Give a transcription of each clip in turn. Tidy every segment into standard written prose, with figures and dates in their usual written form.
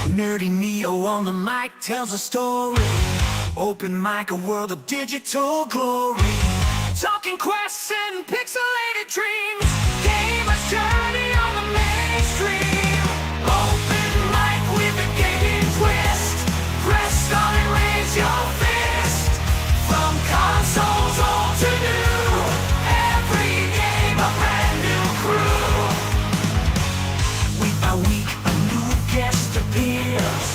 NerdyNeo on the mic tells a story. Open mic, a world of digital glory. Talking quests and pixelated dreams. Gamers journey on the mainstream. Open mic with a gaming twist. Press start and raise your fist. From consoles old to new. Every game a brand new crew. Week by week a new guest appears,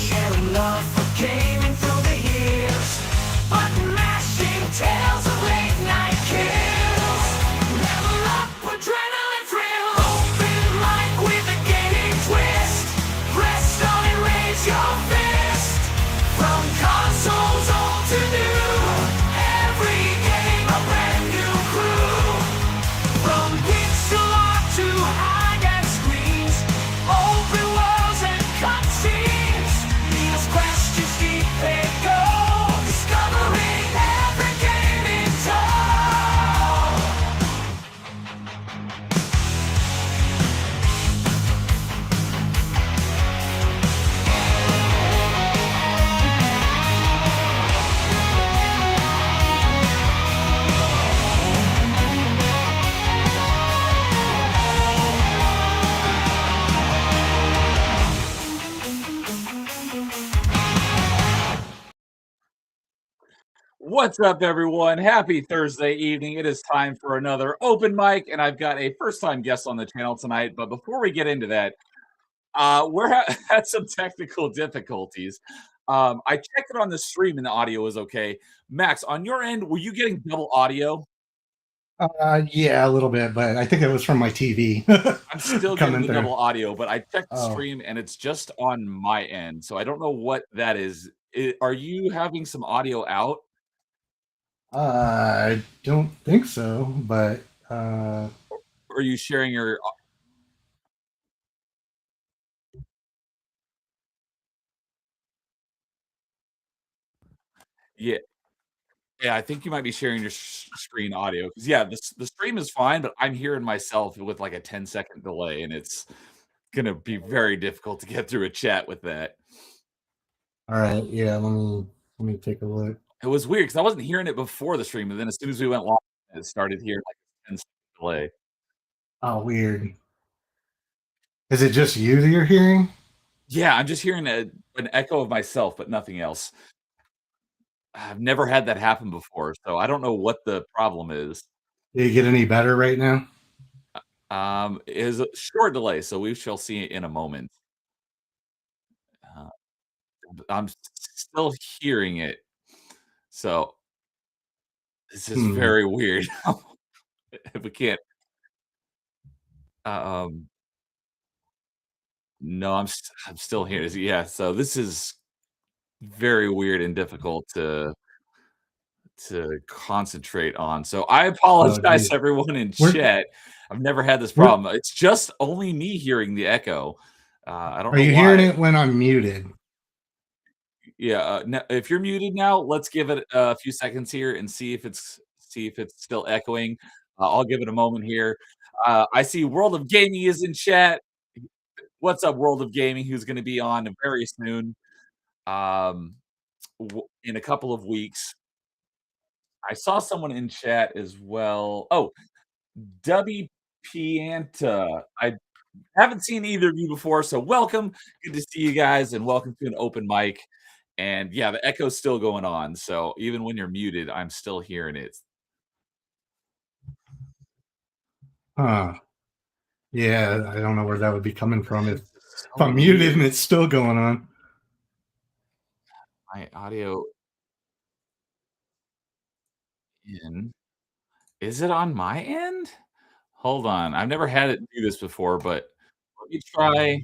sharing love for gaming through the years. Button mashing tales of late night kills. Level up, adrenaline thrill. Open mic with a gaming twist. Press start and raise your fist. From consoles old to new. Every game a brand new crew. From pixel art to high-def screens. Open worlds and cutscenes. Needless questions, deep they go. Discovering every game in tow. What's up, everyone? Happy Thursday evening. It is time for another open mic, and I've got a first-time guest on the channel tonight. But before we get into that, had some technical difficulties. I checked it on the stream, and the audio was okay. Max, on your end, were you getting double audio? Yeah, a little bit, but I think it was from my TV. I'm still getting coming the through. double audio, but I checked the Oh. stream, and it's just on my end, so I don't know what that is. Are you having some audio out? I don't think so, but Or are you sharing your Yeah. Yeah, I think you might be sharing your screen audio 'cause, yeah, the stream is fine, but I'm hearing myself with, like, a 10-second delay, and it's gonna be very difficult to get through a chat with that. all right, yeah, let me take a look. It was weird because I wasn't hearing it before the stream, and then as soon as we went live, it started hearing, like, a 10-second delay. Oh, weird. Is it just you that you're hearing? Yeah, I'm just hearing an echo of myself, but nothing else. I've never had that happen before, so I don't know what the problem is. Did it get any better right now? It is a short delay, so we shall see in a moment. Uh, I'm still hearing it, so this is Hmm. very weird. We can't um, no, I'm still here. Yeah, so this is very weird and difficult to concentrate on. So I Oh, apologize geez. to everyone in We're chat. I've never had this we're problem. It's just only me hearing the echo. I don't Are know you hearing why. it when I'm muted? Yeah, if you're muted now, let's give it a few seconds here and see if it's still echoing. I'll give it a moment here. I see World of Gaming is in chat. What's up, World of Gaming? Who's going to be on very soon, um, in a couple of weeks. I saw someone in chat as well. Oh, W Pianta. I haven't seen either of you before, so welcome. Good to see you guys, and welcome to an open mic. And yeah, the echo's still going on, so even when you're muted, I'm still hearing it. Huh. Yeah, I don't know where that would be coming from if So I'm muted and weird. it's still going on. My audio in. Is it on my end? Hold on. I've never had it do this before, but let me try.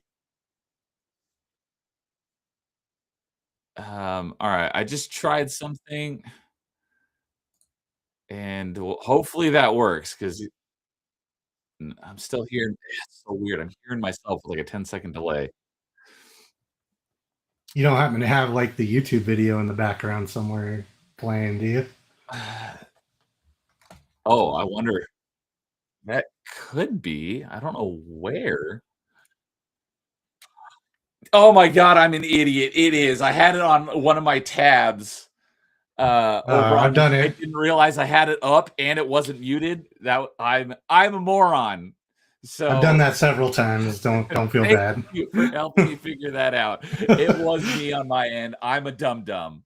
All right, I just tried something, and hopefully that works because I'm still hearing. It's so weird. I'm hearing myself with like a 10-second delay. You don't happen to have like the YouTube video in the background somewhere playing, do you? Oh, I wonder. That could be. I don't know where. Oh my god, I'm an idiot. It is. I had it on one of my tabs, over on I've this. done I it. didn't realize I had it up and it wasn't muted. That I'm a moron. I've done So, that several times. Don't feel thank bad. you for helping me figure that out. It was me on my end. I'm a dum-dum.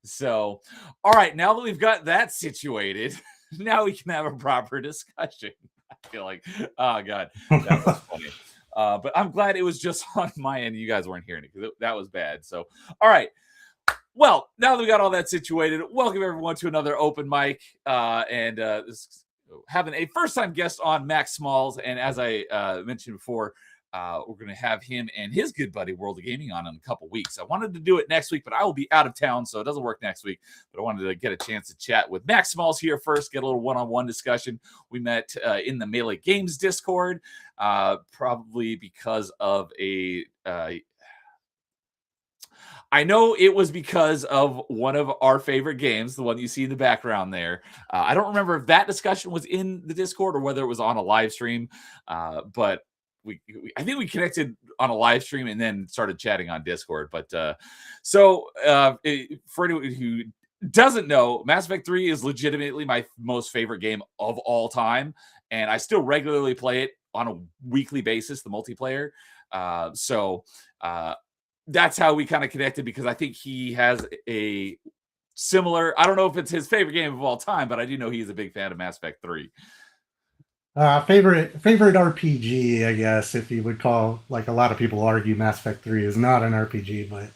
So, all right, now that we've got that situated, now we can have a proper discussion. I feel like, oh god, that was funny. But I'm glad it was just on my end. You guys weren't hearing it because that was bad. So, all right. Well, now that we got all that situated, welcome everyone to another open mic. This having a first time guest on, Max Smalls. And as I mentioned before, we're going to have him and his good buddy World of Gaming on in a couple weeks. I wanted to do it next week, but I will be out of town, so it doesn't work next week. But I wanted to get a chance to chat with Max Smalls here first, get a little one-on-one discussion. We met in the Melee Games Discord, probably because of a I know it was because of one of our favorite games, the one you see in the background there. I don't remember if that discussion was in the Discord or whether it was on a live stream, but I think we connected on a live stream and then started chatting on Discord. But for anyone who doesn't know, Mass Effect 3 is legitimately my most favorite game of all time, and I still regularly play it on a weekly basis, the multiplayer. So that's how we kind of connected, because I think he has a similar, I don't know if it's his favorite game of all time, but I do know he's a big fan of Mass Effect 3. Favorite RPG, I guess, if you would call, like a lot of people argue Mass Effect 3 is not an RPG, but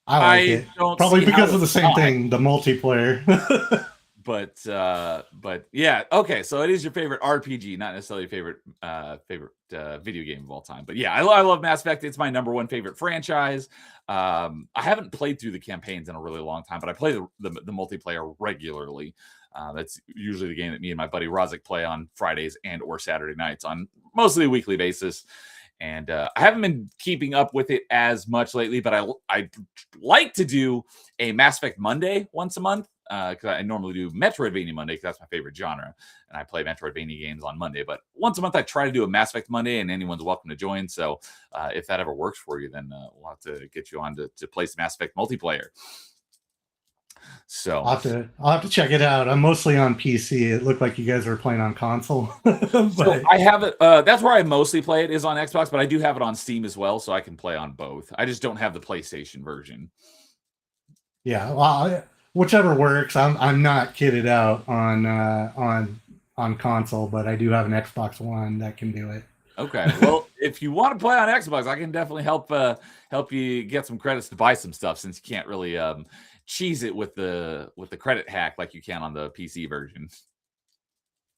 I like I it. don't Probably see because how of the it's same not. thing, the multiplayer. But yeah, okay. So it is your favorite RPG, not necessarily your favorite video game of all time. But yeah, I love Mass Effect. It's my number one favorite franchise. I haven't played through the campaigns in a really long time, but I play the multiplayer regularly. That's usually the game that me and my buddy Rozik play on Fridays and or Saturday nights on mostly a weekly basis. And I haven't been keeping up with it as much lately, but I like to do a Mass Effect Monday once a month, because I normally do Metroidvania Monday because that's my favorite genre, and I play Metroidvania games on Monday. But once a month, I try to do a Mass Effect Monday, and anyone's welcome to join. So if that ever works for you, then we'll have to get you on to play some Mass Effect multiplayer. So I'll have to check it out. I'm mostly on PC. It looked like you guys were playing on console. So I have it. That's where I mostly play it, is on Xbox, but I do have it on Steam as well, so I can play on both. I just don't have the PlayStation version. Yeah, well, whichever works. I'm not kitted out on console, but I do have an Xbox One that can do it. Okay. Well, if you want to play on Xbox, I can definitely help you get some credits to buy some stuff, since you can't really cheese it with the credit hack like you can on the PC version.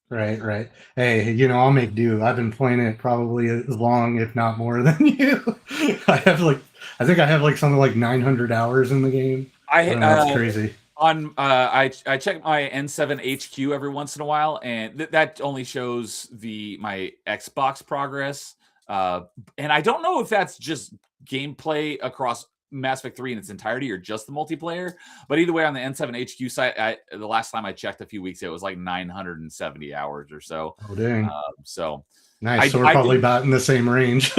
Right, right. Hey, I'll make do. I've been playing it probably as long, if not more, than you. I think I have like something like 900 hours in the game. I don't know, that's crazy. I check my N7 HQ every once in a while, and that only shows my Xbox progress. And I don't know if that's just gameplay across Mass Effect 3 in its entirety or just the multiplayer. But either way, on the N7 HQ site, the last time I checked a few weeks ago, it was like 970 hours or so. Oh, dang. So nice. So we're probably about in the same range.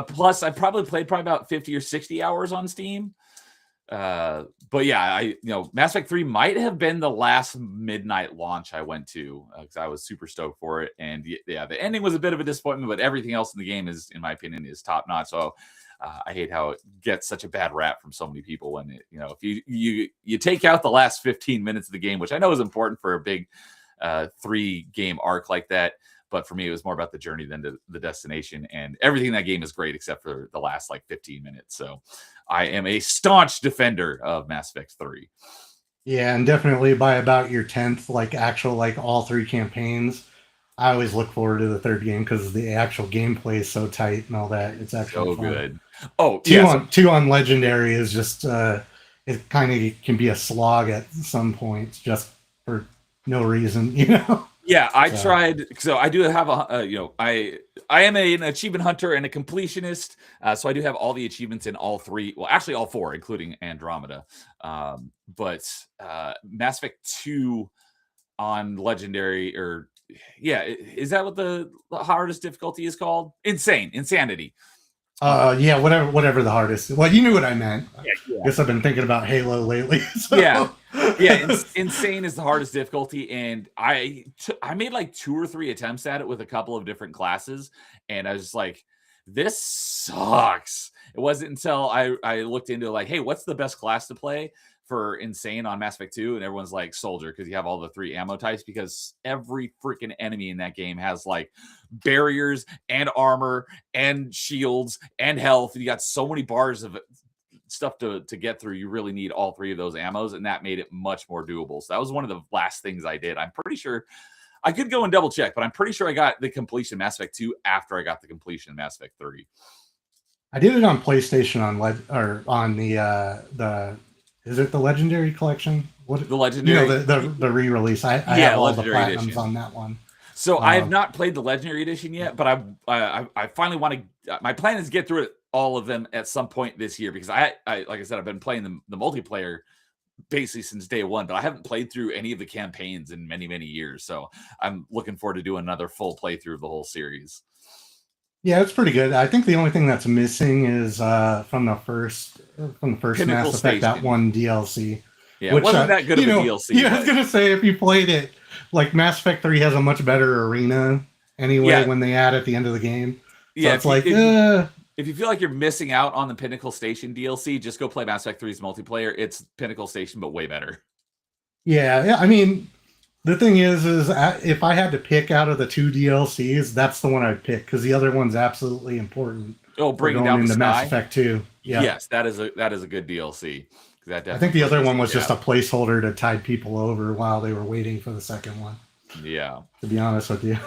Plus, I probably played about 50 or 60 hours on Steam. But yeah, Mass Effect 3 might have been the last midnight launch I went to, because I was super stoked for it. And yeah, the ending was a bit of a disappointment, but everything else in the game is, in my opinion, is top notch. So I hate how it gets such a bad rap from so many people when if you take out the last 15 minutes of the game, which I know is important for a big 3-game arc like that. But for me, it was more about the journey than the destination. And everything in that game is great except for the last 15 minutes. So I am a staunch defender of Mass Effect 3. Yeah, and definitely by about your 10th, actual all 3 campaigns, I always look forward to the third game because the actual gameplay is so tight and all that. It's actually So fun. good. Oh, Two yeah. on two on legendary is just it kind of can be a slog at some points just for no reason, you know. Yeah, I So. tried. So I do have I am an achievement hunter and a completionist. So I do have all the achievements in all three. Well, actually, all four, including Andromeda. But Mass Effect 2 on legendary, or yeah, is that what the hardest difficulty is called? Insanity. Yeah, whatever the hardest. Well, you knew what I meant. Yeah. Guess I've been thinking about Halo lately. So. Yeah. Insane is the hardest difficulty, and I made like 2 or 3 attempts at it with a couple of different classes, and I was just like, this sucks. It wasn't until I looked into like, hey, what's the best class to play for Insane on Mass Effect 2? And everyone's like Soldier, because you have all the 3 ammo types, because every freaking enemy in that game has like barriers and armor and shields and health. You got so many bars of stuff to get through. You really need all 3 of those ammos, and that made it much more doable. So that was one of the last things I did. I'm pretty sure I could go and double check, but I'm pretty sure I got the completion Mass Effect 2 after I got the completion in Mass Effect 3. I did it on PlayStation on the is it the Legendary Collection? What The Legendary, the re-release. I have all the platinums edition on that one. So I have not played the Legendary Edition yet, but I finally want to. My plan is to get through it, all of them, at some point this year, because I like I said, I've been playing the multiplayer basically since day one, but I haven't played through any of the campaigns in many years. So I'm looking forward to doing another full playthrough of the whole series. Yeah, it's pretty good. I think the only thing that's missing is from the first Pinnacle Mass Effect, Station. that one DLC. Yeah, it wasn't that good of a DLC. Yeah, I was gonna say, if you played it, like Mass Effect 3 has a much better arena anyway when they add at the end of the game. So yeah, it's like if you feel like you're missing out on the Pinnacle Station DLC, just go play Mass Effect 3's multiplayer. It's Pinnacle Station, but way better. Yeah. I mean, the thing is if I had to pick out of the 2 DLCs, that's the one I'd pick, because the other one's absolutely important. Oh, bringing down the sky? Mass Effect 2. Yeah. Yes, that is a good DLC. I think the other one was just a placeholder to tide people over while they were waiting for the second one. Yeah. To be honest with you.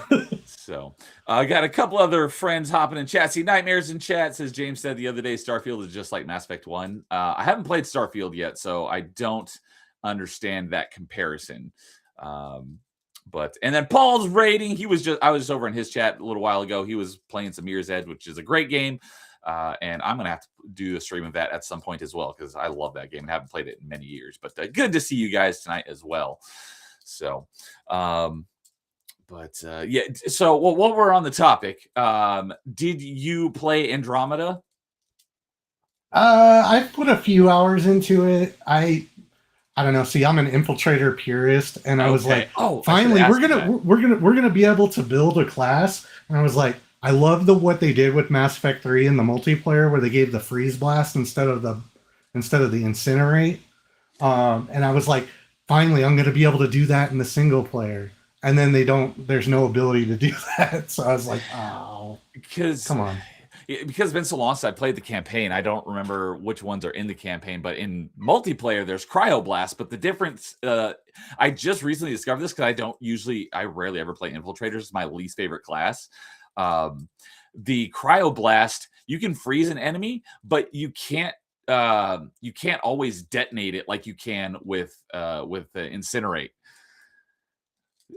So I got a couple other friends hopping in chat. See, Nightmares in chat says, James said the other day, Starfield is just like Mass Effect 1. I haven't played Starfield yet, so I don't understand that comparison. But and then Paul's rating, I was over in his chat a little while ago. He was playing some Mirror's Edge, which is a great game. And I'm gonna have to do a stream of that at some point as well, because I love that game and haven't played it in many years. But good to see you guys tonight as well. So yeah, so while we're on the topic, did you play Andromeda? I put a few hours into it. I don't know. See, I'm an infiltrator purist, and I was like, "Oh, finally, we're gonna be able to build a class." And I was like, I love what they did with Mass Effect 3 in the multiplayer, where they gave the freeze blast instead of the incinerate. And I was like, finally, I'm gonna be able to do that in the single player. And then there's no ability to do that. So I was like, oh, come on. Because it's been so long since I played the campaign, I don't remember which ones are in the campaign. But in multiplayer, there's cryoblast. But the difference, I just recently discovered this, because I rarely ever play infiltrators. It's my least favorite class. The cryoblast, you can freeze an enemy, but you can't always detonate it like you can with the incinerate.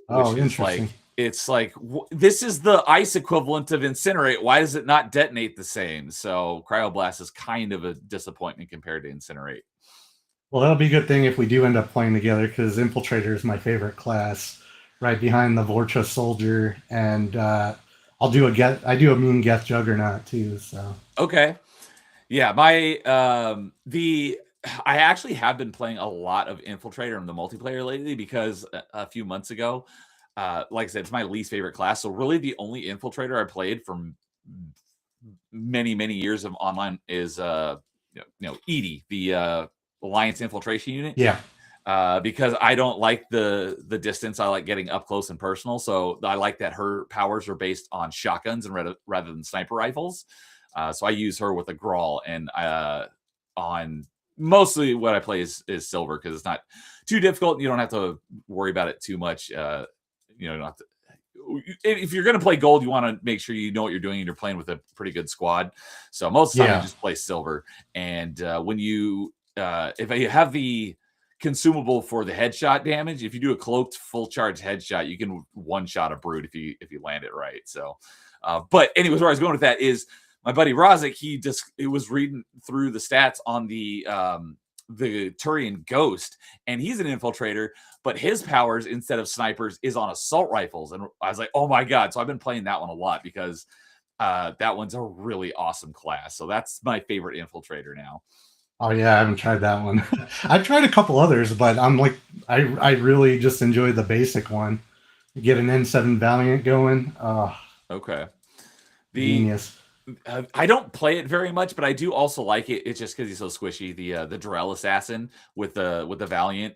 Oh, interesting. It's like, this is the ice equivalent of incinerate. Why does it not detonate the same? So cryoblast is kind of a disappointment compared to incinerate. Well, that'll be a good thing if we do end up playing together, because infiltrator is my favorite class, right behind the Vorcha soldier, and I do a mean Geth Juggernaut too. So okay, yeah, I actually have been playing a lot of infiltrator in the multiplayer lately, because a few months ago, like I said, it's my least favorite class. So really, the only infiltrator I played for many years of online is EDI, the Alliance Infiltration Unit. Yeah. Because I don't like the distance. I like getting up close and personal. So I like that her powers are based on shotguns and rather than sniper rifles. So I use her with a Grawl, and on mostly what I play is silver, because it's not too difficult. You don't have to worry about it too much. You don't have to if you're going to play gold, you want to make sure you know what you're doing and you're playing with a pretty good squad. So most of the time you just play silver. And when you if you have the consumable for the headshot damage, if you do a cloaked full charge headshot, you can one shot a brute if you land it right. So but anyways, where I was going with that is my buddy Rozik, he was reading through the stats on the Turian Ghost, and he's an infiltrator, but his powers instead of snipers is on assault rifles. And I was like, oh my god. So I've been playing that one a lot because that one's a really awesome class. So that's my favorite infiltrator now. Oh yeah, I haven't tried that one. I've tried a couple others, but I'm like, I really just enjoy the basic one. You get an N7 Valiant going. Okay. Genius. I don't play it very much, but I do also like it. It's just because he's so squishy. The Drell Assassin with the Valiant,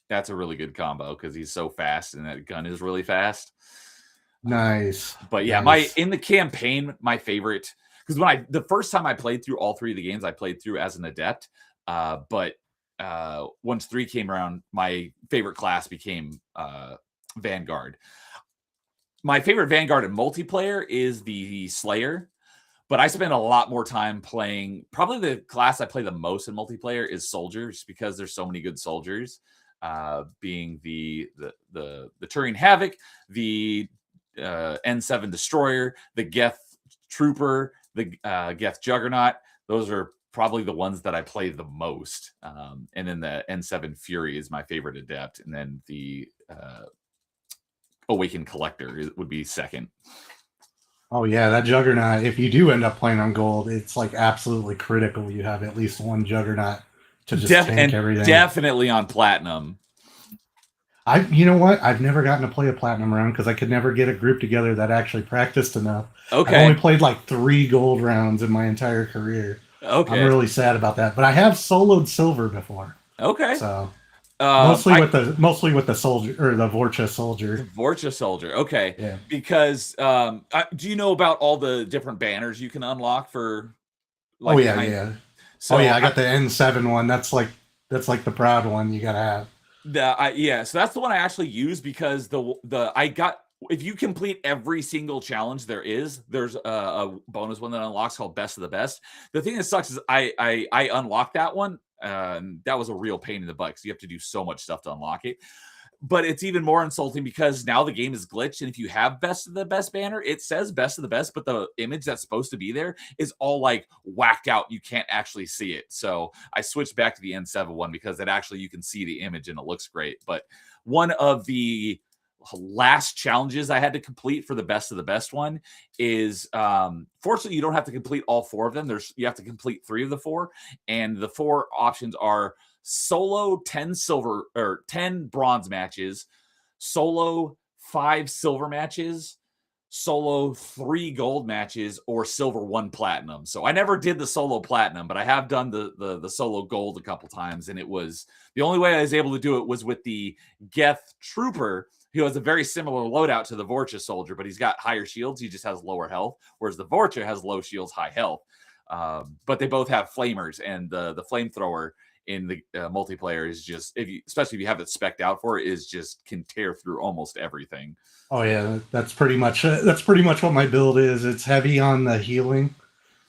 that's a really good combo because he's so fast and that gun is really fast. Nice. But yeah, nice. in the campaign, my favorite, because the first time I played through all 3 of the games, I played through as an adept. But once 3 came around, my favorite class became Vanguard. My favorite Vanguard in multiplayer is the Slayer, but I spend a lot more time playing. Probably the class I play the most in multiplayer is Soldier, just because there's so many good soldiers. Being the Turian Havoc, the N7 Destroyer, the Geth Trooper, the Geth Juggernaut. Those are probably the ones that I play the most. And then the N7 Fury is my favorite adept, and then the Awakened Collector would be second. Oh yeah, that Juggernaut, if you do end up playing on gold, it's like absolutely critical you have at least one Juggernaut to just tank everything. Definitely on platinum. You know what? I've never gotten to play a platinum round because I could never get a group together that actually practiced enough. Okay. I've only played like 3 gold rounds in my entire career. Okay. I'm really sad about that. But I have soloed silver before. Okay. So mostly with the soldier or the Vorcha soldier. Vorcha soldier. Okay. Yeah. Because do you know about all the different banners you can unlock for? Like, yeah. So I got the N7 one. That's like the proud one you gotta have. So that's the one I actually use because if you complete every single challenge there's a bonus one that unlocks called Best of the Best. The thing that sucks is I unlocked that one. That was a real pain in the butt because you have to do so much stuff to unlock it. But it's even more insulting because now the game is glitched, and if you have Best of the Best banner, it says Best of the Best, but the image that's supposed to be there is all like whacked out. You can't actually see it. So I switched back to the N7 one because you can see the image and it looks great. But one of the last challenges I had to complete for the Best of the Best one is fortunately you don't have to complete all 4 of them. You have to complete 3 of the 4, and the 4 options are solo 10 silver or 10 bronze matches, solo 5 silver matches, solo 3 gold matches, or silver 1 platinum. So I never did the solo platinum, but I have done the solo gold a couple times, and it was the only way I was able to do it was with the Geth Trooper, who has a very similar loadout to the Vorcha soldier, but he's got higher shields. He just has lower health, whereas the Vorcha has low shields, high health. But they both have flamers, and the flamethrower in the multiplayer is just, especially if you have it spec'd out for it, is just can tear through almost everything. Oh yeah, that's pretty much what my build is. It's heavy on the healing.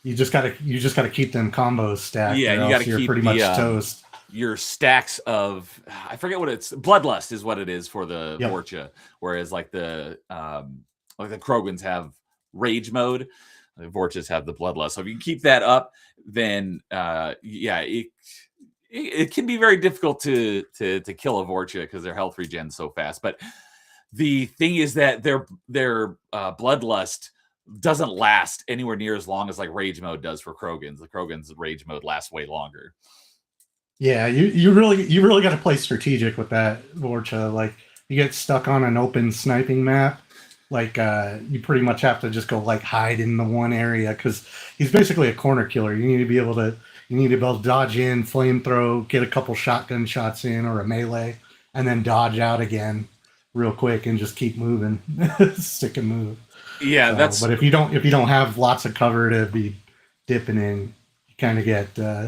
You just gotta keep them combos stacked. Yeah, you gotta keep pretty much toast. Your stacks of, I forget what it's, bloodlust is what it is for the Vorcha, whereas like the Krogans have rage mode, the Vorchas have the bloodlust. So if you can keep that up, then it can be very difficult to kill a Vorcha because their health regens so fast. But the thing is that their bloodlust doesn't last anywhere near as long as like rage mode does for Krogans. The Krogans rage mode lasts way longer. Yeah, you really got to play strategic with that Vorcha. Like you get stuck on an open sniping map, like you pretty much have to just go like hide in the one area because he's basically a corner killer. You need to be able to dodge in, flamethrow, get a couple shotgun shots in or a melee, and then dodge out again real quick and just keep moving, stick and move. Yeah, But if you don't have lots of cover to be dipping in, you kind of get effed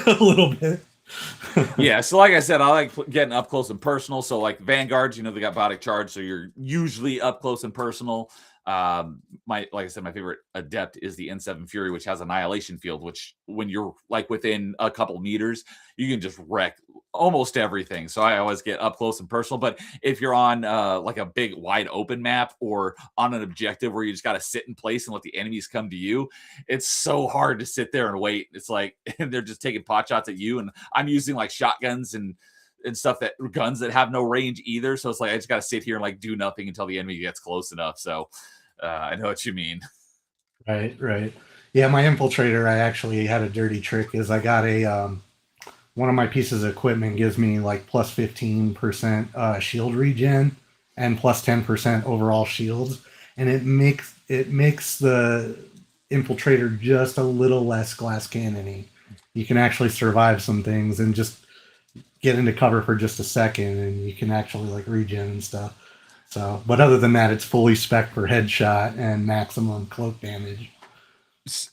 a little bit. Yeah, so like I said, I like getting up close and personal. So like Vanguards, they got body charge, so you're usually up close and personal. Like I said, my favorite adept is the N7 Fury, which has annihilation field, which when you're like within a couple meters, you can just wreck almost everything. So I always get up close and personal. But if you're on like a big wide open map or on an objective where you just got to sit in place and let the enemies come to you, it's so hard to sit there and wait. It's like and they're just taking pot shots at you, and I'm using like shotguns and stuff that guns that have no range either. So it's like I just got to sit here and like do nothing until the enemy gets close enough. So I know what you mean. Right. Yeah, my infiltrator, I actually had a dirty trick. Is I got a one of my pieces of equipment gives me like plus 15% shield regen and plus 10% overall shields, and it makes the infiltrator just a little less glass cannony. You can actually survive some things and just get into cover for just a second, and you can actually like regen and stuff. So, but other than that, it's fully spec for headshot and maximum cloak damage.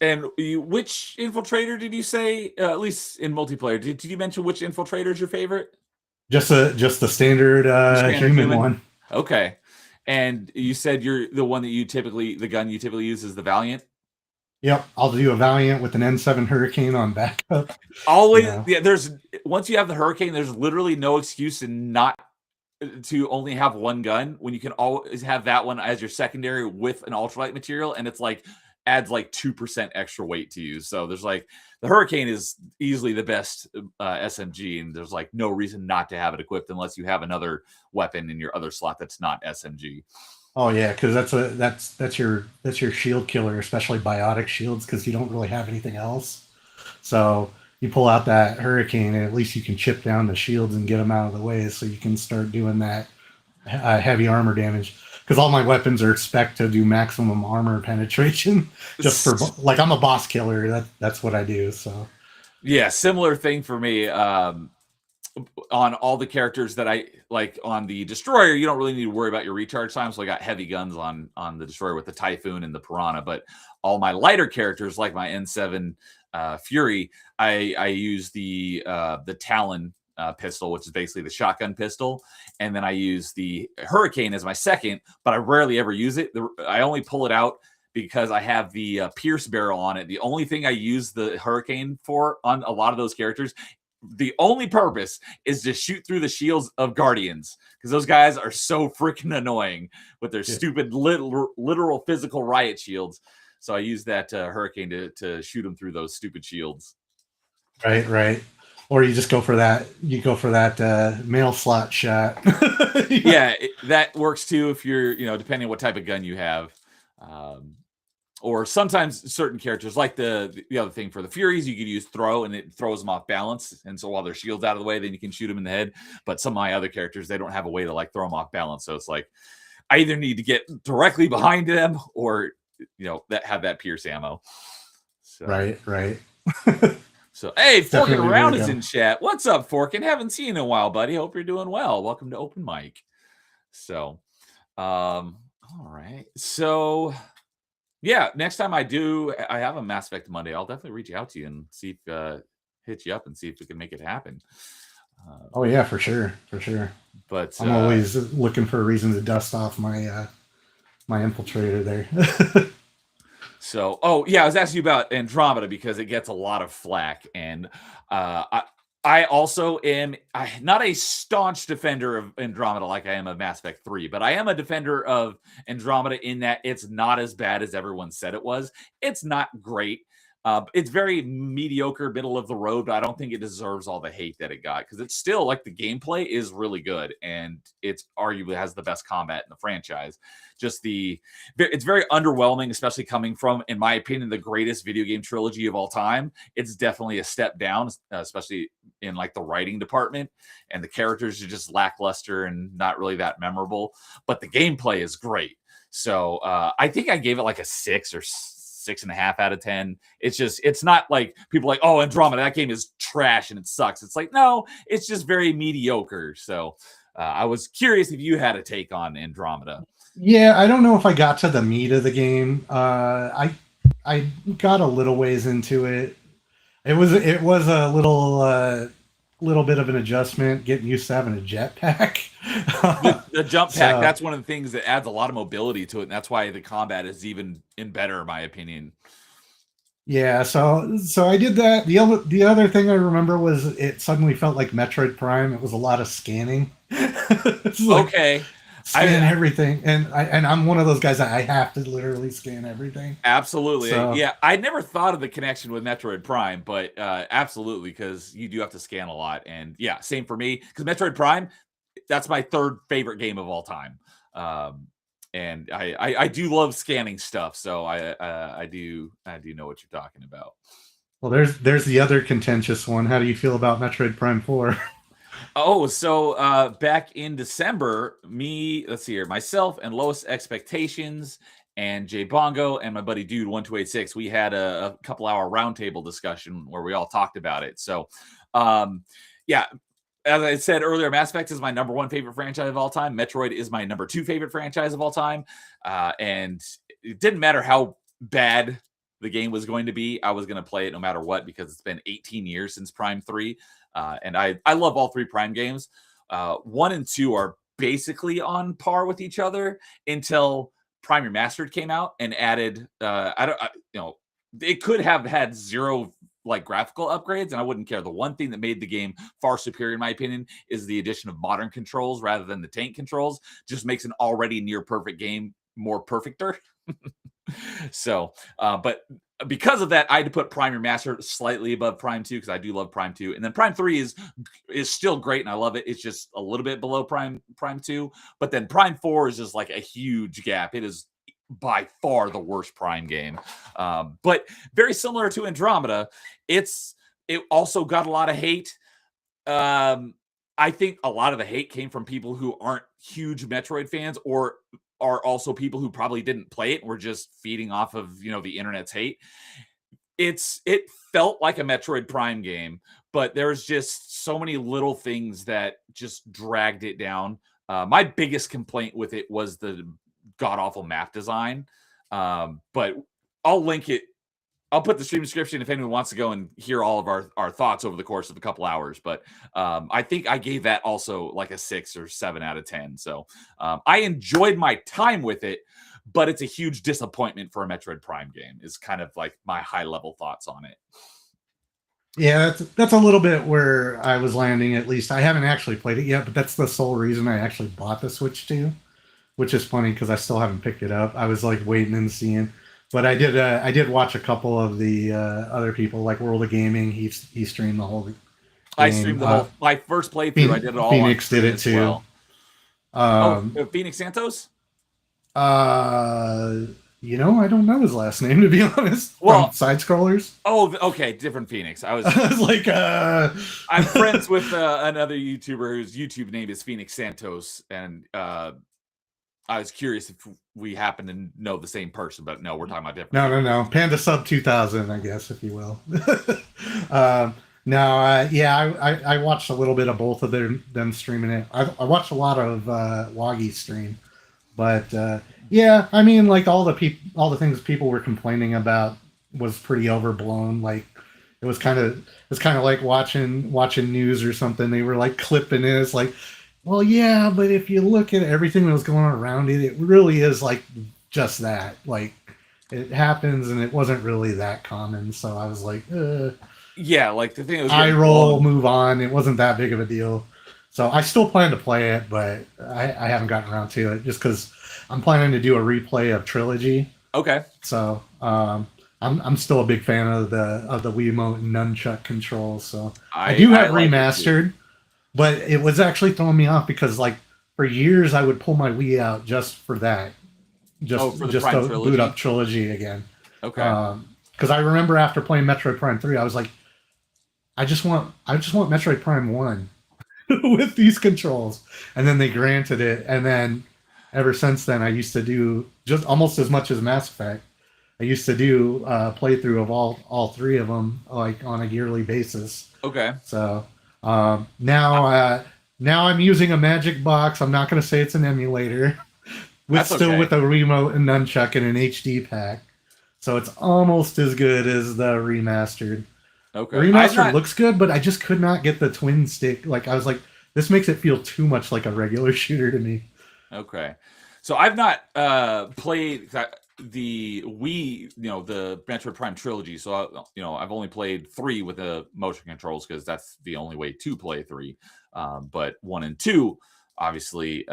And which infiltrator did you say? At least in multiplayer, did you mention which infiltrator is your favorite? Just the standard, human one. Okay. And you said you're the one that the gun you typically use is the Valiant. Yep, I'll do a Valiant with an N7 Hurricane on backup. Always, yeah. There's once you have the Hurricane, there's literally no excuse to only have one gun when you can always have that one as your secondary with an ultralight material, and it's like adds like 2% extra weight to you. So there's like the Hurricane is easily the best SMG, and there's like no reason not to have it equipped unless you have another weapon in your other slot that's not SMG. Oh yeah, because that's your shield killer, especially biotic shields, because you don't really have anything else. So you pull out that Hurricane, and at least you can chip down the shields and get them out of the way, so you can start doing that heavy armor damage. Because all my weapons are spec to do maximum armor penetration. Just for like I'm a boss killer. That's what I do. So yeah, similar thing for me. On all the characters that I like on the destroyer, you don't really need to worry about your recharge time. So I got heavy guns on the destroyer with the Typhoon and the Piranha. But all my lighter characters, like my N7 Fury, I use the Talon pistol, which is basically the shotgun pistol, and then I use the Hurricane as my second. But I rarely ever use it. I only pull it out because I have the Pierce barrel on it. The only thing I use the Hurricane for on a lot of those characters, the only purpose is to shoot through the shields of Guardians, because those guys are so freaking annoying with their stupid literal physical riot shields. So I use that Hurricane to shoot them through those stupid shields. Right. Or you just go for that. You go for that mail slot shot. Yeah, that works too if you're, depending on what type of gun you have. Or sometimes certain characters, like the other thing for the Furies, you could use throw, and it throws them off balance. And so while their shield's out of the way, then you can shoot them in the head. But some of my other characters, they don't have a way to like throw them off balance. So it's like I either need to get directly behind them or that have that Pierce ammo. So. Right. So hey, Forkin Around is in chat. What's up, Forkin? Haven't seen you in a while, buddy. Hope you're doing well. Welcome to Open Mic. So, all right. So. Yeah, next time I have a Mass Effect Monday, I'll definitely reach out to you and see if hit you up and see if we can make it happen. Oh yeah, for sure. But I'm always looking for a reason to dust off my my infiltrator there. So, I was asking you about Andromeda because it gets a lot of flack, and I also am not a staunch defender of Andromeda like I am of Mass Effect 3, but I am a defender of Andromeda in that it's not as bad as everyone said it was. It's not great. It's very mediocre, middle of the road, but I don't think it deserves all the hate that it got, because it's still like the gameplay is really good, and it's arguably has the best combat in the franchise. It's very underwhelming, especially coming from, in my opinion, the greatest video game trilogy of all time. It's definitely a step down, especially in like the writing department, and the characters are just lackluster and not really that memorable, but the gameplay is great. So I think I gave it like a 6 or 6.5 out of 10. It's not like people are like, oh, Andromeda, that game is trash and it sucks. It's like, no, it's just very mediocre. So I was curious if you had a take on Andromeda. Yeah, I don't know if I got to the meat of the game. I got a little ways into it. It was a little little bit of an adjustment, getting used to having a jetpack. The jump pack, So that's one of the things that adds a lot of mobility to it, and that's why the combat is even in better, in my opinion. yeah, so I did that. The other thing I remember was it suddenly felt like Metroid Prime. It was a lot of scanning. It's like Okay. scan everything, and I'm one of those guys that I have to literally scan everything. Absolutely. So Yeah, I never thought of the connection with Metroid Prime, but absolutely, because you do have to scan a lot. And yeah, same for me. Because Metroid Prime, that's my third favorite game of all time. Um, and I do love scanning stuff, so I do know what you're talking about. well, there's the other contentious one. How do you feel about Metroid Prime 4? Oh, so back in December, let's see here, myself and Lowest Expectations and Jay Bongo and my buddy Dude 1286, we had a couple hour roundtable discussion where we all talked about it. So, yeah, as I said earlier, Mass Effect is my number one favorite franchise of all time. Metroid is my number two favorite franchise of all time. And it didn't matter how bad the game was going to be, I was going to play it no matter what, because it's been 18 years since Prime 3. And I love all three Prime games. 1 and 2 are basically on par with each other until Prime Remastered came out and added, it could have had zero like graphical upgrades, and I wouldn't care. The one thing that made the game far superior, in my opinion, is the addition of modern controls rather than the tank controls. Just makes an already near perfect game more perfecter. So, but because of that, I had to put Prime Remastered slightly above Prime 2 because I do love Prime 2. And then Prime 3 is still great and I love it. It's just a little bit below Prime 2. But then Prime 4 is just like a huge gap. It is by far the worst Prime game. But very similar to Andromeda, it also got a lot of hate. I think a lot of the hate came from people who aren't huge Metroid fans or are also people who probably didn't play it and were just feeding off of, the internet's hate. It felt like a Metroid Prime game, but there's just so many little things that just dragged it down. My biggest complaint with it was the god-awful map design. But I'll link it. I'll put the stream description if anyone wants to go and hear all of our thoughts over the course of a couple hours. But I think I gave that also like a 6 or 7 out of 10. So I enjoyed my time with it, but it's a huge disappointment for a Metroid Prime game is kind of like my high level thoughts on it. Yeah, that's a little bit where I was landing. At least I haven't actually played it yet, but that's the sole reason I actually bought the Switch 2, which is funny because I still haven't picked it up. I was like waiting and seeing. But I did watch a couple of the other people, like World of Gaming. He streamed the whole game. I streamed the whole my first playthrough. I did it all. Phoenix did it too. Well. Phoenix Santos. I don't know his last name, to be honest. Well, Side Scrollers. Oh, okay, different Phoenix. I was like, I'm friends with another YouTuber whose YouTube name is Phoenix Santos, and I was curious if we happen to know the same person, but no, we're talking about different. No. Panda Sub 2000, I guess, if you will. I watched a little bit of both of them streaming it. I watched a lot of Woggy's stream, but I mean, like all the things people were complaining about was pretty overblown. Like it was kind of like watching news or something. They were like clipping it. It's like, well, yeah, but if you look at everything that was going on around it, it really is like just that. Like it happens, and it wasn't really that common. So I was like, yeah, like the thing was eye roll, move on. It wasn't that big of a deal. So I still plan to play it, but I haven't gotten around to it just because I'm planning to do a replay of Trilogy. Okay. So I'm still a big fan of the Wiimote and nunchuck controls. So I do have Remastered. But it was actually throwing me off because, like, for years I would pull my Wii out just for that, just to boot up Trilogy again. Okay. Because I remember after playing Metroid Prime 3, I was like, I just want Metroid Prime 1 with these controls, and then they granted it, and then ever since then I used to do just almost as much as Mass Effect. I used to do playthrough of all three of them like on a yearly basis. Okay. So. Now I'm using a Magic Box. I'm not going to say it's an emulator. With a remote and nunchuck and an HD pack. So it's almost as good as the Remastered. Okay. Remaster looks good, but I just could not get the twin stick. Like I was like, this makes it feel too much like a regular shooter to me. Okay. So I've not played the Wii, the Metroid Prime trilogy. So I've only played 3 with the motion controls because that's the only way to play 3. But 1 and 2, obviously,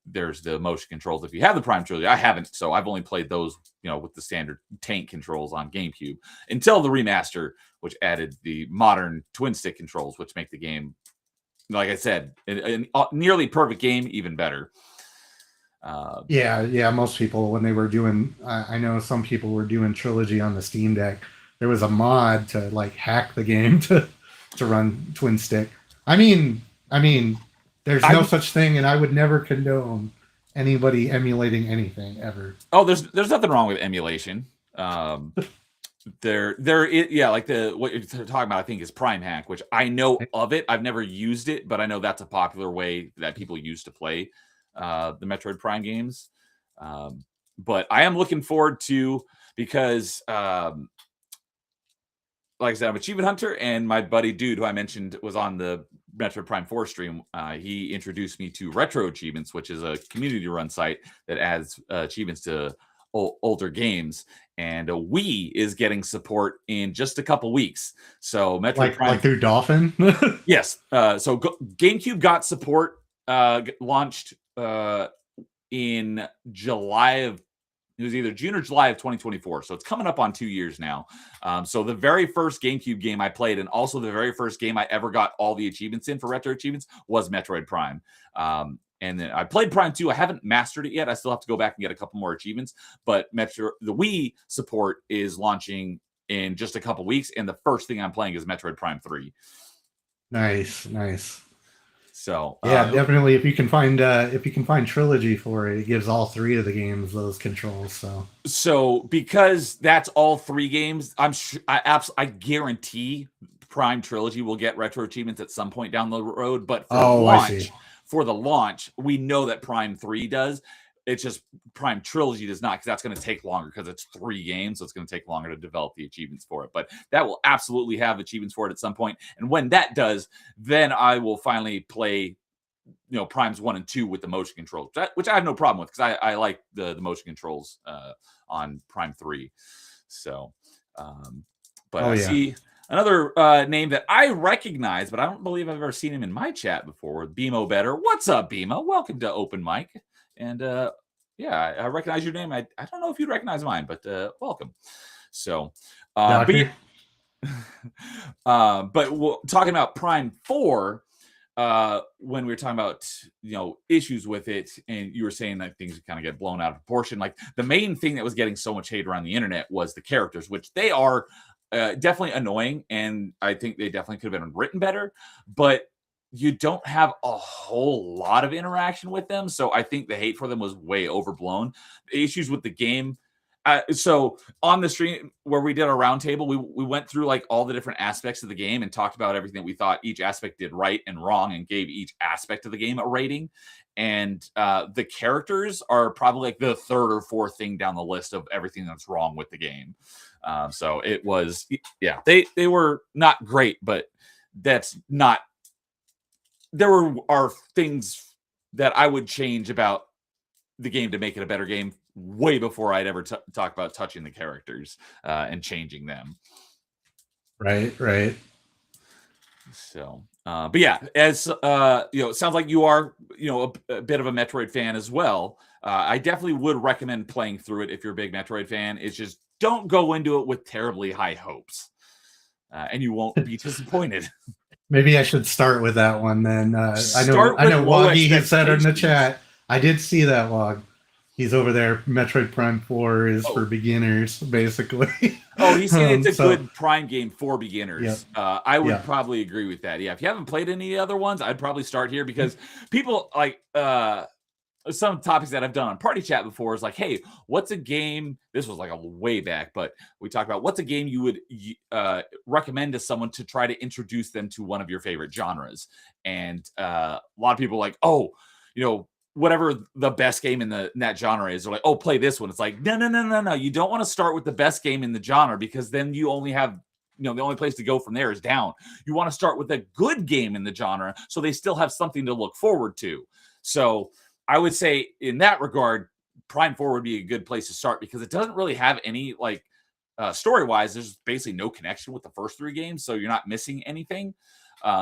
there's the motion controls. If you have the Prime trilogy, I haven't, so I've only played those, with the standard tank controls on GameCube until the remaster, which added the modern twin stick controls, which make the game, like I said, a nearly perfect game, even better. Yeah. Most people, when they were doing, I know some people were doing trilogy on the Steam Deck. There was a mod to like hack the game to run twin stick. I mean, there's no such thing, and I would never condone anybody emulating anything ever. Oh, there's nothing wrong with emulation. Like what you're talking about, I think is Prime Hack, which I know of it. I've never used it, but I know that's a popular way that people use to play the Metroid Prime games. But I am looking forward to, because like I said, I'm Achievement Hunter, and my buddy Dude, who I mentioned was on the Metroid Prime 4 stream, he introduced me to Retro Achievements, which is a community-run site that adds achievements to older games. And Wii is getting support in just a couple weeks. So Metroid Prime, like through Dolphin. Yes. So GameCube got support, launched in July of, it was either June or July of 2024. So it's coming up on 2 years now. So the very first GameCube game I played, and also the very first game I ever got all the achievements in for Retro Achievements, was Metroid Prime. And then I played Prime 2. I haven't mastered it yet. I still have to go back and get a couple more achievements. But the Wii support is launching in just a couple weeks, and the first thing I'm playing is Metroid Prime 3. Nice. So yeah, definitely. If you can find trilogy for it, it gives all 3 of the games those controls. So because that's all 3 games, I guarantee Prime Trilogy will get retro achievements at some point down the road. But for the launch, we know that Prime 3 does. It's just Prime Trilogy does not, because that's going to take longer, because it's 3 games, so it's going to take longer to develop the achievements for it. But that will absolutely have achievements for it at some point. And when that does, then I will finally play, Primes 1 and 2 with the motion controls, which I have no problem with, because I like the motion controls on Prime 3. So, but see another name that I recognize, but I don't believe I've ever seen him in my chat before. Bimo Better. What's up, Bimo? Welcome to Open Mic. And I recognize your name. I don't know if you'd recognize mine, but welcome. So, but talking about Prime 4, when we were talking about issues with it, and you were saying that things kind of get blown out of proportion. Like, the main thing that was getting so much hate around the internet was the characters, which they are definitely annoying, and I think they definitely could have been written better. But you don't have a whole lot of interaction with them, so I think the hate for them was way overblown. The issues with the game. So on the stream where we did our roundtable, we went through like all the different aspects of the game and talked about everything that we thought each aspect did right and wrong, and gave each aspect of the game a rating. And the characters are probably like the 3rd or 4th thing down the list of everything that's wrong with the game. So it was, they were not great, but that's not. There are things that I would change about the game to make it a better game way before I'd ever talk about touching the characters and changing them. Right. So, but yeah, as it sounds like you are, a bit of a Metroid fan as well. I definitely would recommend playing through it if you're a big Metroid fan. It's just, don't go into it with terribly high hopes, and you won't be disappointed. Maybe I should start with that one then. I know Woggy had said in the chat. I did see that, Wog. He's over there. Metroid Prime 4 is for beginners, basically. Oh, he's saying it's a good Prime game for beginners. Yeah. I would probably agree with that. Yeah, if you haven't played any other ones, I'd probably start here, because people like some topics that I've done on Party Chat before is like, hey, what's a game? This was like a way back, but we talked about what's a game you would recommend to someone to try to introduce them to one of your favorite genres. And a lot of people are like, whatever the best game in that genre is, they're like, oh, play this one. It's like, no. You don't want to start with the best game in the genre, because then you only have the only place to go from there is down. You want to start with a good game in the genre so they still have something to look forward to. So I would say in that regard, Prime 4 would be a good place to start because it doesn't really have any like story-wise, there's basically no connection with the first 3 games, so you're not missing anything.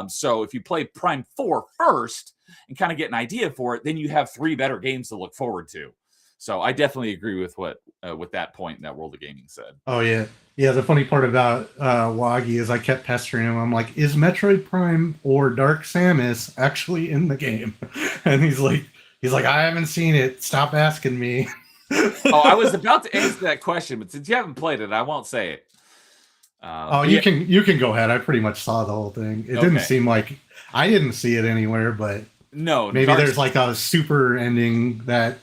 So if you play Prime 4 first and kind of get an idea for it, then you have 3 better games to look forward to. So I definitely agree with what with that point that World of Gaming said. Oh yeah, yeah. The funny part about Wagi is I kept pestering him. I'm like, "Is Metroid Prime or Dark Samus actually in the game?" And he's like, "I haven't seen it. Stop asking me." Oh, I was about to answer that question, but since you haven't played it, I won't say it. You can go ahead. I pretty much saw the whole thing. It didn't seem like I didn't see it anywhere, but no, maybe there's like a super ending that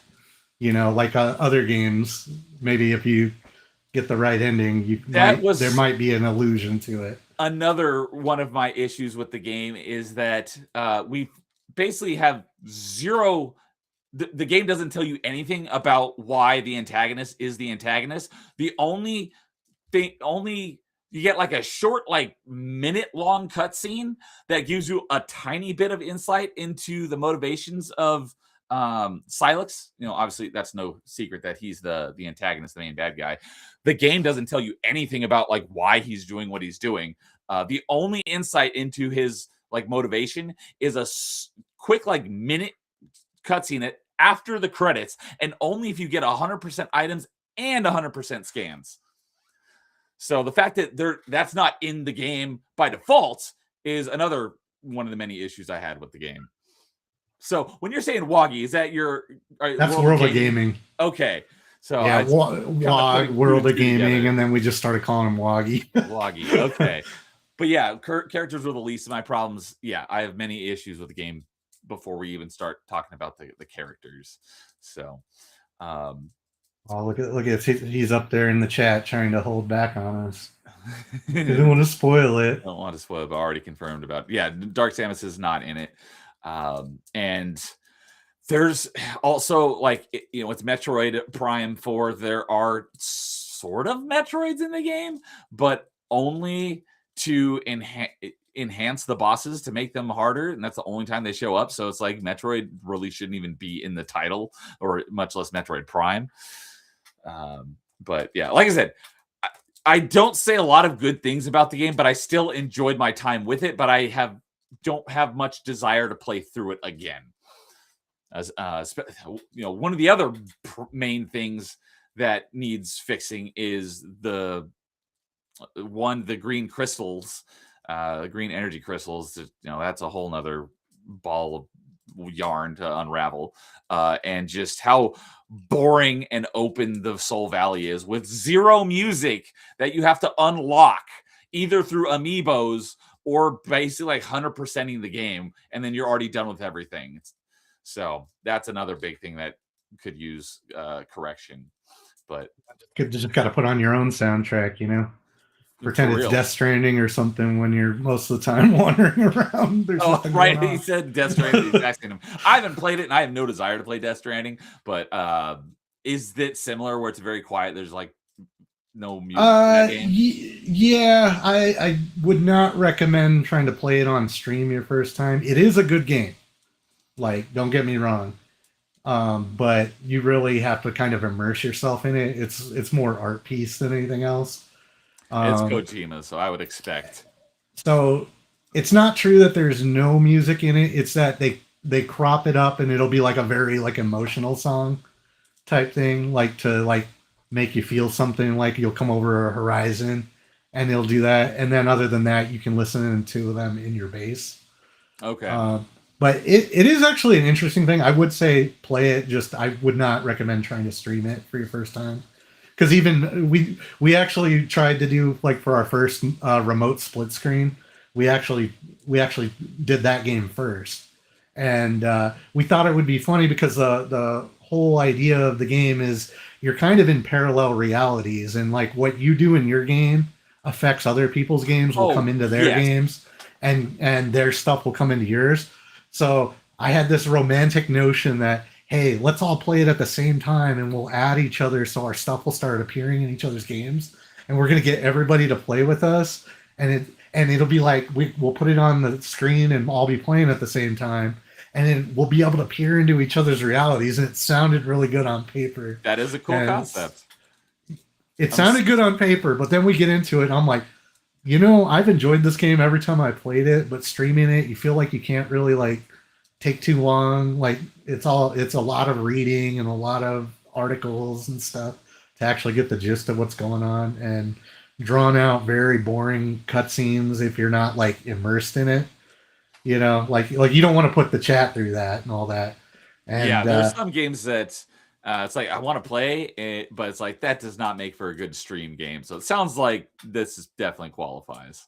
like other games. Maybe if you get the right ending, there might be an allusion to it. Another one of my issues with the game is that we basically have zero. The game doesn't tell you anything about why the antagonist is the antagonist. The only you get like a short, like minute-long cutscene that gives you a tiny bit of insight into the motivations of Silex. Obviously that's no secret that he's the antagonist, the main bad guy. The game doesn't tell you anything about like why he's doing what he's doing. The only insight into his like motivation is a quick like minute cutscene after the credits, and only if you get 100% items and 100% scans. So the fact that that's not in the game by default is another one of the many issues I had with the game. So when you're saying Wagi, is that that's World of Gaming? Okay. So yeah, World of Gaming, together. And then we just started calling him Wagi. Wagi, okay. But yeah, characters were the least of my problems. Yeah, I have many issues with the game before we even start talking about the characters. So oh, look at he's up there in the chat trying to hold back on us. Didn't want to spoil it. Don't want to spoil it, but already confirmed about it. Yeah, Dark Samus is not in it. And there's also like it's Metroid Prime 4. There are sort of Metroids in the game, but only to enhance the bosses to make them harder, and that's the only time they show up. So it's like Metroid really shouldn't even be in the title, or much less Metroid Prime. But yeah, like I said, I don't say a lot of good things about the game, but I still enjoyed my time with it. But I don't have much desire to play through it again. As one of the other main things that needs fixing is the green crystals. Green energy crystals, that's a whole nother ball of yarn to unravel, and just how boring and open the Soul Valley is, with zero music that you have to unlock either through amiibos or basically like 100%ing the game, and then you're already done with everything. So that's another big thing that could use correction. But just got to put on your own soundtrack, Pretend it's Death Stranding or something when you're most of the time wandering around. Right. He said Death Stranding. Asking him. I haven't played it, and I have no desire to play Death Stranding. But is it similar where it's very quiet? There's like no music in that game? Yeah, I would not recommend trying to play it on stream your first time. It is a good game. Like, don't get me wrong. But you really have to kind of immerse yourself in it. It's more art piece than anything else. It's Kojima, so I would expect. So it's not true that there's no music in it. It's that they crop it up and it'll be like a very like emotional song type thing, like to like make you feel something, like you'll come over a horizon and they'll do that. And then other than that, you can listen to them in your bass. Okay. But it is actually an interesting thing. I would say play it. Just I would not recommend trying to stream it for your first time. Because even we actually tried to do, like, for our first remote split screen, we actually did that game first, and we thought it would be funny because the whole idea of the game is you're kind of in parallel realities, and like what you do in your game affects other people's games, will come into their games, and their stuff will come into yours. So I had this romantic notion that, hey, let's all play it at the same time and we'll add each other so our stuff will start appearing in each other's games. And we're going to get everybody to play with us. and it'll be like we'll put it on the screen and all be playing at the same time, and then we'll be able to peer into each other's realities, and it sounded really good on paper. That is a cool And concept. it sounded good on paper, but then we get into it, and I'm like, I've enjoyed this game every time I played it, but streaming it, you feel like you can't really like take too long. Like it's a lot of reading and a lot of articles and stuff to actually get the gist of what's going on, and drawn out, very boring cutscenes if you're not like immersed in it. Like you don't want to put the chat through that and all that. And yeah, there's some games that it's like I want to play it, but it's like that does not make for a good stream game. So it sounds like this is definitely qualifies.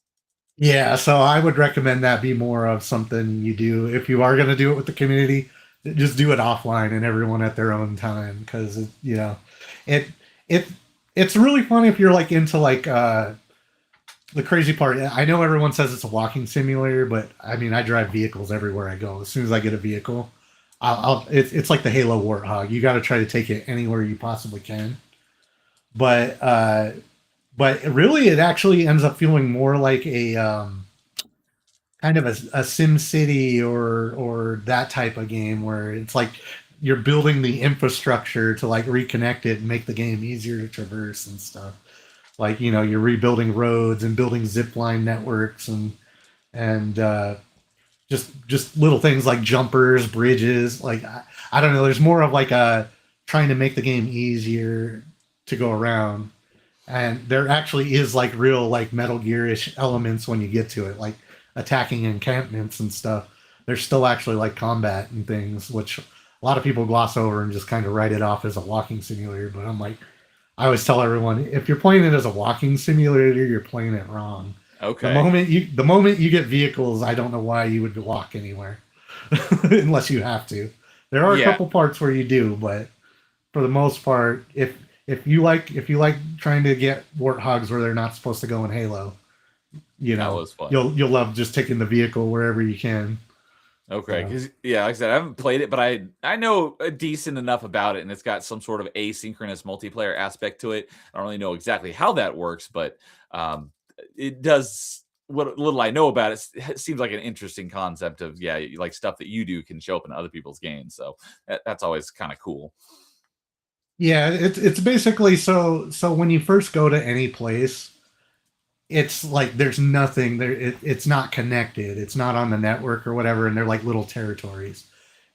yeah, so I would recommend that be more of something you do if you are going to do it with the community. Just do it offline and everyone at their own time, because it it it's really fun if you're like into like the crazy part. I know everyone says it's a walking simulator, but I mean I drive vehicles everywhere I go. As soon as I get a vehicle, it's like the Halo Warthog. You got to try to take it anywhere you possibly can. But really, it actually ends up feeling more like a kind of a Sim City or that type of game where it's like you're building the infrastructure to like reconnect it and make the game easier to traverse and stuff. Like you're rebuilding roads and building zip line networks and just little things like jumpers, bridges. Like I don't know. There's more of like a trying to make the game easier to go around, and there actually is like real like Metal Gear-ish elements when you get to it, like attacking encampments and stuff. There's still actually like combat and things, which a lot of people gloss over and just kind of write it off as a walking simulator. But I'm like, I always tell everyone, if you're playing it as a walking simulator, you're playing it wrong. Okay. The moment you get vehicles, I don't know why you would walk anywhere, unless you have to. There are a couple parts where you do, but for the most part, if you like trying to get warthogs where they're not supposed to go in Halo, you'll love just taking the vehicle wherever you can. Okay, because like I said, I haven't played it, but I know a decent enough about it, and it's got some sort of asynchronous multiplayer aspect to it. I don't really know exactly how that works, but it does. What little I know about it, it seems like an interesting concept of like stuff that you do can show up in other people's games. So that's always kind of cool. Yeah, it's basically so when you first go to any place, it's like there's nothing there. It's not connected. It's not on the network or whatever, and they're like little territories.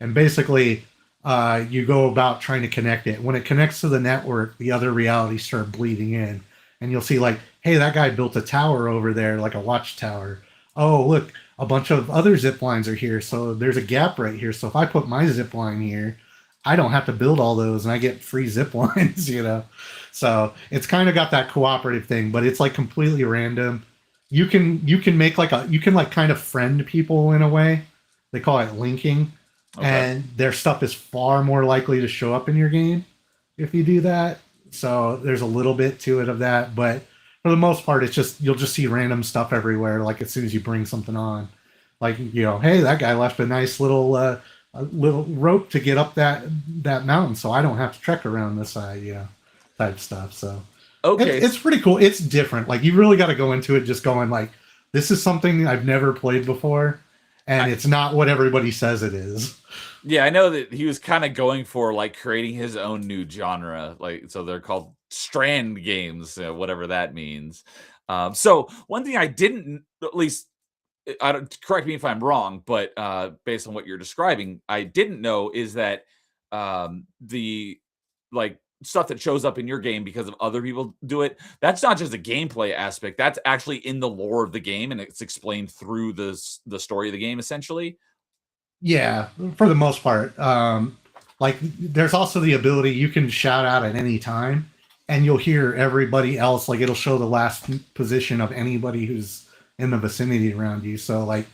And basically, you go about trying to connect it. When it connects to the network, the other realities start bleeding in, and you'll see like, hey, that guy built a tower over there, like a watchtower. Oh, look, a bunch of other zip lines are here, so there's a gap right here. So if I put my zip line here, I don't have to build all those, and I get free zip lines, So it's kind of got that cooperative thing, but it's like completely random. You can make you can kind of friend people in a way. They call it linking, and their stuff is far more likely to show up in your game if you do that. So there's a little bit to it of that, but for the most part, it's just you'll just see random stuff everywhere. Like as soon as you bring something on, like hey, that guy left a nice little rope to get up that mountain, so I don't have to trek around this side, type stuff. So it's pretty cool. It's different. Like you really got to go into it just going like, this is something I've never played before, and it's not what everybody says it is. Yeah, I know that he was kind of going for like creating his own new genre, like so they're called strand games, whatever that means. So one thing I didn't, at least I don't, correct me if I'm wrong, but based on what you're describing, I didn't know is that the like stuff that shows up in your game because of other people do it, that's not just a gameplay aspect. That's actually in the lore of the game, and it's explained through the story of the game, essentially. Yeah, for the most part. Like there's also the ability you can shout out at any time, and you'll hear everybody else. Like it'll show the last position of anybody who's in the vicinity around you. So like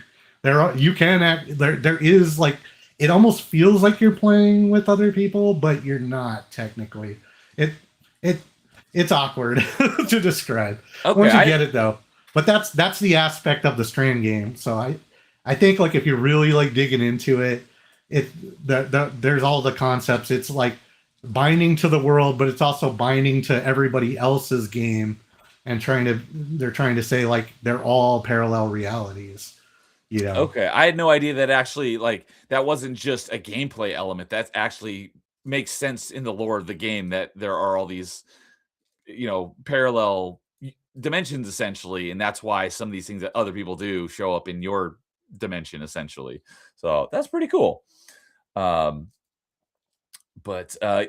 you can act there. There is like it almost feels like you're playing with other people, but you're not technically. It's awkward to describe. Okay, Once you get it though. But that's the aspect of the Strand game. So I think like if you're really like digging into it, there's all the concepts. It's like binding to the world, but it's also binding to everybody else's game and they're trying to say like they're all parallel realities. You know? Okay, I had no idea that actually like that wasn't just a gameplay element. That actually makes sense in the lore of the game that there are all these, parallel dimensions essentially, and that's why some of these things that other people do show up in your dimension essentially. So that's pretty cool. But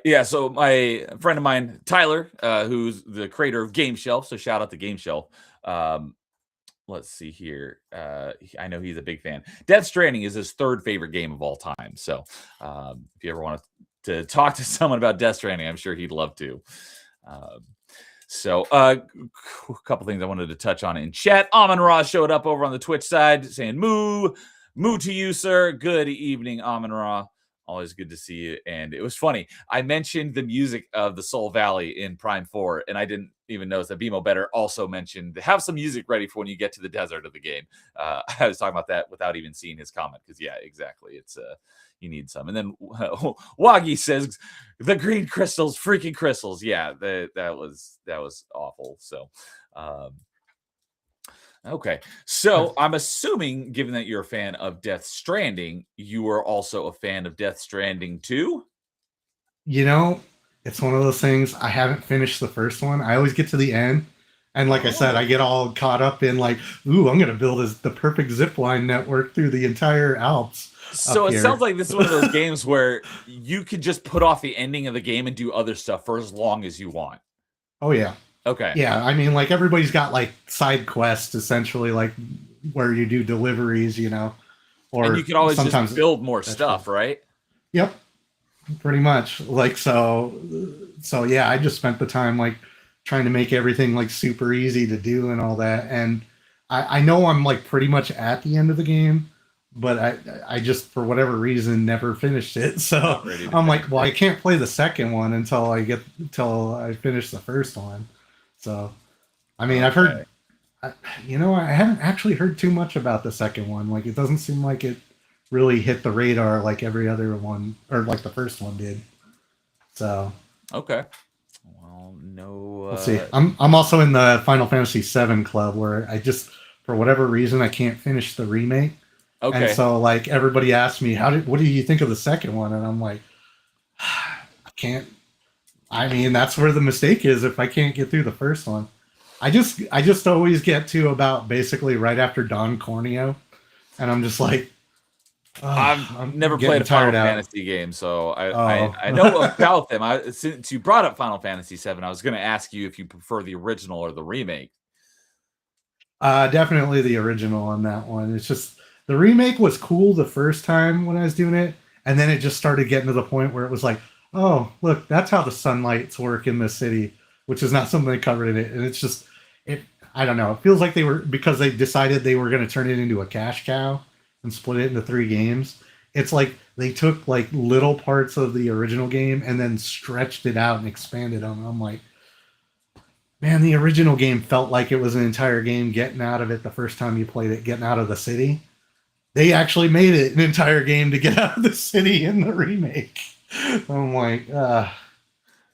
yeah, so my friend of mine, Tyler, who's the creator of Game Shelf, so shout out to Game Shelf. Let's see here. I know he's a big fan. Death Stranding is his third favorite game of all time. So if you ever want to talk to someone about Death Stranding, I'm sure he'd love to. So a couple things I wanted to touch on in chat. Amon Ra showed up over on the Twitch side saying, moo to you, sir. Good evening, Amon Ra. Always good to see you. And it was funny. I mentioned the music of the Soul Valley in Prime 4, and I didn't even notice that BMO Better also mentioned have some music ready for when you get to the desert of the game. I was talking about that without even seeing his comment because, yeah, exactly. It's you need some. And then Wagi says the green crystals, freaking crystals. Yeah, that was awful. So, okay. So I'm assuming, given that you're a fan of Death Stranding, you are also a fan of Death Stranding 2? You know, it's one of those things. I haven't finished the first one. I always get to the end. And like I said, I get all caught up in like, ooh, I'm going to build the perfect zip line network through the entire Alps. So it sounds like this is one of those games where you could just put off the ending of the game and do other stuff for as long as you want. Oh, yeah. Okay. Yeah, I mean, like everybody's got like side quests essentially, like where you do deliveries, or and you can always sometimes just build more stuff, right? Yep, pretty much. Like so yeah, I just spent the time like trying to make everything like super easy to do and all that. And I know I'm like pretty much at the end of the game, but I just for whatever reason never finished it. So I'm like, well, I can't play the second one until I finish the first one. So, I mean, I've heard, I haven't actually heard too much about the second one. Like, it doesn't seem like it really hit the radar like every other one, or like the first one did. So, okay. Well, no. Let's see. I'm also in the Final Fantasy VII club where I just, for whatever reason, I can't finish the remake. Okay. And so, like, everybody asked me, what do you think of the second one? And I'm like, I can't. I mean, that's where the mistake is if I can't get through the first one. I just always get to about basically right after Don Corneo, and I'm just like, I've never played a Final Fantasy game, so I know about them. Since you brought up Final Fantasy VII, I was going to ask you if you prefer the original or the remake. Definitely the original on that one. It's just the remake was cool the first time when I was doing it, and then it just started getting to the point where it was like, oh, look, that's how the sunlights work in the city, which is not something they covered in it. And it's just, I don't know. It feels like because they decided they were going to turn it into a cash cow and split it into 3 games. It's like they took like little parts of the original game and then stretched it out and expanded them. I'm like, man, the original game felt like it was an entire game getting out of it the first time you played it, getting out of the city. They actually made it an entire game to get out of the city in the remake. I'm like, okay.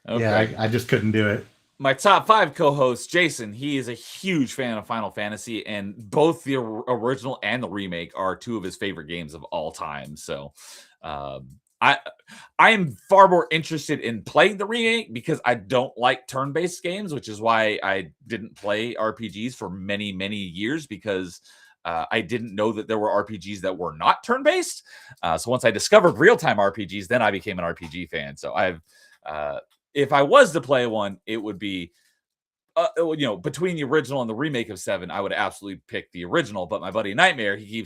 Yeah, I just couldn't do it. My top 5 co-host, Jason, he is a huge fan of Final Fantasy, and both the original and the remake are 2 of his favorite games of all time. So I am far more interested in playing the remake because I don't like turn-based games, which is why I didn't play RPGs for many, many years because I didn't know that there were RPGs that were not turn-based. So once I discovered real-time RPGs, then I became an RPG fan. So if I was to play one, it would be, between the original and the remake of 7, I would absolutely pick the original. But my buddy Nightmare, he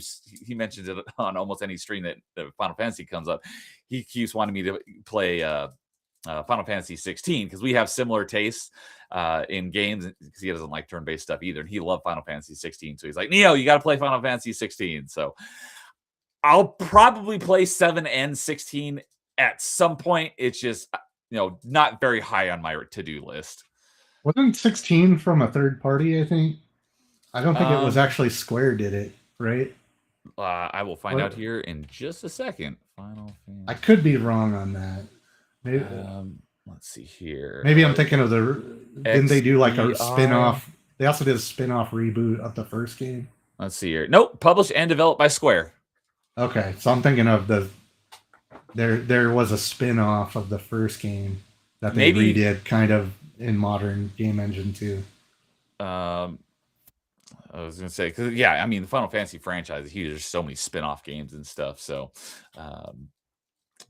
mentions it on almost any stream that Final Fantasy comes up. He keeps wanting me to play Final Fantasy 16 because we have similar tastes in games because he doesn't like turn-based stuff either. And he loved Final Fantasy 16. So he's like, Neo, you got to play Final Fantasy 16. So I'll probably play 7 and 16 at some point. It's just, not very high on my to-do list. Wasn't 16 from a third party, I think? I don't think it was actually Square did it, right? I will find out here in just a second. Final Fantasy. I could be wrong on that. Maybe, let's see here. Maybe I'm thinking of didn't they do like a spin-off They also did a spin-off reboot of the first game. Let's see here. Nope, published and developed by Square. Okay, so I'm thinking of there was a spin-off of the first game that they Maybe redid kind of in modern game engine too. I was gonna say because yeah, I mean the Final Fantasy franchise is huge. There's so many spin-off games and stuff. So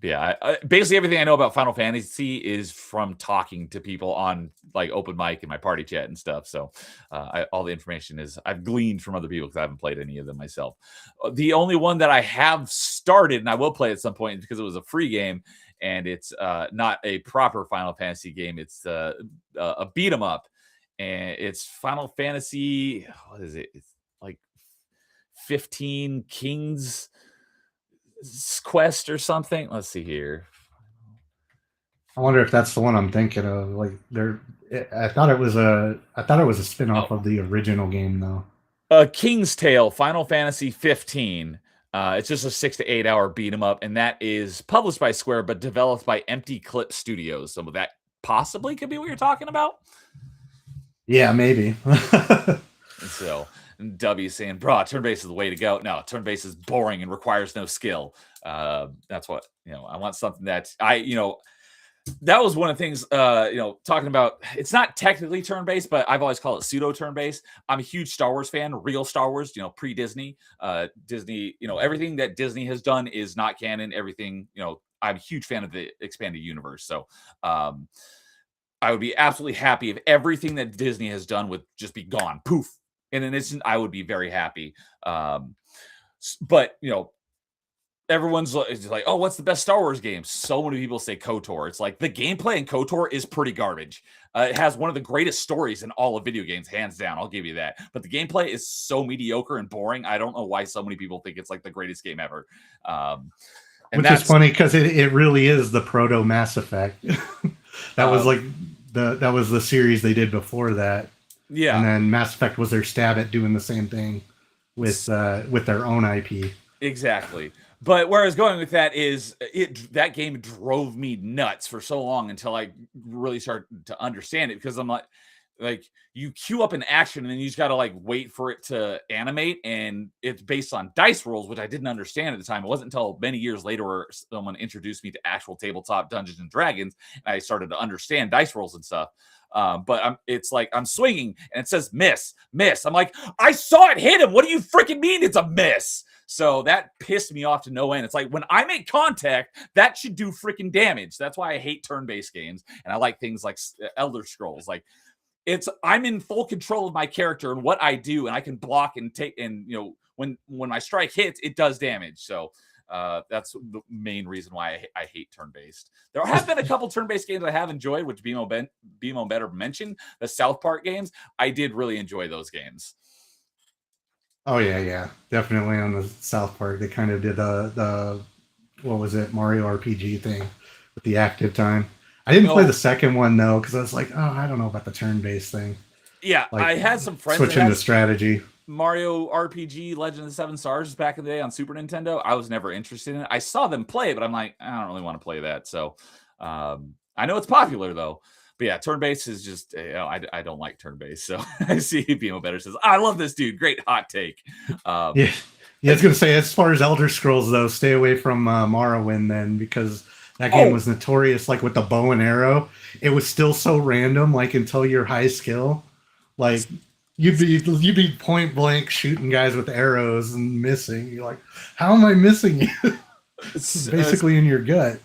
yeah, basically everything I know about Final Fantasy is from talking to people on like open mic and my party chat and stuff. So all the information is I've gleaned from other people because I haven't played any of them myself. The only one that I have started and I will play at some point because it was a free game and it's not a proper Final Fantasy game. It's a beat 'em up, and it's Final Fantasy. What is it? It's like 15 Kings Quest or something. Let's see here. I wonder if that's the one I'm thinking of. Like I thought it was a spin-off of the original game though. King's Tale, Final Fantasy 15. It's just a 6 to 8 hour beat 'em up, and that is published by Square but developed by Empty Clip Studios. So that possibly could be what you're talking about. Yeah, maybe. So W saying, bro, turn-based is the way to go. No, turn-based is boring and requires no skill. That's what, I want something that that was one of the things, talking about, it's not technically turn-based, but I've always called it pseudo turn-based. I'm a huge Star Wars fan, real Star Wars, pre-Disney. Disney, everything that Disney has done is not canon. Everything, I'm a huge fan of the expanded universe. So, I would be absolutely happy if everything that Disney has done would just be gone. Poof. In an instant, I would be very happy. But, everyone's like, oh, what's the best Star Wars game? So many people say KOTOR. It's like the gameplay in KOTOR is pretty garbage. It has one of the greatest stories in all of video games, hands down. I'll give you that. But the gameplay is so mediocre and boring. I don't know why so many people think it's like the greatest game ever. Which is funny because it really is the proto Mass Effect. That was like that was the series they did before that. Yeah. And then Mass Effect was their stab at doing the same thing with their own IP. Exactly. But where I was going with that is that game drove me nuts for so long until I really started to understand it, because I'm like you queue up an action and then you just got to like wait for it to animate, and it's based on dice rolls, which I didn't understand at the time. It wasn't until many years later where someone introduced me to actual tabletop Dungeons and Dragons and I started to understand dice rolls and stuff. But it's like I'm swinging and it says miss. I'm like, I saw it hit him. What do you freaking mean it's a miss? So that pissed me off to no end. It's like when I make contact, that should do freaking damage. That's why I hate turn-based games, and I like things like Elder Scrolls. Like I'm in full control of my character and what I do, and I can block and take. And when my strike hits, it does damage. So that's the main reason why I hate turn-based. There have been a couple turn-based games I have enjoyed, which BMO better mentioned. The South Park games, I did really enjoy those games. Oh yeah, definitely on the South Park. They kind of did the what was it, Mario RPG thing with the active time. I didn't play the second one though because I was like, oh, I don't know about the turn-based thing. Yeah, like, I had some friends switching to strategy. Mario RPG Legend of the Seven Stars back in the day on Super Nintendo. I was never interested in it. I saw them play, but I'm like, I don't really want to play that. So I know it's popular though. But yeah, turn-based is just, I don't like turn-based. So I see BMO Better says, I love this dude. Great hot take. Yeah, I was going to say, as far as Elder Scrolls, though, stay away from Morrowind then, because that game was notorious, like with the bow and arrow. It was still so random, like until you're high skill. Like you'd be point blank shooting guys with arrows and missing. You're like, how am I missing you? It's basically in your gut.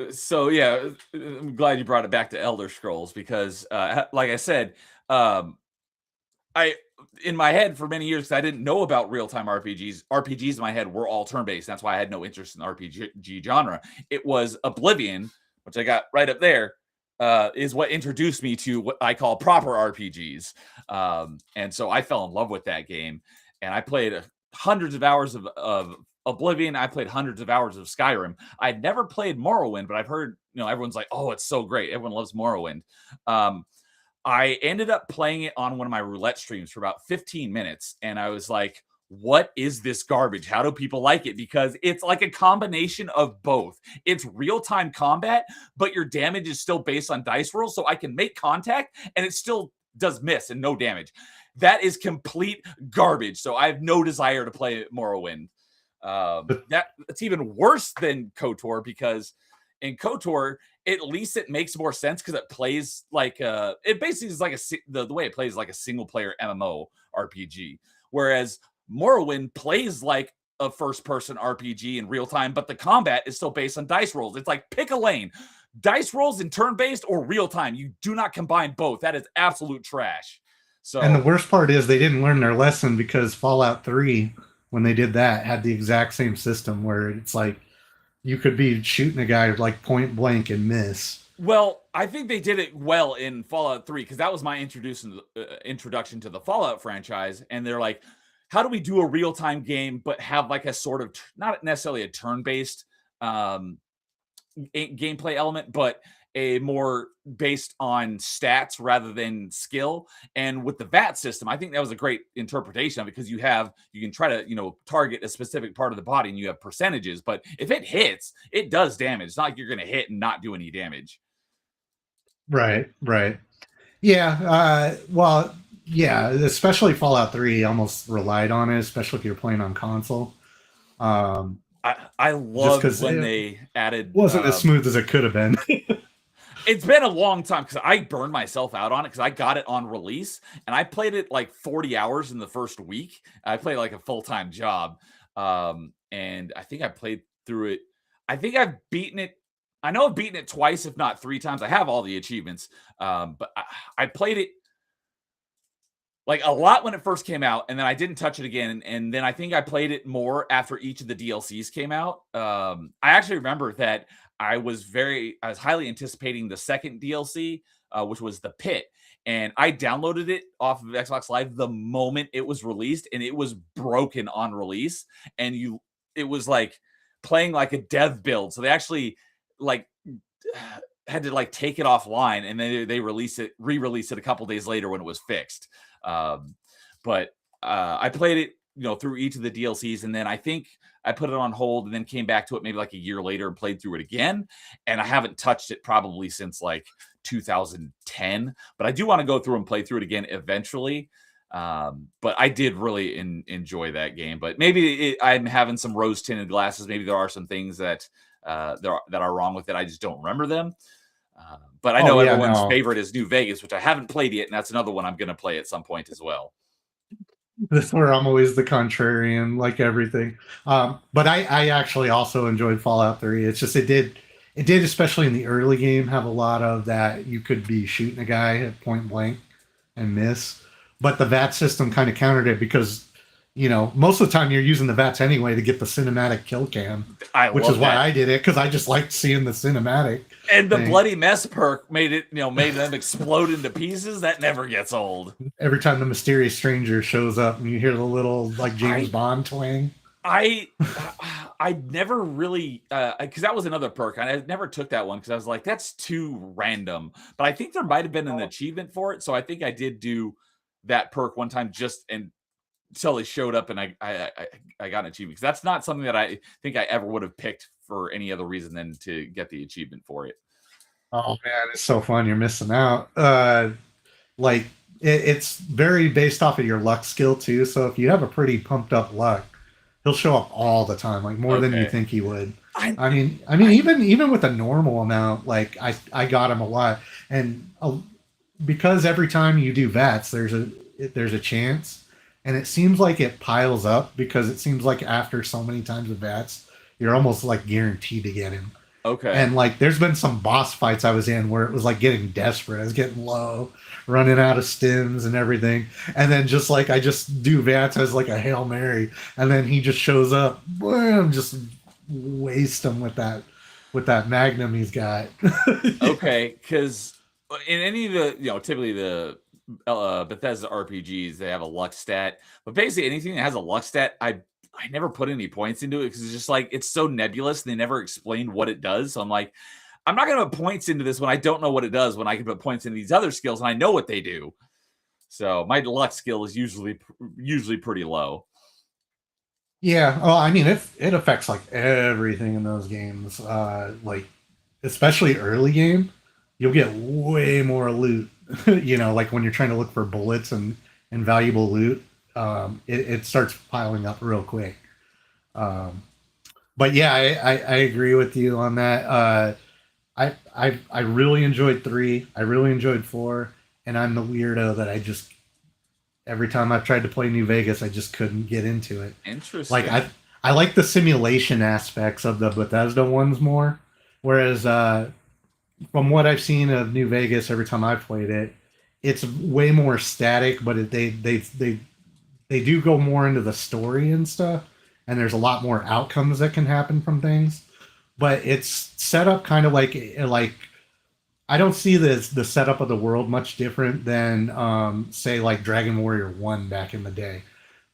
So yeah, I'm glad you brought it back to Elder Scrolls because, like I said, in my head for many years, I didn't know about real-time RPGs. RPGs in my head were all turn-based. That's why I had no interest in the RPG genre. It was Oblivion, which I got right up there, is what introduced me to what I call proper RPGs. And so I fell in love with that game, and I played hundreds of hours of Oblivion. I played hundreds of hours of Skyrim. I'd never played Morrowind, but I've heard, everyone's like, oh, it's so great. Everyone loves Morrowind. I ended up playing it on one of my roulette streams for about 15 minutes. And I was like, what is this garbage? How do people like it? Because it's like a combination of both. It's real-time combat, but your damage is still based on dice rolls. So I can make contact and it still does miss and no damage. That is complete garbage. So I have no desire to play Morrowind. That's even worse than KOTOR, because in KOTOR, at least it makes more sense because it plays like it basically is like the way it plays like a single player MMO RPG, whereas Morrowind plays like a first person RPG in real time, but the combat is still based on dice rolls. It's like, pick a lane. Dice rolls in turn based or real time. You do not combine both. That is absolute trash. So, and the worst part is they didn't learn their lesson, because Fallout 3, when they did that, had the exact same system where it's like you could be shooting a guy like point blank and miss. Well, I think they did it well in Fallout 3, because that was my introduction to the Fallout franchise. And they're like, how do we do a real-time game but have like a sort of, not necessarily a turn-based gameplay element, but a more based on stats rather than skill. And with the VAT system, I think that was a great interpretation of it, because you can try to, target a specific part of the body and you have percentages, but if it hits, it does damage. It's not like you're going to hit and not do any damage. Right. Yeah. Well, yeah, especially Fallout 3 almost relied on it, especially if you're playing on console. I love when they added, wasn't as smooth as it could have been. It's been a long time, because I burned myself out on it, because I got it on release and I played it like 40 hours in the first week. I played like a full-time job. And I think I played through it. I think I've beaten it. I know I've beaten it twice, if not 3 times. I have all the achievements. But I played it like a lot when it first came out, and then I didn't touch it again. And then I think I played it more after each of the DLCs came out. I actually remember that I was highly anticipating the second DLC, which was The Pit. And I downloaded it off of Xbox Live the moment it was released, and it was broken on release. And it was like playing like a dev build. So they actually like had to like take it offline, and then they re-release it a couple days later when it was fixed. But I played it, through each of the DLCs, and then I think I put it on hold and then came back to it maybe like a year later and played through it again. And I haven't touched it probably since like 2010, but I do want to go through and play through it again eventually. But I did really enjoy that game, but maybe I'm having some rose tinted glasses. Maybe there are some things that are wrong with it. I just don't remember them. But I know everyone's favorite is New Vegas, which I haven't played yet, and that's another one I'm going to play at some point as well. This is where I'm always the contrarian, like everything. But I actually also enjoyed Fallout 3. It's just it did, especially in the early game, have a lot of that. You could be shooting a guy at point blank and miss, but the VAT system kind of countered it, because most of the time you're using the VATs anyway to get the cinematic kill cam, which is why I did it, because I just liked seeing the cinematic. And the bloody mess perk made them explode into pieces. That never gets old. Every time the mysterious stranger shows up and you hear the little like James Bond twang. I never really, because that was another perk. I never took that one because I was like, that's too random. But I think there might have been an achievement for it. So I think I did do that perk one time until it showed up and I got an achievement. Because that's not something that I think I ever would have picked for any other reason than to get the achievement for it. Oh man, it's so fun. You're missing out. It's very based off of your luck skill too. So if you have a pretty pumped up luck, he'll show up all the time, like more than you think he would. I mean, even with a normal amount, like I got him a lot, and because every time you do VATs, there's a chance, and it seems like it piles up, because it seems like after so many times of VATs, you're almost like guaranteed to get him. Okay. And like there's been some boss fights I was in where it was like getting desperate. I was getting low, running out of stims and everything. And then just like I just do VATs as like a Hail Mary, and then he just shows up. Boom, just waste him with that magnum he's got. Okay, because in any of the typically the Bethesda RPGs, they have a luck stat, but basically anything that has a luck stat, I never put any points into it, because it's just like it's so nebulous. They never explain what it does. So I'm like, I'm not going to put points into this when I don't know what it does, when I can put points into these other skills and I know what they do. So my luck skill is usually pretty low. Yeah. Oh, I mean, it affects like everything in those games. Like especially early game, you'll get way more loot you know, like when you're trying to look for bullets and valuable loot, it starts piling up real quick. Um, but yeah, I agree with you on that. I really enjoyed 3. I really enjoyed 4, and I'm the weirdo that I just every time I've tried to play New Vegas, I just couldn't get into it. Like Interesting. I like the simulation aspects of the Bethesda ones more, whereas from what I've seen of New Vegas, every time I've played it, it's way more static. But they do go more into the story and stuff, and there's a lot more outcomes that can happen from things. But it's set up kind of like I don't see the setup of the world much different than say like Dragon Warrior 1 back in the day.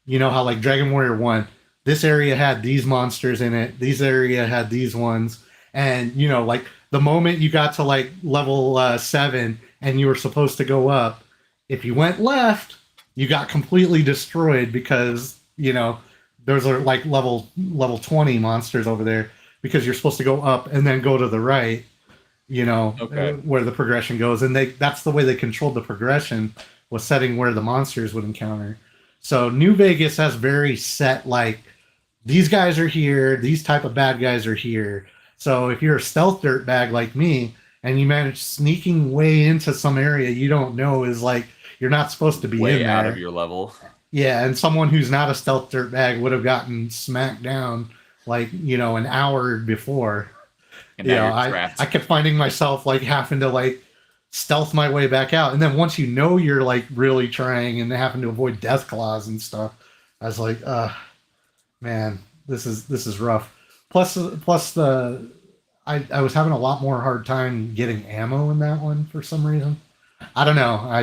You know how like Dragon Warrior 1, this area had these monsters in it, these area had these ones, and you know like the moment you got to like level 7 and you were supposed to go up, if you went left, you got completely destroyed because you know those are like level 20 monsters over there because you're supposed to go up and then go to the right, you know, Okay. where the progression goes, and that's the way they controlled the progression, was setting where the monsters would encounter. So New Vegas has very set like these guys are here, these type of bad guys are here. So if you're a stealth dirtbag like me and you manage sneaking way into some area you don't know is like you're not supposed to be Way in out of there. your level. Yeah, and someone who's not a stealth dirtbag would have gotten smacked down like, you know, an hour before. And You now know, you're I trapped. kept finding myself like having to like stealth my way back out. And then once you know you're like really trying and having to avoid death claws and stuff, I was like, man, this is rough. Plus I was having a lot more hard time getting ammo in that one for some reason. I don't know. I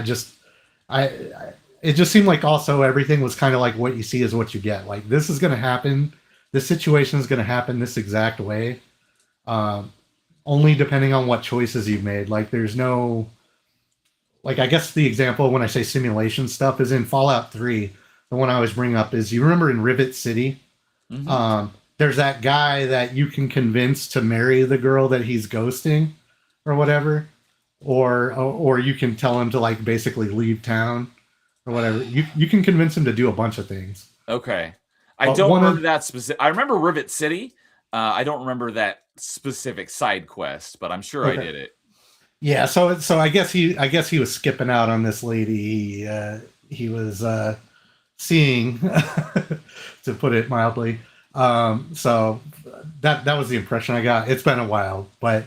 it just seemed like also everything was kind of like what you see is what you get. Like this is gonna happen. This situation is gonna happen this exact way. Um, only depending on what choices you've made. Like there's no like I guess the example when I say simulation stuff is in Fallout 3. The one I always bring up is you remember in Rivet City, Hmm. there's that guy that you can convince to marry the girl that he's ghosting or whatever, or you can tell him to like basically leave town or whatever. You can convince him to do a bunch of things. Okay. I But don't one remember of that specific. I remember Rivet City. I don't remember that specific side quest, but I'm sure I okay, did it. yeah. So I guess he was skipping out on this lady. He was seeing, to put it mildly. So that was the impression I got. It's been a while, but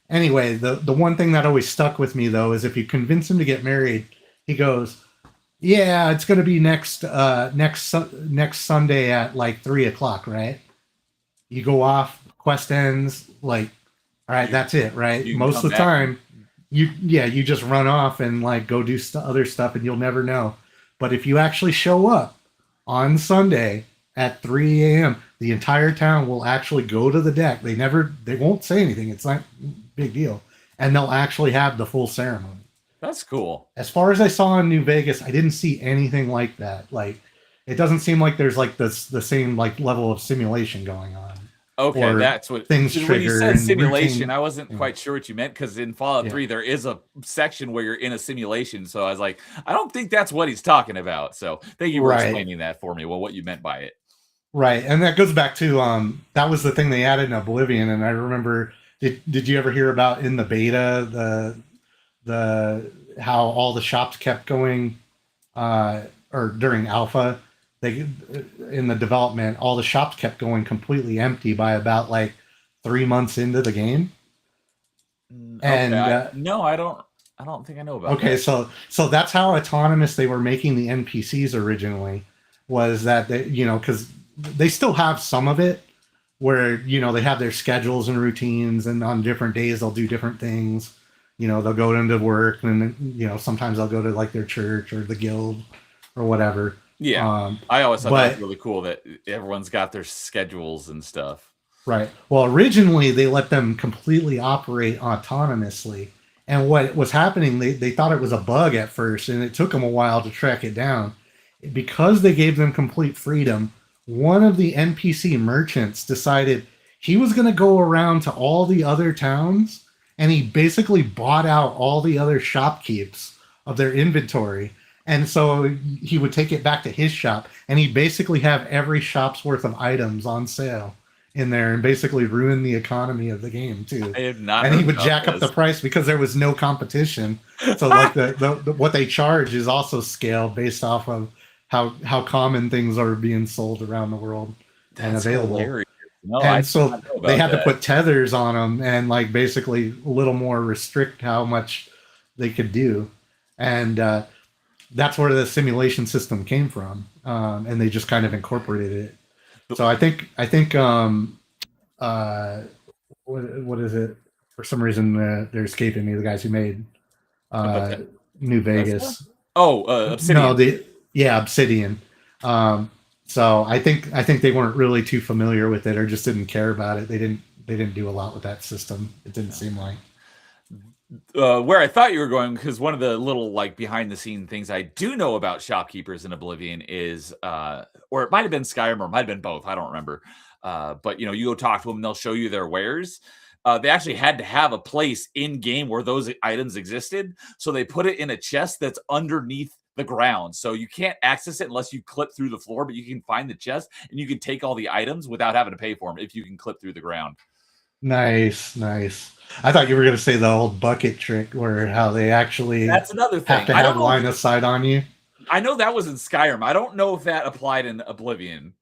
anyway, the one thing that always stuck with me though is if you convince him to get married, he goes, "Yeah, it's going to be next Sunday at like 3 o'clock, right?" You go off, quest ends, like, all right, You that's it, right? you can Most come of the back. time, you just run off and like go do other stuff, and you'll never know. But if you actually show up on Sunday at 3 a.m., the entire town will actually go to the deck. They won't say anything. It's not a big deal, and they'll actually have the full ceremony. That's cool. As far as I saw in New Vegas, I didn't see anything like that. Like, it doesn't seem like there's like the same like level of simulation going on, Okay, or that's what. things When you trigger said and simulation, routine. I wasn't Yeah, quite sure what you meant because in Fallout yeah, 3 there is a section where you're in a simulation. So I was like, I don't think that's what he's talking about. So thank you for right, explaining that for me. Well, what you meant by it. right, and that goes back to that was the thing they added in Oblivion, and I remember. Did you ever hear about in the beta the how all the shops kept going, or during alpha, they in the development all the shops kept going completely empty by about like 3 months into the game. Okay, And no, I don't. I don't think I know about okay, that. so that's how autonomous they were making the NPCs originally, was that they, you know, because they still have some of it where, you know, they have their schedules and routines, and on different days they'll do different things. You know, they'll go into work, and then, you know, sometimes they'll go to like their church or the guild or whatever. Yeah, um I always thought that was but really cool that everyone's got their schedules and stuff. Right. Well, originally they let them completely operate autonomously. And what was happening, they thought it was a bug at first, and it took them a while to track it down. Because they gave them complete freedom, one of the NPC merchants decided he was going to go around to all the other towns, and he basically bought out all the other shopkeepers of their inventory. And so he would take it back to his shop, and he'd basically have every shop's worth of items on sale in there, and basically ruin the economy of the game too. I have not And he heard would about jack up the this. price because there was no competition. So like the what they charge is also scaled based off of how common things are being sold around the world and That's available. hilarious. No, I And did so not know they about had to that. put tethers on them and like basically a little more restrict how much they could do. And that's where the simulation system came from. And they just kind of incorporated it. So I think what is it? For some reason, they're escaping me. The guys who made uh, New Bethesda? Vegas. Oh, No, Obsidian. Obsidian. Um, so I think they weren't really too familiar with it, or just didn't care about it. They didn't do a lot with that system. It didn't seem like. Where I thought you were going, because one of the little like behind the scene things I do know about shopkeepers in Oblivion is, or it might have been Skyrim, or it might have been both. I don't remember. But you know, you go talk to them, and they'll show you their wares. They actually had to have a place in game where those items existed, so they put it in a chest that's underneath the ground, so you can't access it unless you clip through the floor. But you can find the chest, and you can take all the items without having to pay for them if you can clip through the ground. Nice, nice. I thought you were going to say the old bucket trick, where how they actually That's another have thing. to I don't have know. line of sight on you. I know that was in Skyrim. I don't know if that applied in Oblivion.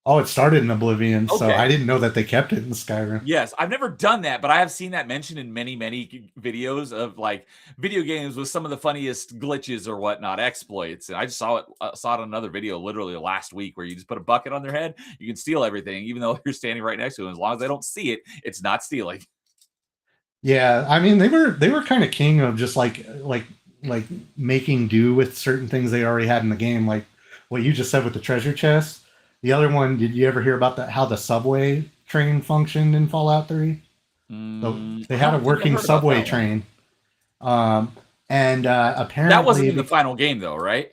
Oh, it started in Oblivion, so Okay. I didn't know that they kept it in Skyrim. Yes, I've never done that, but I have seen that mentioned in many, many videos of like video games with some of the funniest glitches or whatnot, exploits. And I just saw it on another video literally last week, where you just put a bucket on their head, you can steal everything, even though you're standing right next to them. As long as they don't see it, it's not stealing. Yeah, I mean they were kind of king of just like making do with certain things they already had in the game, like what you just said with the treasure chest. The other one, did you ever hear about that how the subway train functioned in Fallout 3? So they I had a don't think I've working heard about subway that one. train. And That wasn't apparently in the final game, though, right?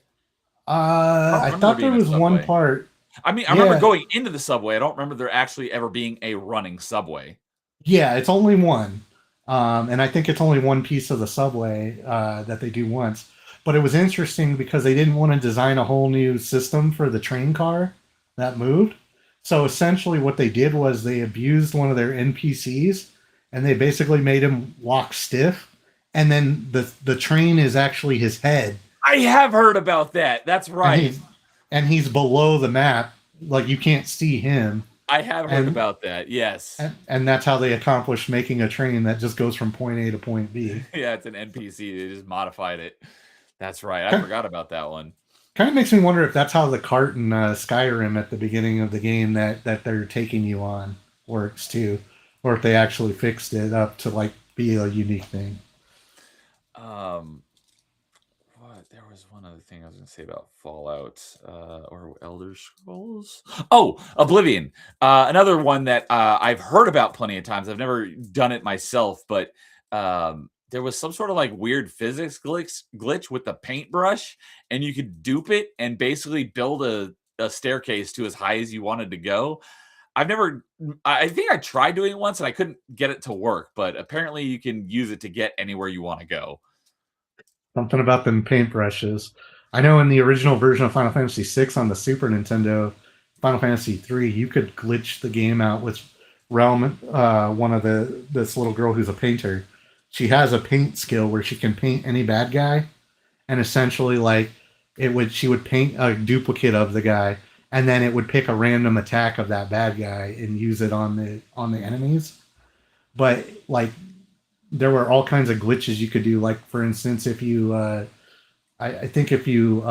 I don't I remember there thought there being a was one subway. part. I mean, I remember Yeah, going into the subway. I don't remember there actually ever being a running subway. yeah, it's only one. And I think it's only one piece of the subway that they do once. But it was interesting because they didn't want to design a whole new system for the train car that moved. So essentially, what they did was they abused one of their NPCs, and they basically made him walk stiff. And then the train is actually his head, I have heard about that. That's and right. he's below the map, like you can't see him. I have heard And about that. Yes. and that's how they accomplished making a train that just goes from point A to point B. Yeah, it's an NPC. They just modified it. That's right. I forgot about that one. Kind of makes me wonder if that's how the cart in Skyrim at the beginning of the game that they're taking you on works too, or if they actually fixed it up to like be a unique thing. Um, what? There was one other thing I was going to say about Fallout or Elder Scrolls. Oh, Oblivion. Another one that I've heard about plenty of times. I've never done it myself, but there was some sort of like weird physics glitch with the paintbrush, and you could dupe it and basically build a staircase to as high as you wanted to go. I've never, I think I tried doing it once and I couldn't get it to work, but apparently you can use it to get anywhere you want to go. Something about them paintbrushes. I know in the original version of Final Fantasy VI on the Super Nintendo, Final Fantasy III, you could glitch the game out with Realm, one of this little girl who's a painter. She has a paint skill where she can paint any bad guy, and essentially like she would paint a duplicate of the guy, and then it would pick a random attack of that bad guy and use it on the enemies. But like there were all kinds of glitches you could do. Like for instance, if you I think if you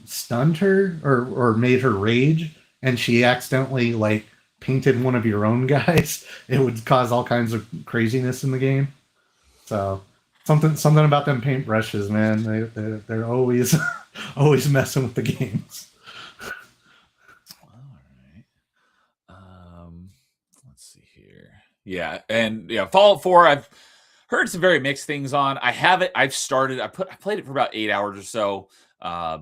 stunned her or made her rage and she accidentally like painted one of your own guys, it would cause all kinds of craziness in the game. So something about them paintbrushes, man. They're always always messing with the games. All right. Let's see here. Yeah, and yeah, Fallout 4, I've heard some very mixed things on. I have it. I've started. I played it for about 8 hours or so, a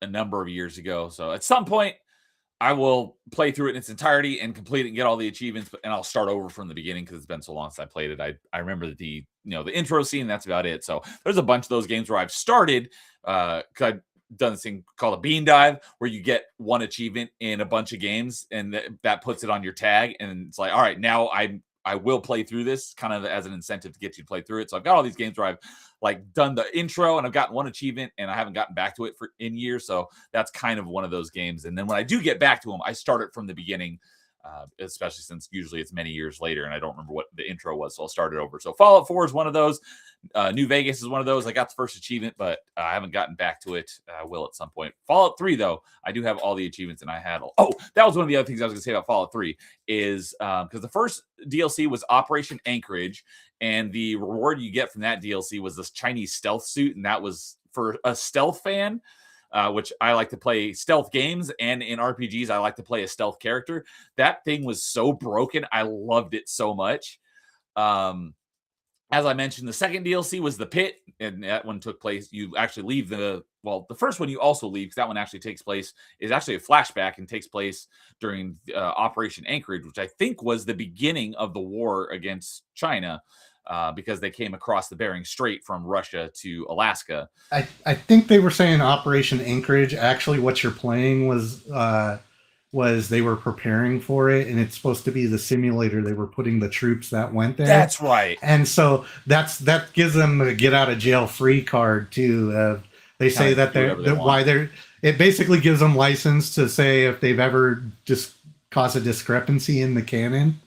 number of years ago. So at some point, I will play through it in its entirety and complete it and get all the achievements. And I'll start over from the beginning because it's been so long since I played it. I remember the the intro scene. That's about it. So there's a bunch of those games where I've started, because I've done this thing called a bean dive, where you get one achievement in a bunch of games, and that puts it on your tag, and it's like, all right, now I will play through this, kind of as an incentive to get you to play through it. So I've got all these games where I've like done the intro and I've gotten one achievement and I haven't gotten back to it in years. So that's kind of one of those games. And then when I do get back to them, I start it from the beginning, especially since usually it's many years later and I don't remember what the intro was. So I'll start it over. So Fallout 4 is one of those. New Vegas is one of those. I got the first achievement, but I haven't gotten back to it. I will at some point. Fallout 3, though, I do have all the achievements, and I had. Oh, that was one of the other things I was going to say about Fallout 3 is because the first DLC was Operation Anchorage, and the reward you get from that DLC was this Chinese stealth suit, and that was for a stealth fan. Which I like to play stealth games, and in RPGs, I like to play a stealth character. That thing was so broken. I loved it so much. As I mentioned, the second DLC was The Pit, and that one took place. You actually leave the first one you also leave, because that one actually is actually a flashback and takes place during Operation Anchorage, which I think was the beginning of the war against China, because they came across the Bering Strait from Russia to Alaska. I think they were saying Operation Anchorage. Actually, what you're playing was they were preparing for it, and it's supposed to be the simulator they were putting the troops that went there. That's right. And so that gives them a get out of jail free card too. They say that it basically gives them license to say if they've ever just caused a discrepancy in the canon,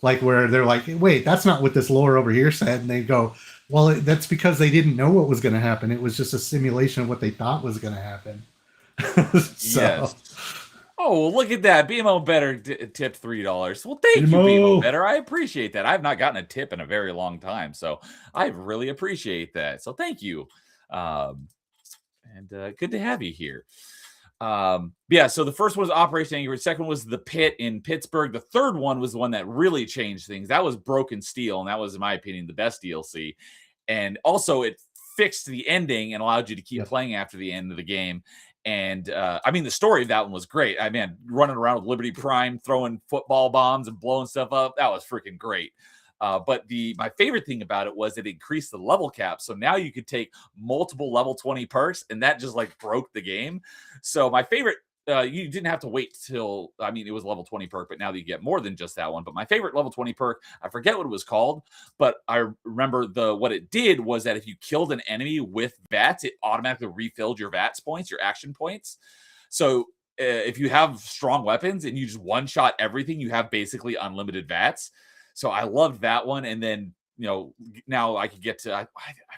like where they're like, wait, that's not what this lore over here said, and they go, well, that's because they didn't know what was going to happen. It was just a simulation of what they thought was going to happen. So. Yes. Oh, look at that. BMO Better tipped $3. Well, thank you, BMO Better. I appreciate that. I've not gotten a tip in a very long time, so I really appreciate that. So thank you. And good to have you here. Yeah, so the first one was Operation Anchorage. Second was The Pit in Pittsburgh. The third one was the one that really changed things. That was Broken Steel, and that was, in my opinion, the best DLC. And also, it fixed the ending and allowed you to keep playing after the end of the game. And I mean, the story of that one was great. I mean, running around with Liberty Prime, throwing football bombs and blowing stuff up, that was freaking great. But my favorite thing about it was it increased the level cap. So now you could take multiple level 20 perks, and that just like broke the game. So my favorite, you didn't have to wait till, I mean, it was level 20 perk, but now that you get more than just that one. But my favorite level 20 perk, I forget what it was called, but I remember what it did was that if you killed an enemy with VATS, it automatically refilled your VATS points, your action points. So if you have strong weapons and you just one-shot everything, you have basically unlimited VATS. So I loved that one. And then, now I could get to, I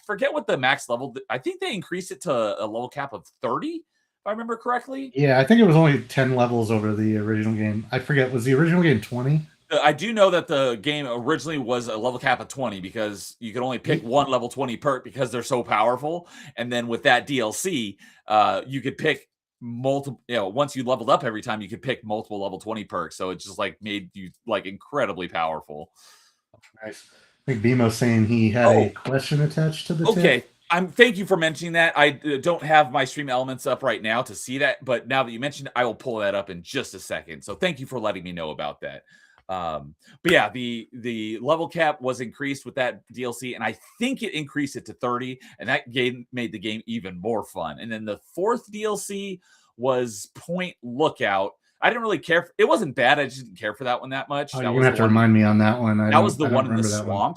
forget what the max level, I think they increased it to a level cap of 30. If I remember correctly. Yeah, I think it was only 10 levels over the original game. I forget, was the original game 20? I do know that the game originally was a level cap of 20 because you could only pick one level 20 perk because they're so powerful. And then with that DLC, you could pick multiple, once you leveled up every time, you could pick multiple level 20 perks. So it just like made you like incredibly powerful. Nice. I think BMO's saying he had a question attached to the tip. Thank you for mentioning that. I don't have my stream elements up right now to see that, but now that you mentioned it, I will pull that up in just a second. So thank you for letting me know about that. But yeah, the level cap was increased with that DLC, and I think it increased it to 30, and that made the game even more fun. And then the fourth DLC was Point Lookout. I didn't really care. It wasn't bad. I just didn't care for that one that much. You're gonna have to remind me on that one. That was the one in the swamp.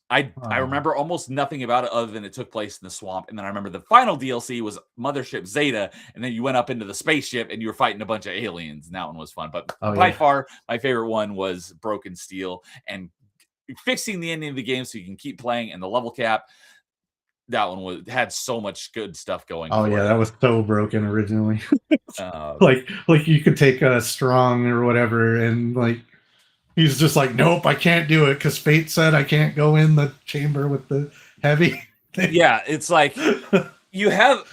I remember almost nothing about it other than it took place in the swamp. And then I remember the final DLC was Mothership Zeta, and then you went up into the spaceship and you were fighting a bunch of aliens, and that one was fun. But by far, my favorite one was Broken Steel, and fixing the ending of the game so you can keep playing, and the level cap. That one had so much good stuff going. Oh yeah, that was so broken originally. like you could take a strong or whatever, and like he's just like, nope, I can't do it because fate said I can't go in the chamber with the heavy thing. Yeah, it's like you have.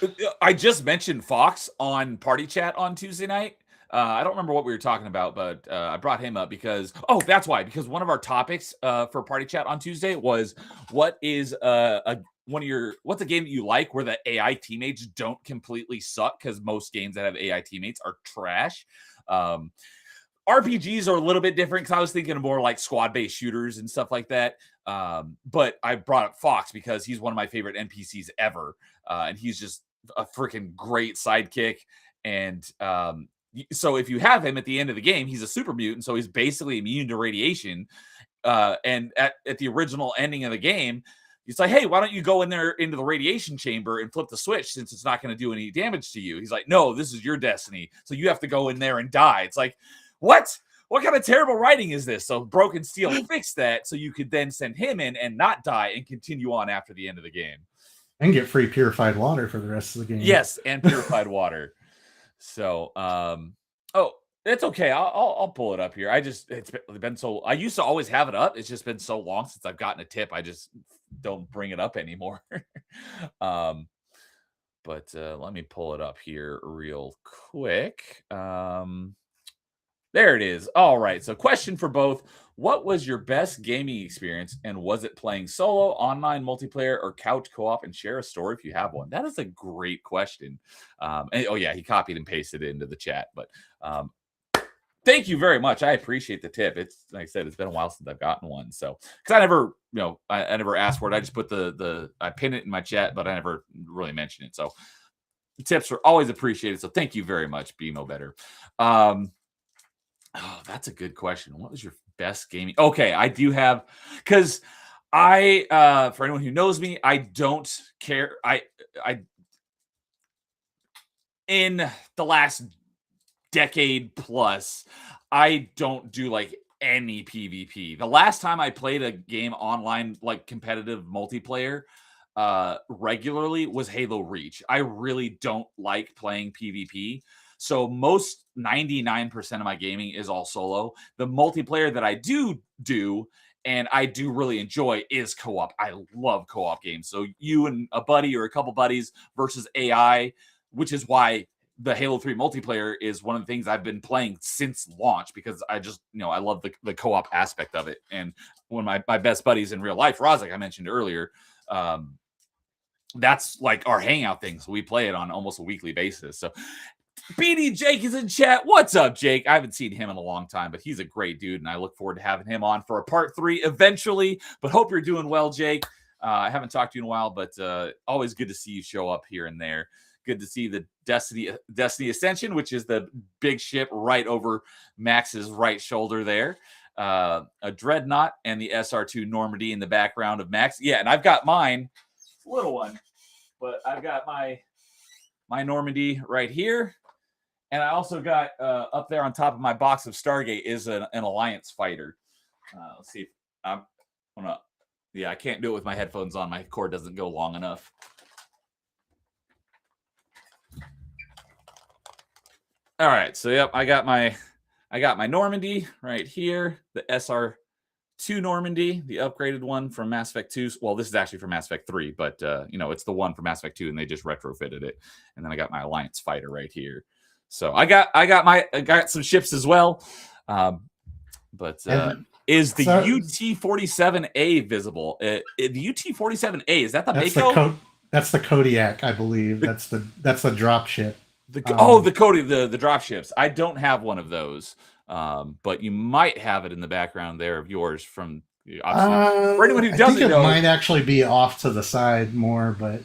I just mentioned Fox on Party Chat on Tuesday night. I don't remember what we were talking about, but I brought him up because that's why. Because one of our topics for Party Chat on Tuesday was what's a game that you like where the AI teammates don't completely suck, because most games that have AI teammates are trash. RPGs are a little bit different because I was thinking of more like squad-based shooters and stuff like that. But I brought up Fox because he's one of my favorite NPCs ever, and he's just a freaking great sidekick. And so if you have him at the end of the game, he's a super mutant, so he's basically immune to radiation. And at the original ending of the game, he's like, hey, why don't you go in there into the radiation chamber and flip the switch since it's not going to do any damage to you? He's like, no, this is your destiny. So you have to go in there and die. It's like, what? What kind of terrible writing is this? So Broken Steel fixed that so you could then send him in and not die and continue on after the end of the game. And get free purified water for the rest of the game. Yes, and purified water. So, oh, it's okay. I'll pull it up here. It's been so. I used to always have it up. It's just been so long since I've gotten a tip. I just don't bring it up anymore. But let me pull it up here real quick. There it is. All right. So, question for both. What was your best gaming experience, and was it playing solo, online multiplayer, or couch co-op? And share a story if you have one. That is a great question. And, oh yeah, he copied and pasted it into the chat. But thank you very much. I appreciate the tip. It's like I said, it's been a while since I've gotten one. So because I never, I never asked for it. I just put I pin it in my chat, but I never really mentioned it. So the tips are always appreciated. So thank you very much, BMO Better. Oh, that's a good question. What was your best gaming? Okay, I do have, because for anyone who knows me, I don't care. I in the last decade plus, I don't do like any PvP. The last time I played a game online, like competitive multiplayer, regularly was Halo Reach. I really don't like playing PvP. So 99% of my gaming is all solo. The multiplayer that I do, and I do really enjoy, is co-op. I love co-op games. So you and a buddy or a couple buddies versus AI, which is why the Halo 3 multiplayer is one of the things I've been playing since launch, because I just, I love the co-op aspect of it. And one of my best buddies in real life, Roz, like I mentioned earlier, that's like our hangout thing. So we play it on almost a weekly basis. So BD Jake is in chat. What's up, Jake? I haven't seen him in a long time, but he's a great dude, and I look forward to having him on for a part 3 eventually. But hope you're doing well, Jake. I haven't talked to you in a while, but always good to see you show up here and there. Good to see the Destiny Ascension, which is the big ship right over Max's right shoulder there. A Dreadnought and the SR2 Normandy in the background of Max. Yeah, and I've got mine. It's a little one, but I've got my Normandy right here. And I also got up there on top of my box of Stargate is an Alliance fighter. Let's see. I can't do it with my headphones on. My cord doesn't go long enough. All right. So yep, I got my Normandy right here, the SR2 Normandy, the upgraded one from Mass Effect 2. Well, this is actually from Mass Effect 3, but it's the one from Mass Effect 2, and they just retrofitted it. And then I got my Alliance fighter right here. So I got some ships as well. Is the UT-47A visible? The UT-47A, is that the Mako? That's the Kodiak, I believe. That's the drop ship. The drop ships. I don't have one of those. But you might have it in the background there of yours from for anyone who doesn't know. It might actually be off to the side more, but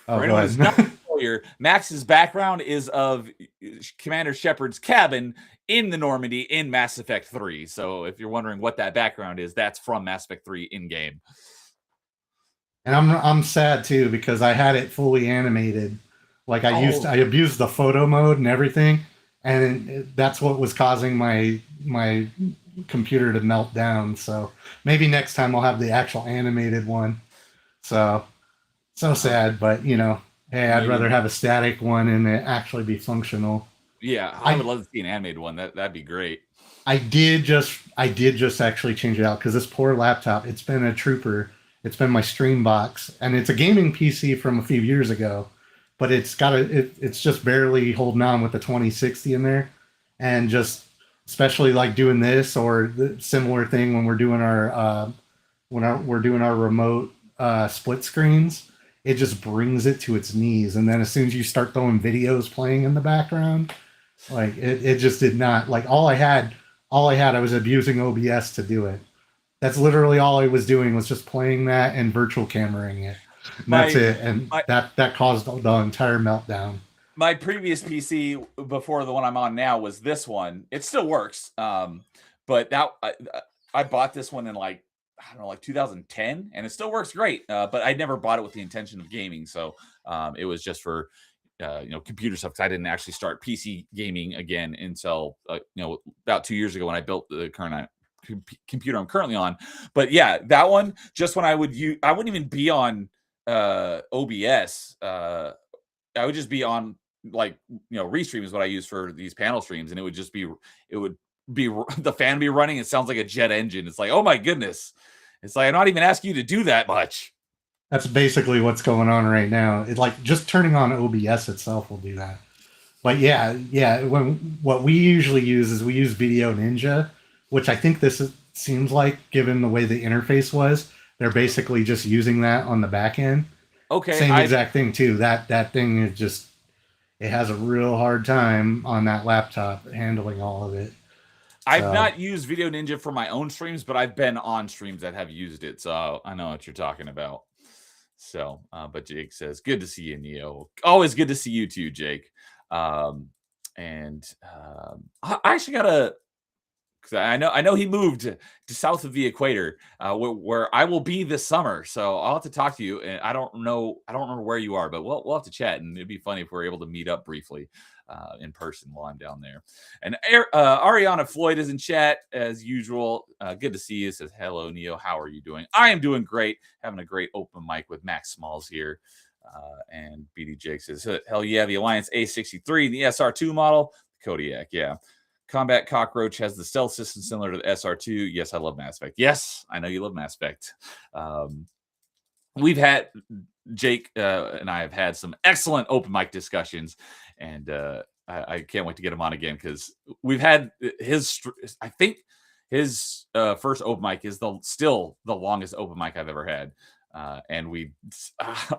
for anyone who's not familiar, Max's background is of Commander Shepard's cabin in the Normandy in Mass Effect 3. So if you're wondering what that background is, that's from Mass Effect 3 in game. And I'm sad too, because I had it fully animated. Like I abused the photo mode and everything, and that's what was causing my computer to melt down. So maybe next time I'll have the actual animated one. So sad, but hey, I'd rather have a static one and it actually be functional. Yeah, I would love to see an animated one. That'd be great. I did just actually change it out, because this poor laptop, it's been a trooper. It's been my stream box, and it's a gaming PC from a few years ago, but it's just barely holding on with the 2060 in there, and just especially like doing this or the similar thing when we're doing our remote split screens. It just brings it to its knees, and then as soon as you start throwing videos playing in the background, like it just did not, like all I had I was abusing OBS to do it. That's literally all I was doing, was just playing that and virtual cameraing it. And that's My it. And my that caused the entire meltdown. my previous PC before the one I'm on now was this one. It still works. But that I bought this one in like, I don't know, like 2010, and it still works great. But I never bought it with the intention of gaming, so it was just for computer stuff, because I didn't actually start PC gaming again until about 2 years ago when I built the current computer I'm currently on. But yeah, that one, just when I wouldn't even be on OBS. I would just be on, like, Restream is what I use for these panel streams, and it would be the fan be running. It sounds like a jet engine. It's like, oh my goodness. It's like, I'm not even asking you to do that much. That's basically what's going on right now. It's like just turning on OBS itself will do that. But yeah. What we usually use is we use Video Ninja, which I think seems like, given the way the interface was, they're basically just using that on the back end. Okay, Same exact thing too. That thing is just, it has a real hard time on that laptop handling all of it. I've not used Video Ninja for my own streams, but I've been on streams that have used it, so I know what you're talking about. So, but Jake says, good to see you, Neo. Always good to see you too, Jake. I actually gotta, because I know he moved to south of the equator, where I will be this summer. So I'll have to talk to you. And I don't remember where you are, but we'll have to chat, and it'd be funny if we're able to meet up briefly in person while I'm down there. And Ariana Floyd is in chat as usual. Good to see you. Says, hello, Neo. How are you doing? I am doing great. Having a great open mic with Max Smalls here. And BD Jake says, hell yeah, the Alliance A63, the SR2 model, Kodiak, yeah. Combat Cockroach has the stealth system similar to the SR2. Yes, I love Mass Effect. Yes, I know you love Mass Effect. We've had, Jake and I have had some excellent open mic discussions, and I can't wait to get him on again, because we've had I think his first open mic is still the longest open mic I've ever had. And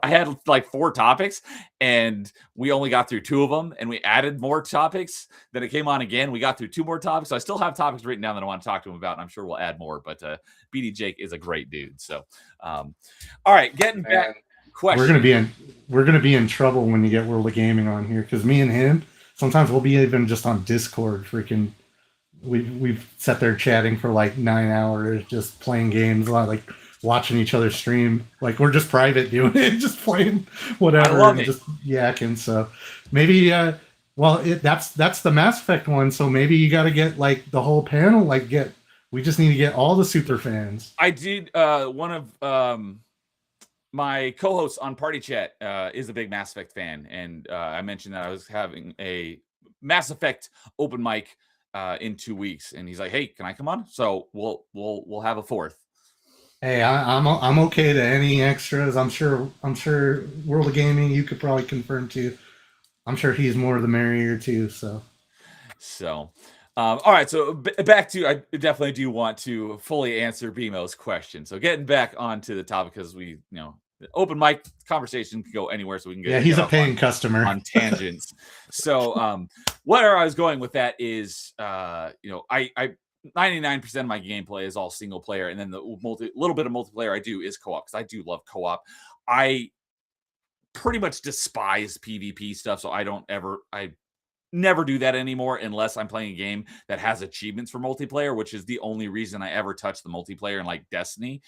I had like 4 topics, and we only got through 2 of them, and we added more topics. Then it came on again. We got through 2 more topics. So I still have topics written down that I want to talk to him about, and I'm sure we'll add more. But BD Jake is a great dude. So, all right, getting back. Question. We're gonna be in trouble when you get World of Gaming on here, because me and him sometimes we'll be even just on Discord. Freaking, we've sat there chatting for like 9 hours, just playing games, like watching each other stream. Like, we're just private doing it, just playing whatever, and just yakking. So maybe, that's the Mass Effect one. So maybe you got to get like the whole panel. We just need to get all the super fans. I did. One of my co-hosts on Party Chat is a big Mass Effect fan, and I mentioned that I was having a Mass Effect open mic in 2 weeks, and he's like, "Hey, can I come on?" So we'll have a 4th. Hey, I'm okay to any extras. I'm sure World of Gaming, you could probably confirm too. I'm sure he's more the merrier too. So all right. So back to, I definitely do want to fully answer BMO's question. So getting back onto the topic, because we, open mic conversation can go anywhere, so we can get. Yeah, he's a paying customer on tangents. So where I was going with that is, I 99% of my gameplay is all single player, and then the little bit of multiplayer I do is co-op, because I do love co-op. I pretty much despise PvP stuff, so I never do that anymore unless I'm playing a game that has achievements for multiplayer, which is the only reason I ever touch the multiplayer in like Destiny.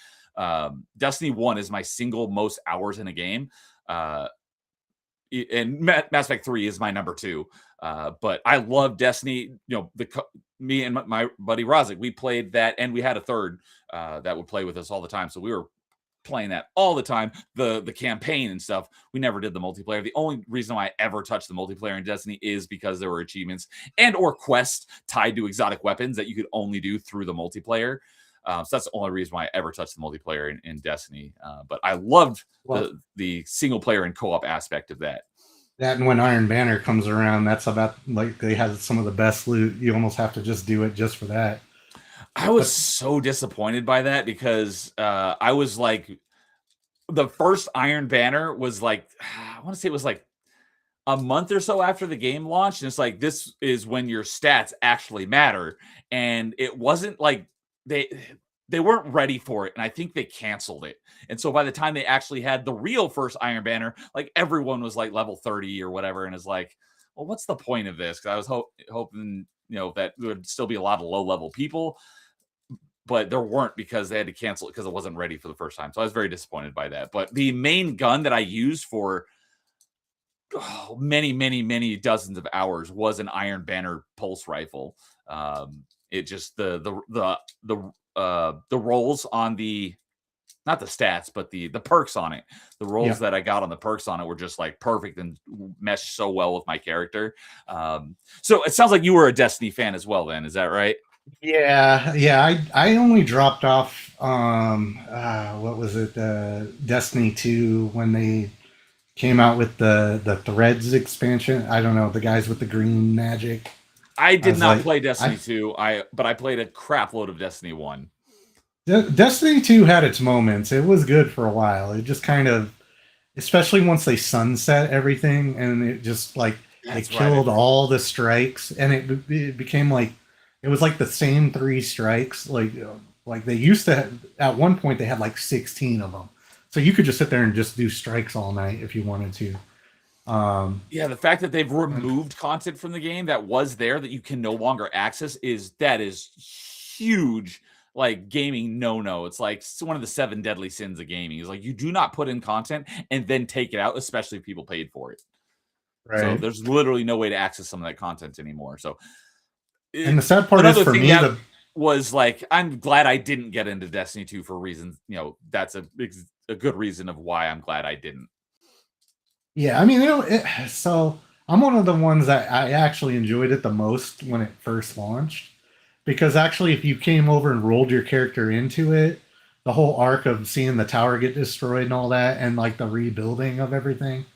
Destiny 1 is my single most hours in a game. And Mass Effect 3 is my number 2. But I love Destiny. Me and my buddy Rozik, we played that, and we had a third that would play with us all the time. So we were playing that all the time. The campaign and stuff. We never did the multiplayer. The only reason why I ever touched the multiplayer in Destiny is because there were achievements and or quests tied to exotic weapons that you could only do through the multiplayer. So that's the only reason why I ever touched the multiplayer in Destiny. But I loved the single player and co-op aspect of that. That, and when Iron Banner comes around, that's about, like, they have some of the best loot. You almost have to just do it just for that. I was so disappointed by that, because I was like, the first Iron Banner was like, I want to say it was like a month or so after the game launched. And it's like, this is when your stats actually matter. And it wasn't like they weren't ready for it, and I think they canceled it. And so by the time they actually had the real first Iron Banner, like everyone was like level 30 or whatever, and is like, well, what's the point of this? Because I was hoping, that there would still be a lot of low level people, but there weren't because they had to cancel it because it wasn't ready for the first time. So I was very disappointed by that. But the main gun that I used for many dozens of hours was an Iron Banner pulse rifle. It just the rolls on the, not the stats, but the perks on it. The rolls that I got on the perks on it were just like perfect and meshed so well with my character. So it sounds like you were a Destiny fan as well. Then is that right? Yeah. I only dropped off. What was it? Destiny 2 when they came out with the Threads expansion. I don't know, the guys with the green magic. I did not play Destiny 2. But I played a crap load of Destiny 1. Destiny 2 had its moments. It was good for a while. It just kind of, especially once they sunset everything, and it just like it killed all the strikes, and it became like it was like the same 3 strikes. Like they used to at one point they had like 16 of them, so you could just sit there and just do strikes all night if you wanted to. Yeah, the fact that they've removed content from the game that was there that you can no longer access is huge. Like gaming no. It's like one of the 7 deadly sins of gaming. Is like you do not put in content and then take it out, especially if people paid for it. Right. So there's literally no way to access some of that content anymore. So, and the sad part is for me, was like, I'm glad I didn't get into Destiny 2 for reasons. That's a good reason of why I'm glad I didn't. Yeah, I mean, so I'm one of the ones that I actually enjoyed it the most when it first launched. Because actually, if you came over and rolled your character into it, the whole arc of seeing the tower get destroyed and all that, and like the rebuilding of everything,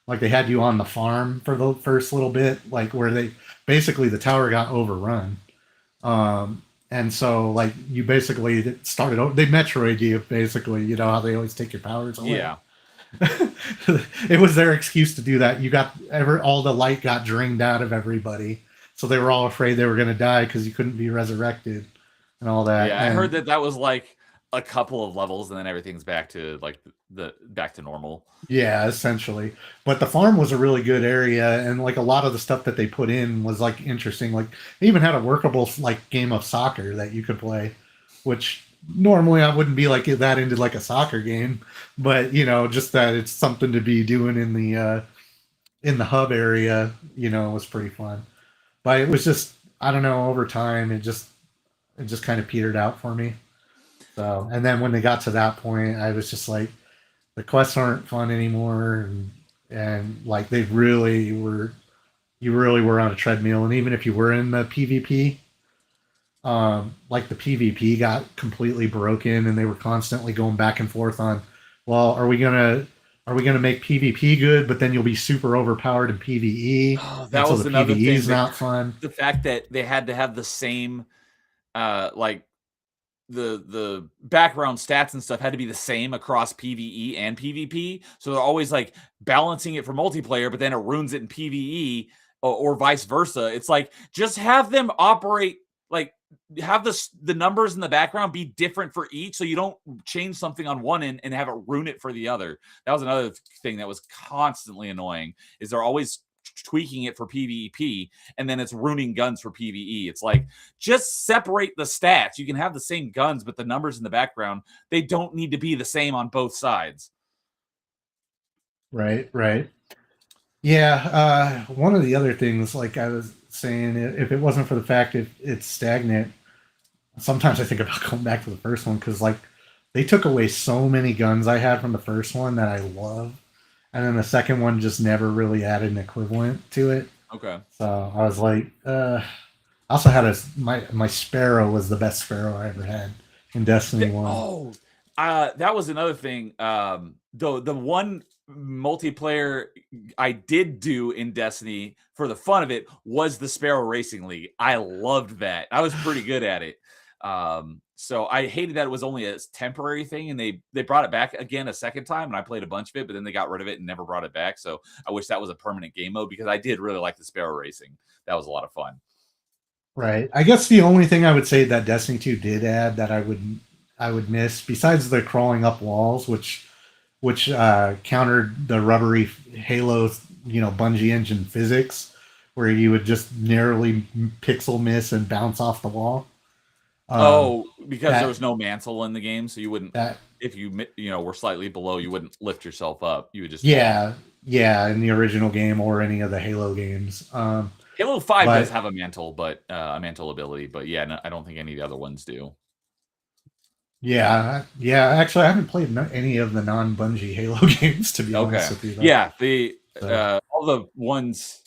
like they had you on the farm for the first little bit, like where they basically the tower got overrun. And so like you basically started, they Metroid you basically, how they always take your powers away. Yeah. It was their excuse to do that. All the light got drained out of everybody. So they were all afraid they were going to die because you couldn't be resurrected and all that. Yeah, I heard that was like a couple of levels, and then everything's back to like back to normal. Yeah, essentially. But the farm was a really good area, and like a lot of the stuff that they put in was like interesting. Like they even had a workable like game of soccer that you could play, which normally I wouldn't be like that into like a soccer game, but just that it's something to be doing in the hub area, was pretty fun. But it was just, I don't know, over time it just kind of petered out for me. So, and then when they got to that point, I was just like, the quests aren't fun anymore, and like you really were on a treadmill. And even if you were in the PvP, like the PvP got completely broken, and they were constantly going back and forth on, well, are we gonna make PvP good, but then you'll be super overpowered in PvE? Oh, that was another PvE is thing. not fun. The fact that they had to have the same, like the background stats and stuff had to be the same across PvE and PvP. So they're always like balancing it for multiplayer, but then it ruins it in PvE or vice versa. It's like, just have them operate, like have the numbers in the background be different for each, so you don't change something on one end and have it ruin it for the other. That was another thing that was constantly annoying, is they're always tweaking it for PvP and then it's ruining guns for PvE. It's like, just separate the stats. You can have the same guns, but the numbers in the background, they don't need to be the same on both sides. Right. Yeah, one of the other things, like I was saying, if it wasn't for the fact that it's stagnant, sometimes I think about going back to the first one, because like they took away so many guns I had from the first one that I love, and then the second one just never really added an equivalent to it. Okay. So I was like, I also had my Sparrow was the best Sparrow I ever had in Destiny 1. Oh, that was another thing. The one multiplayer I did do in Destiny for the fun of it was the Sparrow Racing League. I loved that. I was pretty good at it. So I hated that it was only a temporary thing, and they brought it back again a second time, and I played a bunch of it, but then they got rid of it and never brought it back. So I wish that was a permanent game mode, because I did really like the Sparrow Racing. That was a lot of fun. Right. I guess the only thing I would say that Destiny 2 did add that I would I would miss besides the crawling up walls, which countered the rubbery Halo, Bungie engine physics, where you would just narrowly pixel miss and bounce off the wall. Oh, because there That was no mantle in the game, so you wouldn't. that If you were slightly below, you wouldn't lift yourself up. You would just fall. yeah, in the original game or any of the Halo games. Halo 5 but does have a mantle, but a mantle ability, but yeah, no, I don't think any of the other ones do. yeah, actually, I haven't played any of the non-Bungie Halo games, to be honest with you. Though. Yeah, all the ones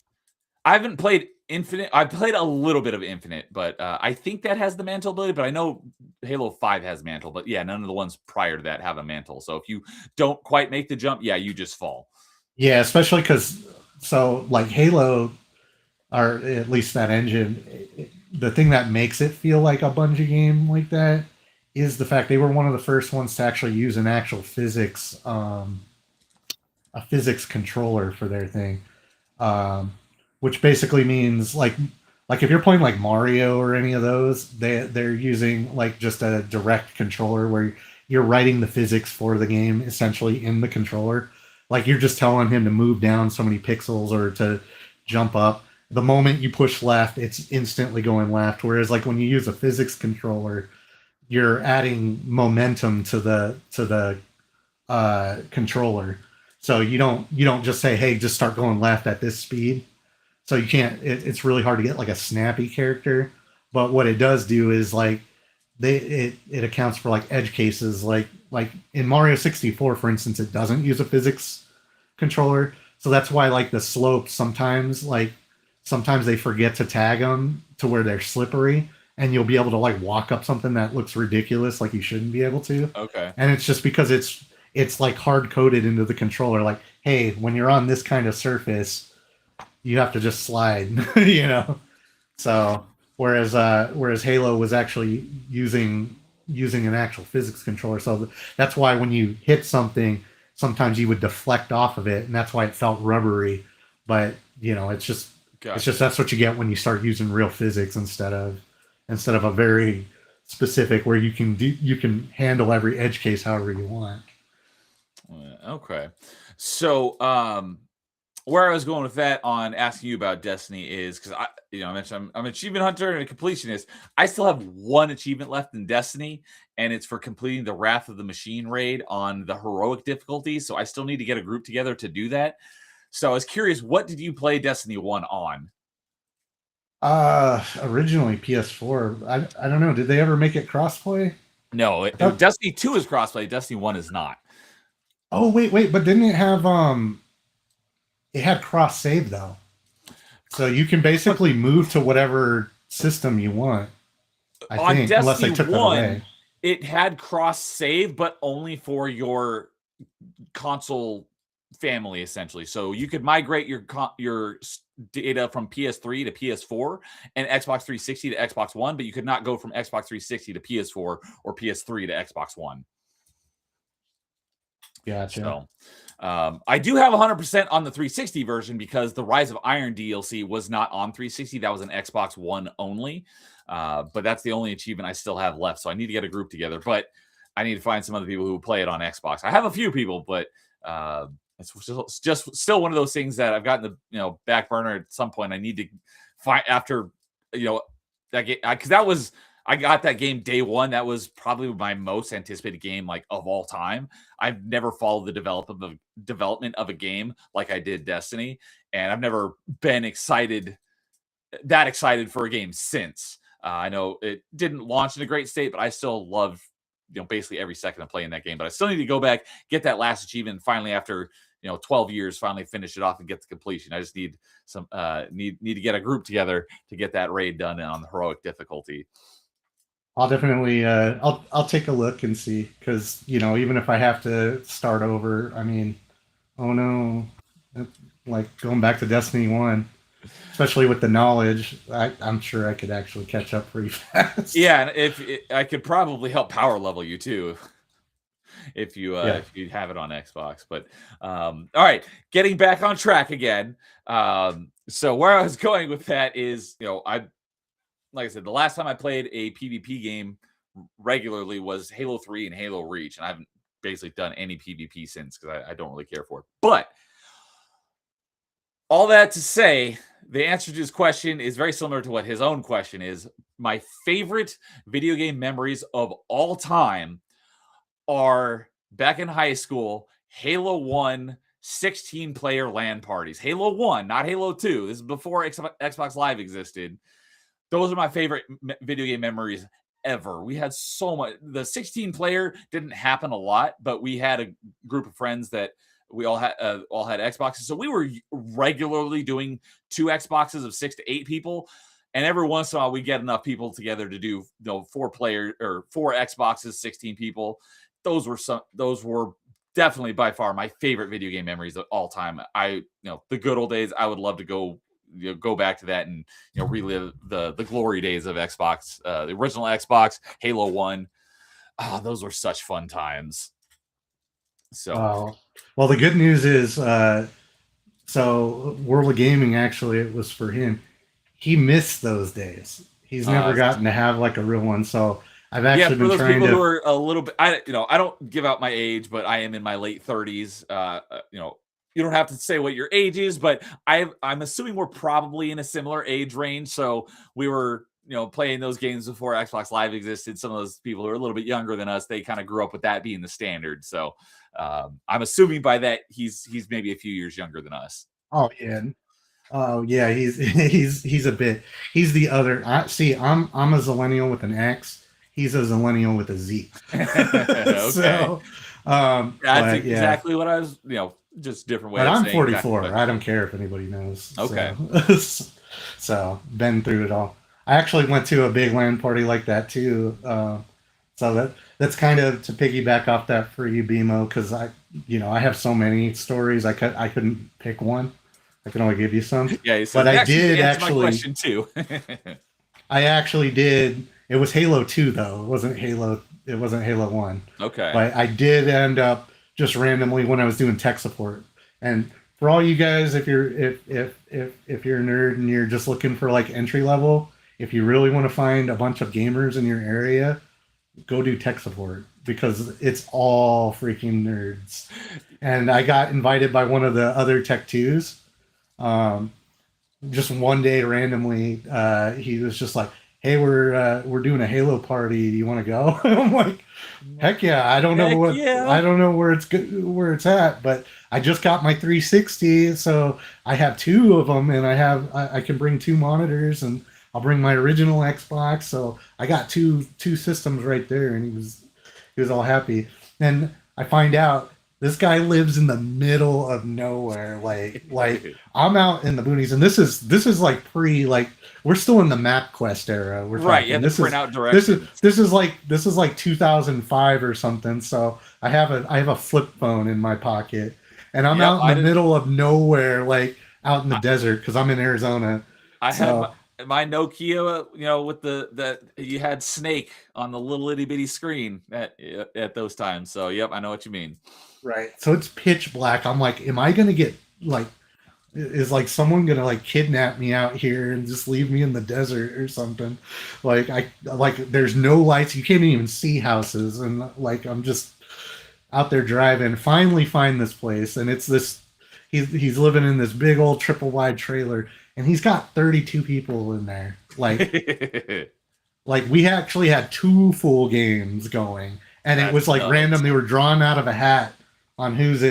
I haven't played Infinite. I played a little bit of Infinite, but I think that has the mantle ability. But I know Halo 5 has mantle. But yeah, none of the ones prior to that have a mantle. So if you don't quite make the jump, yeah, you just fall. Yeah, especially because like Halo, or at least that engine, the thing that makes it feel like a Bungie game like that is the fact they were one of the first ones to actually use an actual physics, a physics controller for their thing, which basically means like if you're playing like Mario or any of those, they're using like just a direct controller where you're writing the physics for the game essentially in the controller. Like you're just telling him to move down so many pixels or to jump up. The moment you push left, it's instantly going left. Whereas like when you use a physics controller, you're adding momentum to the controller. So you don't just say, hey, just start going left at this speed. So you can't. It's really hard to get like a snappy character. But what it does do is like it accounts for like edge cases. Like in Mario 64, for instance, it doesn't use a physics controller. So that's why like the slopes sometimes they forget to tag them to where they're slippery, and you'll be able to like walk up something that looks ridiculous, like you shouldn't be able to. Okay. And it's just because it's like hard coded into the controller. Like, hey, when you're on this kind of surface, you have to just slide, So whereas Halo was actually using an actual physics controller, so that's why when you hit something, sometimes you would deflect off of it, and that's why it felt rubbery. But it's just that's what you get when you start using real physics instead of a very specific where you can handle every edge case however you want. Okay. So where I was going with that on asking you about Destiny is because I mentioned I'm an achievement hunter and a completionist. I still have one achievement left in Destiny, and it's for completing the Wrath of the Machine raid on the heroic difficulty. So I still need to get a group together to do that. So I was curious, what did you play Destiny 1 on? Originally PS4. I don't know. Did they ever make it crossplay? No, Destiny 2 is crossplay. Destiny 1 is not. Oh wait, but didn't it have it had cross save though, so you can basically move to whatever system you want. I think, Destiny unless they took that away. It had cross save, but only for your console family, essentially. So you could migrate your data from PS3 to PS4 and Xbox 360 to Xbox One, but you could not go from Xbox 360 to PS4 or PS3 to Xbox One. Gotcha. So I do have 100% on the 360 version because the Rise of Iron DLC was not on 360. That was an Xbox One only. But that's the only achievement I still have left. So I need to get a group together. But I need to find some other people who play it on Xbox. I have a few people, but it's just still one of those things that I've gotten the back burner at some point. I need to find after that game because I got that game day one. That was probably my most anticipated game of all time. I've never followed the development of a game like I did Destiny, and I've never been that excited for a game since. I know it didn't launch in a great state, but I still love basically every second of playing that game. But I still need to go back, get that last achievement, and finally after 12 years, finally finish it off and get the completion. I just need some need to get a group together to get that raid done on the heroic difficulty. I'll definitely I'll take a look and see, because even if I have to start over, I mean, oh no, like going back to Destiny 1, especially with the knowledge, I'm sure I could actually catch up pretty fast. Yeah, and I could probably help power level you too if you have it on Xbox. But all right, getting back on track again. So where I was going with that is, like I said, the last time I played a PvP game regularly was Halo 3 and Halo Reach, and I haven't basically done any PvP since because I don't really care for it. But all that to say, the answer to his question is very similar to what his own question is. My favorite video game memories of all time are back in high school, Halo 1 16-player LAN parties. Halo 1, not Halo 2. This is before Xbox Live existed. Those are my favorite video game memories ever. We had so much. The 16-player didn't happen a lot, but we had a group of friends that we all had Xboxes. So we were regularly doing 2 Xboxes of 6 to 8 people. And every once in a while, we get enough people together to do 4 Xboxes, 16 people. Those were definitely by far my favorite video game memories of all time. The good old days. I would love to go back to that and relive the glory days of Xbox, the original Xbox, Halo 1. Oh, those were such fun times. So, well, the good news is, so World of Gaming, actually, it was for him. He missed those days. He's never gotten to have like a real one. So I've actually been trying to. Who are a little bit, I don't give out my age, but I am in my late 30s. You don't have to say what your age is, but I'm assuming we're probably in a similar age range. So we were, playing those games before Xbox Live existed. Some of those people who are a little bit younger than us, they kind of grew up with that being the standard. So I'm assuming by that he's maybe a few years younger than us. Oh yeah, he's a bit. He's the other. I'm a Zillennial with an X. He's a Zillennial with a Z. Okay. So, that's exactly what I was. Just different way. But I'm 44. Exactly. I don't care if anybody knows. Okay. So been through it all. I actually went to a big LAN party like that too. So that's kind of to piggyback off that for you, BMO, because I have so many stories. I couldn't pick one. I can only give you some. Yeah, but I did actually. My question too. I actually did. It was Halo 2 though. It wasn't Halo 1. Okay. But I did end up just randomly when I was doing tech support. And for all you guys, if you're a nerd and you're just looking for like entry level, if you really want to find a bunch of gamers in your area, go do tech support because it's all freaking nerds. And I got invited by one of the other tech twos. Just one day randomly, he was just like, "Hey, we're doing a Halo party. Do you want to go?" I'm like, "Heck yeah!" I don't know where it's at, but I just got my 360, so I have 2 of them, and I can bring 2 monitors, and I'll bring my original Xbox, so I got two systems right there, and he was all happy. And I find out this guy lives in the middle of nowhere, like I'm out in the boonies, and this is like we're still in the MapQuest era. We're right. Yeah, this print out directions. This is like 2005 or something. So I have a flip phone in my pocket, and I'm out in the middle of nowhere, like out in the desert, because I'm in Arizona. I had my Nokia, with that you had Snake on the little itty bitty screen at those times. So yep, I know what you mean. Right. So it's pitch black. I'm like, am I gonna get is someone gonna kidnap me out here and just leave me in the desert or something? There's no lights. You can't even see houses, and I'm just out there driving. Finally find this place, and it's this. He's living in this big old triple wide trailer, and he's got 32 people in there. We actually had 2 full games going, and it was nuts. Random. They were drawn out of a hat on whose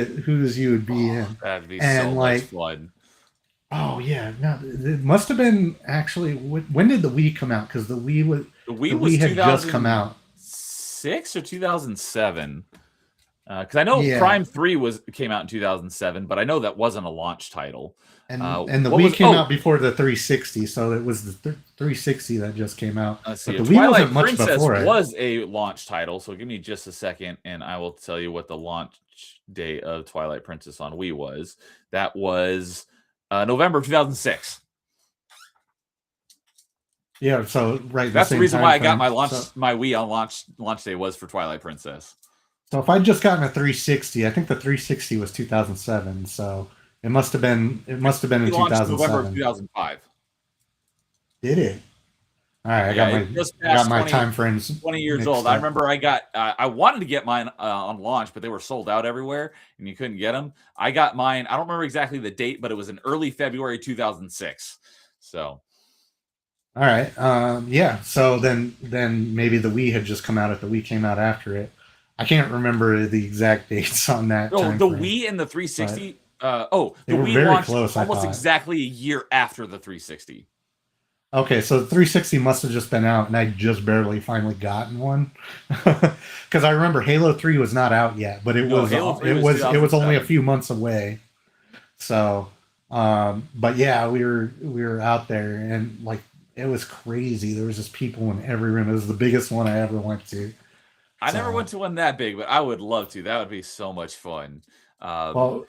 you would be in. That'd be so much fun. Oh yeah, no, it must have been actually. When did the Wii come out? Because the Wii had just come out. 2006 or 2007. Because I know Prime 3 came out in 2007, but I know that wasn't a launch title. And the Wii came out before the 360, so it was the 360 that just came out. Let's see. But the Wii wasn't much Princess before it. Was a launch title, so give me just a second, and I will tell you what the launch day of Twilight Princess on Wii was. That was November of 2006. Yeah, so right. That's the reason why I got my Wii on launch day was for Twilight Princess. So if I'd just gotten a 360, I think the 360 was 2007. So it must have been in 2007. November of 2005. Did it? All right, Yeah, it just passed my time frames 20 years mixed old. I up. remember I wanted to get mine on launch, but they were sold out everywhere and you couldn't get them. I got mine. I don't remember exactly the date, but it was in early February 2006. So, All right, yeah. So then maybe the Wii had just come out if the Wii came out after it. I can't remember the exact dates on that oh, time the frame, Wii and the but 360. they The were Wii very launched close, I almost thought. exactly a year after the 360. Okay, so the 360 must have just been out, and I just barely finally gotten one. Because I remember Halo 3 was not out yet, but No, Halo 3 was it was only a 2007. few months away. So, but yeah, we were out there, and like it was crazy. There was just people in every room. It was the biggest one I ever went to. I never So, went to one that big, but I would love to. That would be so much fun. Um, well,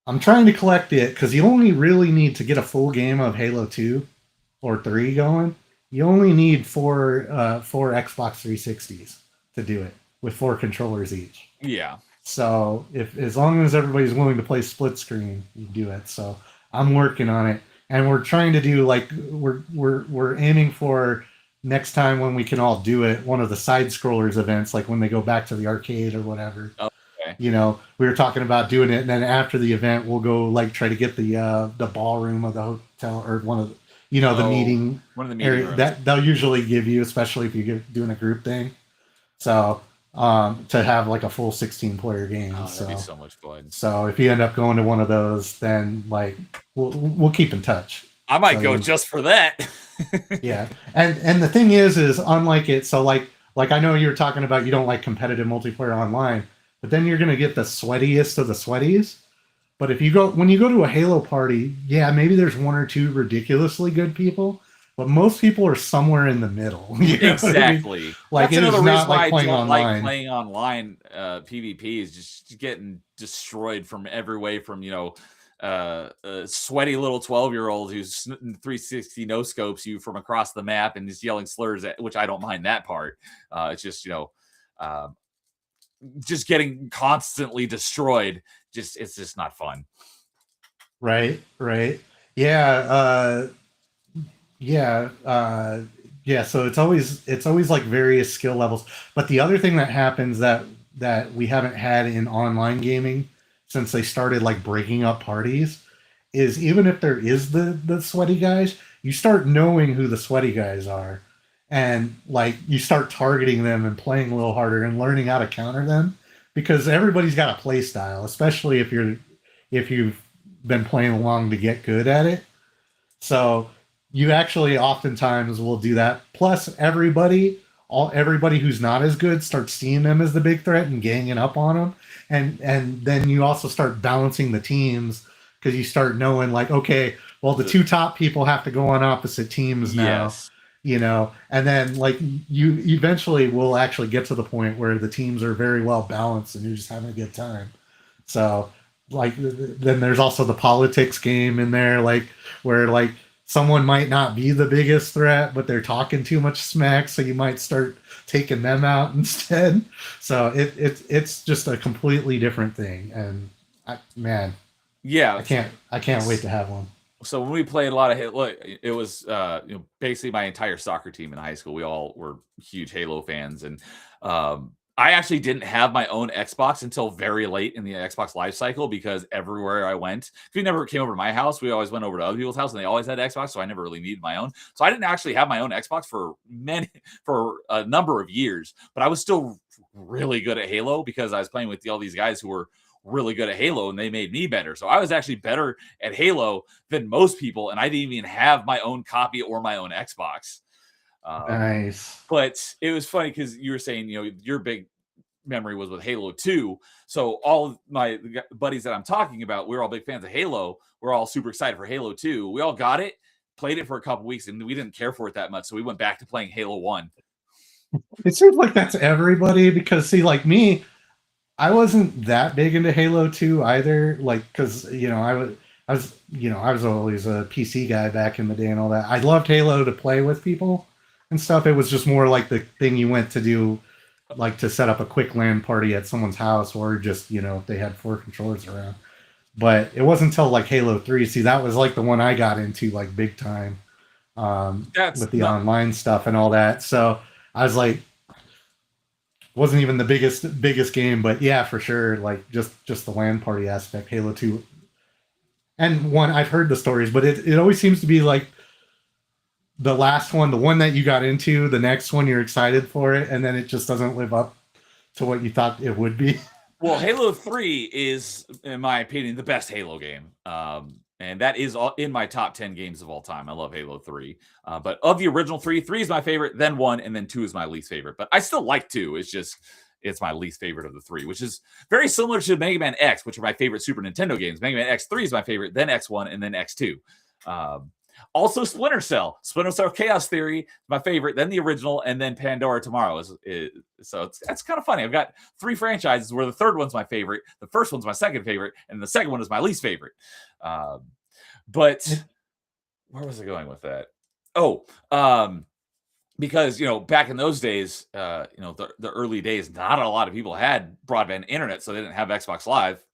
I'm trying to collect it because you only really need to get a full game of Halo 2 or 3 going. You only need four Xbox 360s to do it with four controllers each. yeah. So if as long as everybody's willing to play split screen, you do it. So I'm working on it, and we're trying to do like we're aiming for next time when we can all do it. One of the side scrollers events, like when they go back to the arcade or whatever. Okay. You know, we were talking about doing it, and then after the event, we'll go like try to get the ballroom of the hotel or one of the, the Oh, meeting one of the meeting area rooms. that they'll usually give you, especially if you're doing a group thing. So to have like a full 16 player game. Oh, that'd be so much fun. So if you end up going to one of those, then like we'll keep in touch. I might So go just for that. yeah, and the thing is unlike it. So like I know you were talking about you don't like competitive multiplayer online, but then you're gonna get the sweatiest of the sweaties. But if you go when you go to a Halo party, yeah, maybe there's one or two ridiculously good people, but most people are somewhere in the middle. You know what I mean? Exactly. Like That's it another is reason not why like I playing don't like online. playing online PvP is just getting destroyed from every way from, a sweaty little 12-year-old who's 360 no scopes you from across the map and is yelling slurs at, which I don't mind that part. It's just, uh, just getting constantly destroyed. It's just not fun. Right, right. Yeah, yeah, yeah. So it's always like various skill levels. But the other thing that happens that we haven't had in online gaming since they started like breaking up parties is even if there is the sweaty guys, you start knowing who the sweaty guys are, and like you start targeting them and playing a little harder and learning how to counter them because everybody's got a play style, especially if you've been playing along to get good at it. So you actually oftentimes will do that. Plus, everybody who's not as good starts seeing them as the big threat and ganging up on them, and then you also start balancing the teams because you start knowing like, okay, well the two top people have to go on opposite teams now, Yes. and then like you eventually will actually get to the point where the teams are very well balanced and you're just having a good time. So like then there's also the politics game in there, like where like someone might not be the biggest threat, but they're talking too much smack, so you might start taking them out instead. So it's just a completely different thing, and man, Yeah. I can't wait to have one. So when we played a lot of Halo, it was basically my entire soccer team in high school. We all were huge Halo fans, and I actually didn't have my own Xbox until very late in the Xbox life cycle because everywhere I went, if we never came over to my house, we always went over to other people's house, and they always had Xbox, so I never really needed my own. So I didn't actually have my own Xbox for a number of years, but I was still really good at Halo because I was playing with all these guys who were really good at Halo and they made me better. So I was actually better at Halo than most people. And I didn't even have my own copy or my own Xbox. Nice. But it was funny because you were saying, your big memory was with Halo 2. So all of my buddies that I'm talking about, we're all big fans of Halo. We're all super excited for Halo 2. We all got it, played it for a couple weeks, and we didn't care for it that much. So we went back to playing Halo 1. It seems like that's everybody because see, like me, I wasn't that big into Halo 2 either. Like, because I was always a PC guy back in the day and all that. I loved Halo to play with people and stuff. It was just more like the thing you went to do, like to set up a quick LAN party at someone's house, or just if they had four controllers around. But it wasn't until like Halo 3. See, that was like the one I got into like big time. That's with the not. online stuff and all that. So I was like, wasn't even the biggest game, but yeah, for sure, like just the LAN party aspect, Halo 2. And one, I've heard the stories, but it always seems to be like the last one, the one that you got into, the next one you're excited for it, and then it just doesn't live up to what you thought it would be. Well, Halo 3 is, in my opinion, the best Halo game. And that is in my top 10 games of all time. I love Halo 3. But of the original three, 3 is my favorite, then 1, and then 2 is my least favorite. But I still like 2. It's my least favorite of the 3, which is very similar to Mega Man X, which are my favorite Super Nintendo games. Mega Man X3 is my favorite, then X1, and then X2. Also, Splinter Cell Chaos Theory, my favorite, then the original, and then Pandora Tomorrow. So that's kind of funny. I've got 3 franchises where the third one's my favorite, the first one's my second favorite, and the second one is my least favorite. But where was I going with that? Because back in those days, the early days, not a lot of people had broadband internet, so they didn't have Xbox Live.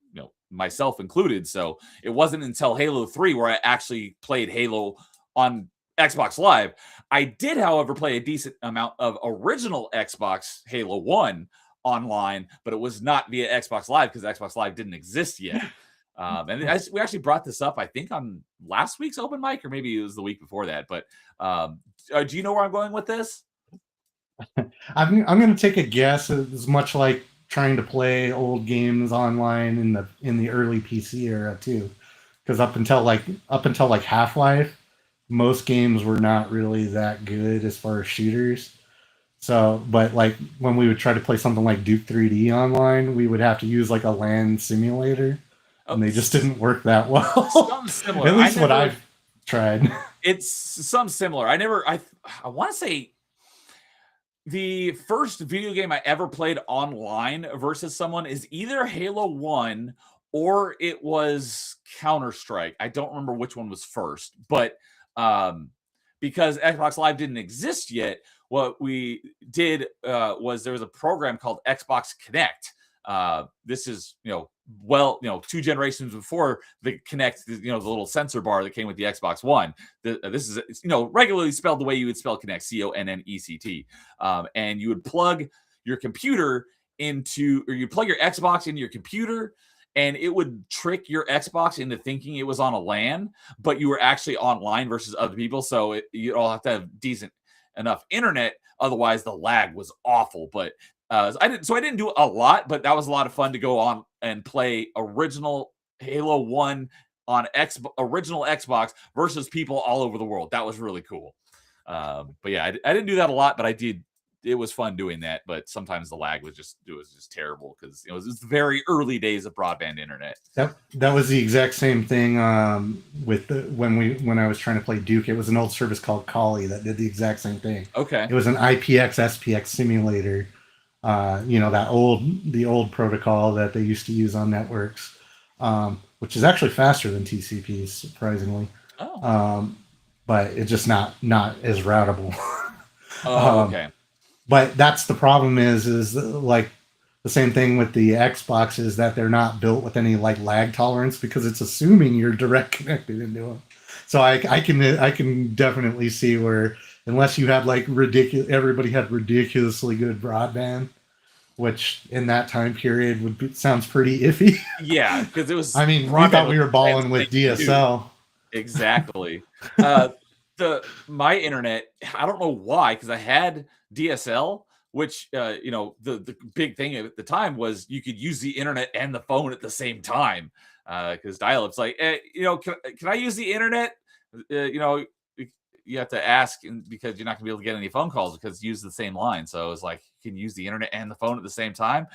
Myself included. So it wasn't until Halo 3 where I actually played Halo on Xbox Live. I did, however, play a decent amount of original Xbox Halo 1 online, but it was not via Xbox Live because Xbox Live didn't exist yet. And we actually brought this up, I think, on last week's open mic, or maybe it was the week before that. But do you know where I'm going with this? I'm going to take a guess. It's much like trying to play old games online in the early PC era too, because up until like Half-Life, most games were not really that good as far as shooters. So, but like when we would try to play something like Duke 3D online, we would have to use like a LAN simulator, and they just didn't work that well. Something similar. At least what I've tried. It's some similar. I want to say the first video game I ever played online versus someone is either Halo 1 or it was Counter-Strike. I don't remember which one was first, but because Xbox Live didn't exist yet, what we did was there was a program called Xbox Connect. This is, 2 generations before the Kinect, the little sensor bar that came with the Xbox One. This is, regularly spelled the way you would spell Kinect, Connect. And you would plug your computer you plug your Xbox into your computer, and it would trick your Xbox into thinking it was on a LAN, but you were actually online versus other people. So you all have to have decent enough internet. Otherwise, the lag was awful. But I didn't do a lot, but that was a lot of fun to go on and play original Halo 1 on original Xbox versus people all over the world. That was really cool. But yeah, I didn't do that a lot, but I did. It was fun doing that, but sometimes the lag was just terrible because it was the very early days of broadband internet. That was the exact same thing when I was trying to play Duke. It was an old service called Kali that did the exact same thing. Okay, it was an IPX SPX simulator. The old protocol that they used to use on networks, which is actually faster than TCP, surprisingly. Oh. But it's just not as routable. Okay. But that's the problem is like the same thing with the Xbox is that they're not built with any like lag tolerance because it's assuming you're direct connected into them. So I can definitely see where unless you had like everybody had ridiculously good broadband, which in that time period sounds pretty iffy. Yeah, because it was. I mean, we thought we were balling with DSL. Exactly. My internet, I don't know why, because I had DSL, which the big thing at the time was you could use the internet and the phone at the same time. Because dial-up's like, can I use the internet? You have to ask because you're not gonna be able to get any phone calls because you use the same line. So it was like you can use the internet and the phone at the same time.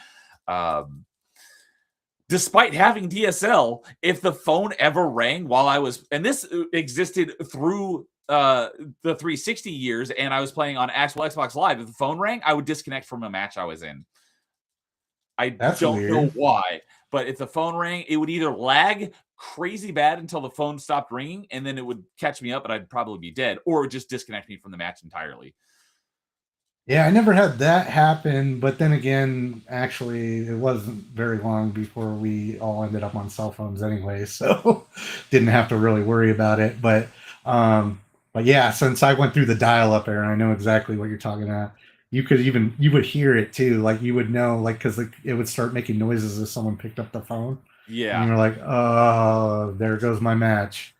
Despite having DSL, if the phone ever rang while I was, and this existed through the 360 years, and I was playing on actual Xbox Live, if the phone rang, I would disconnect from a match I was in. That's don't weird. know why, but if the phone rang, it would either lag crazy bad until the phone stopped ringing, and then it would catch me up, and I'd probably be dead, or it would just disconnect me from the match entirely. Yeah, I never had that happen, but then again, actually, it wasn't very long before we all ended up on cell phones anyway, so didn't have to really worry about it. But But yeah, since I went through the dial-up era, I know exactly what you're talking about. You would hear it too, like you would know, like because it would start making noises as someone picked up the phone, and Yeah. you're like, oh, there goes my match.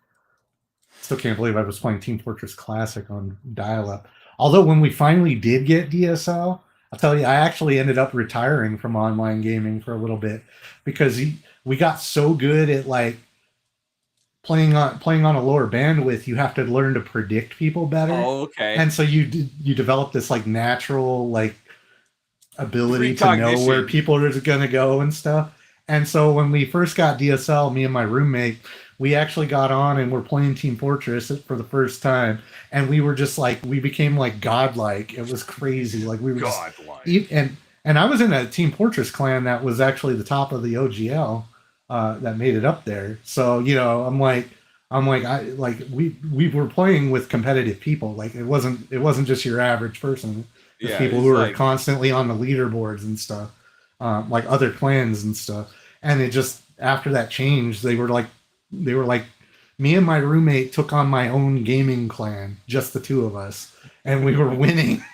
Still can't believe I was playing Team Fortress Classic on dial-up. Although when we finally did get DSL, I'll tell you, I actually ended up retiring from online gaming for a little bit because we got so good at like playing on a lower bandwidth. You have to learn to predict people better, Oh, okay. and so you develop this like natural like ability to know where Precognition. people are going to go and stuff. And so when we first got DSL, me and my roommate, we actually got on and we're playing Team Fortress for the first time, and we were just like we became like godlike. It was crazy. Like we were Godlike. and I was in a Team Fortress clan that was actually the top of the OGL that made it up there. So we were playing with competitive people. Like it wasn't just your average person. There's Yeah, people it's who are like constantly on the leaderboards and stuff, like other clans and stuff. And it just after that change, they were like me and my roommate took on my own gaming clan, just the two of us, and we were winning.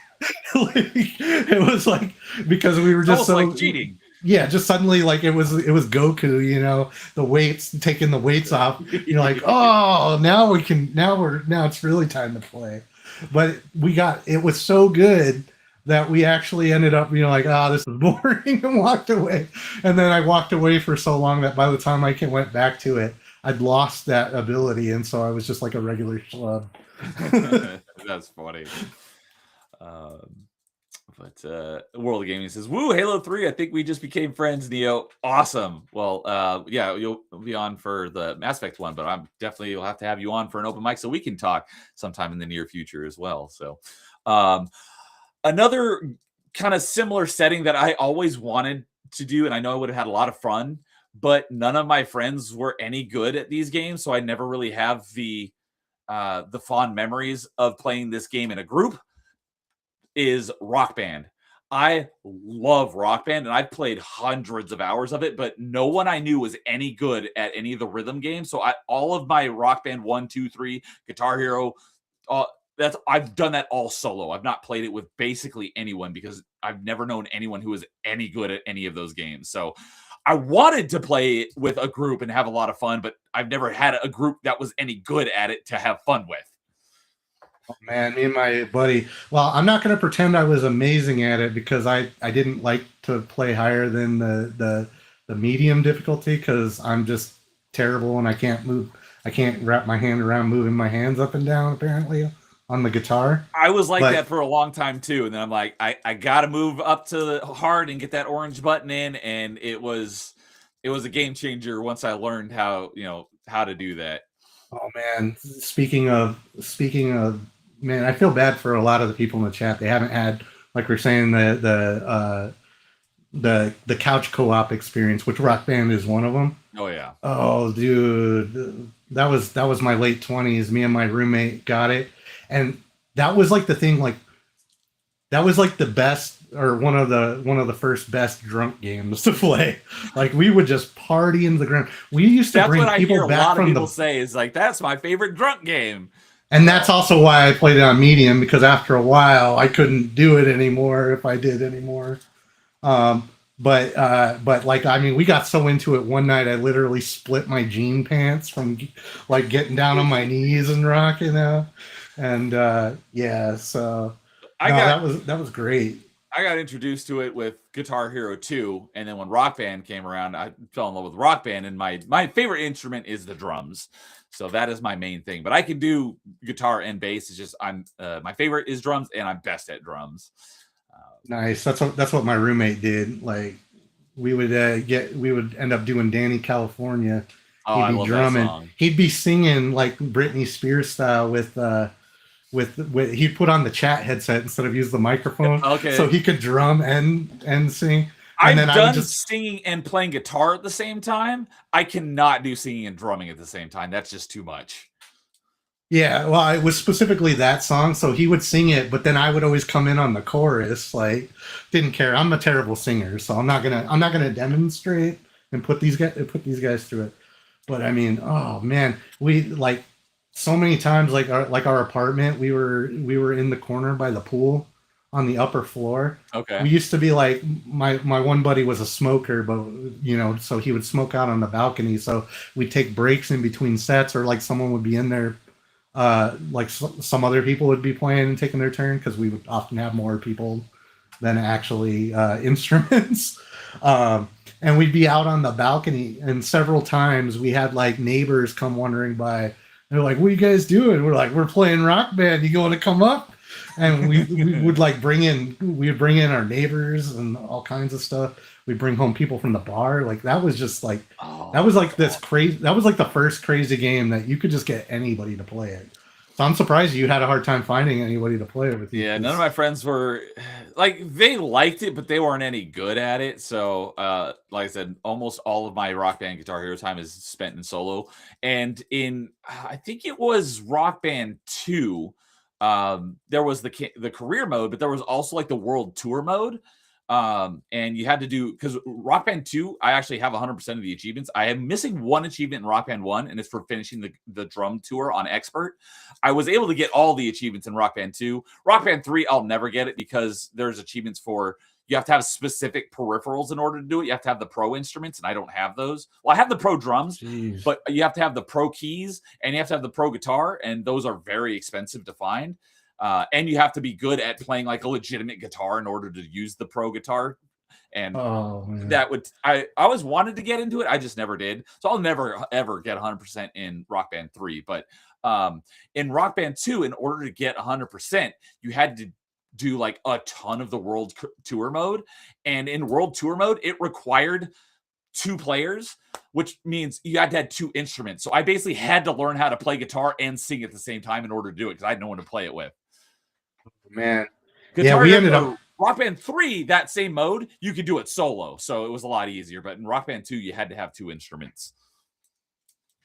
Like, it was like because we were just almost so like cheating. yeah, just suddenly like it was Goku, the weights taking the weights off. You're like, oh, now it's really time to play. But it was so good that we actually ended up, like, this is boring, and walked away. And then I walked away for so long that by the time I went back to it, I'd lost that ability, and so I was just like a regular schlub. That's funny. But World of Gaming says, "Woo, Halo 3. I think we just became friends, Neo. Awesome. Well, yeah, you'll be on for the Mass Effect one, but I'm definitely will have to have you on for an open mic so we can talk sometime in the near future as well." So, another kind of similar setting that I always wanted to do, and I know I would have had a lot of fun, but none of my friends were any good at these games, so I never really have the fond memories of playing this game in a group. Is Rock Band. I love Rock Band, and I've played hundreds of hours of it, but no one I knew was any good at any of the rhythm games. So all of my Rock Band 1, 2, 3, Guitar Hero, I've done that all solo. I've not played it with basically anyone because I've never known anyone who was any good at any of those games. So I wanted to play it with a group and have a lot of fun, but I've never had a group that was any good at it to have fun with. Oh, man, me and my buddy. Well, I'm not going to pretend I was amazing at it because I didn't like to play higher than the medium difficulty because I'm just terrible and I can't move. I can't wrap my hand around moving my hands up and down apparently on the guitar. I was like But that for a long time too, and then I'm like, I got to move up to the hard and get that orange button in, and it was a game changer once I learned how to do that. oh man, speaking of man, I feel bad for a lot of the people in the chat. They haven't had, like we're saying, the couch co-op experience, which Rock Band is one of them. Oh yeah. Oh dude, that was my late 20s. Me and my roommate got it, and that was like the thing. Like that was like the best or one of the first best drunk games to play. Like we would just party into the ground. We used to That's bring what I people hear a back lot of from people the. say is like that's my favorite drunk game. And that's also why I played it on medium because after a while I couldn't do it anymore if I did anymore. But like I mean, we got so into it one night I literally split my jean pants from like getting down on my knees and rocking out. And yeah, so that was great. I got introduced to it with Guitar Hero 2, and then when Rock Band came around, I fell in love with Rock Band, and my favorite instrument is the drums. So that is my main thing. But I can do guitar and bass. It's just my favorite is drums, and I'm best at drums. Nice. That's what my roommate did. Like we would end up doing Danny California. Oh, He'd I be love drumming. that song. He'd be singing like Britney Spears style with he'd put on the chat headset instead of use the microphone. Okay. So he could drum and sing. I've And then done singing and playing guitar at the same time. I cannot do singing and drumming at the same time. That's just too much. Yeah, well, it was specifically that song, so he would sing it, but then I would always come in on the chorus. Like, didn't care. I'm a terrible singer, so I'm not gonna demonstrate and put these guys through it. But I mean, oh man, we like so many times, like our apartment, we were in the corner by the pool on the upper floor. Okay. We used to be like, my one buddy was a smoker, but so he would smoke out on the balcony. So we'd take breaks in between sets, or like someone would be in there, like some other people would be playing and taking their turn, because we would often have more people than actually instruments. um, and we'd be out on the balcony, and several times we had like neighbors come wandering by. They're like, "What are you guys doing?" We're like, "We're playing Rock Band. You want to come up?" And we would like bring in our neighbors and all kinds of stuff. We bring home people from the bar. Like that was just like Oh, that was like this crazy. That was like the first crazy game that you could just get anybody to play it. So I'm surprised you had a hard time finding anybody to play it with you. yeah, none of my friends were like they liked it, but they weren't any good at it. So, like I said, almost all of my Rock Band Guitar Hero time is spent in solo. And in I think it was Rock Band 2, there was the career mode, but there was also like the world tour mode. And you had to do because Rock Band 2, I actually have 100% of the achievements. I am missing one achievement in Rock Band 1, and it's for finishing the drum tour on Expert. I was able to get all the achievements in Rock Band 2. Rock Band 3, I'll never get it because there's achievements for you have to have specific peripherals in order to do it. You have to have the pro instruments, and I don't have those. Well, I have the pro drums, Jeez. but you have to have the pro keys and you have to have the pro guitar, and those are very expensive to find. And you have to be good at playing like a legitimate guitar in order to use the pro guitar. And Oh man. that would I always wanted to get into it. I just never did. So I'll never ever get 100% in Rock Band 3. But in Rock Band 2, in order to get 100%, you had to do like a ton of the world tour mode. And in world tour mode, it required 2 players, which means you had to have 2 instruments. So I basically had to learn how to play guitar and sing at the same time in order to do it because I had no one to play it with. Man. Yeah, Guitar we ended or up. Rock Band 3, that same mode, you could do it solo. So it was a lot easier. But in Rock Band 2, you had to have 2 instruments.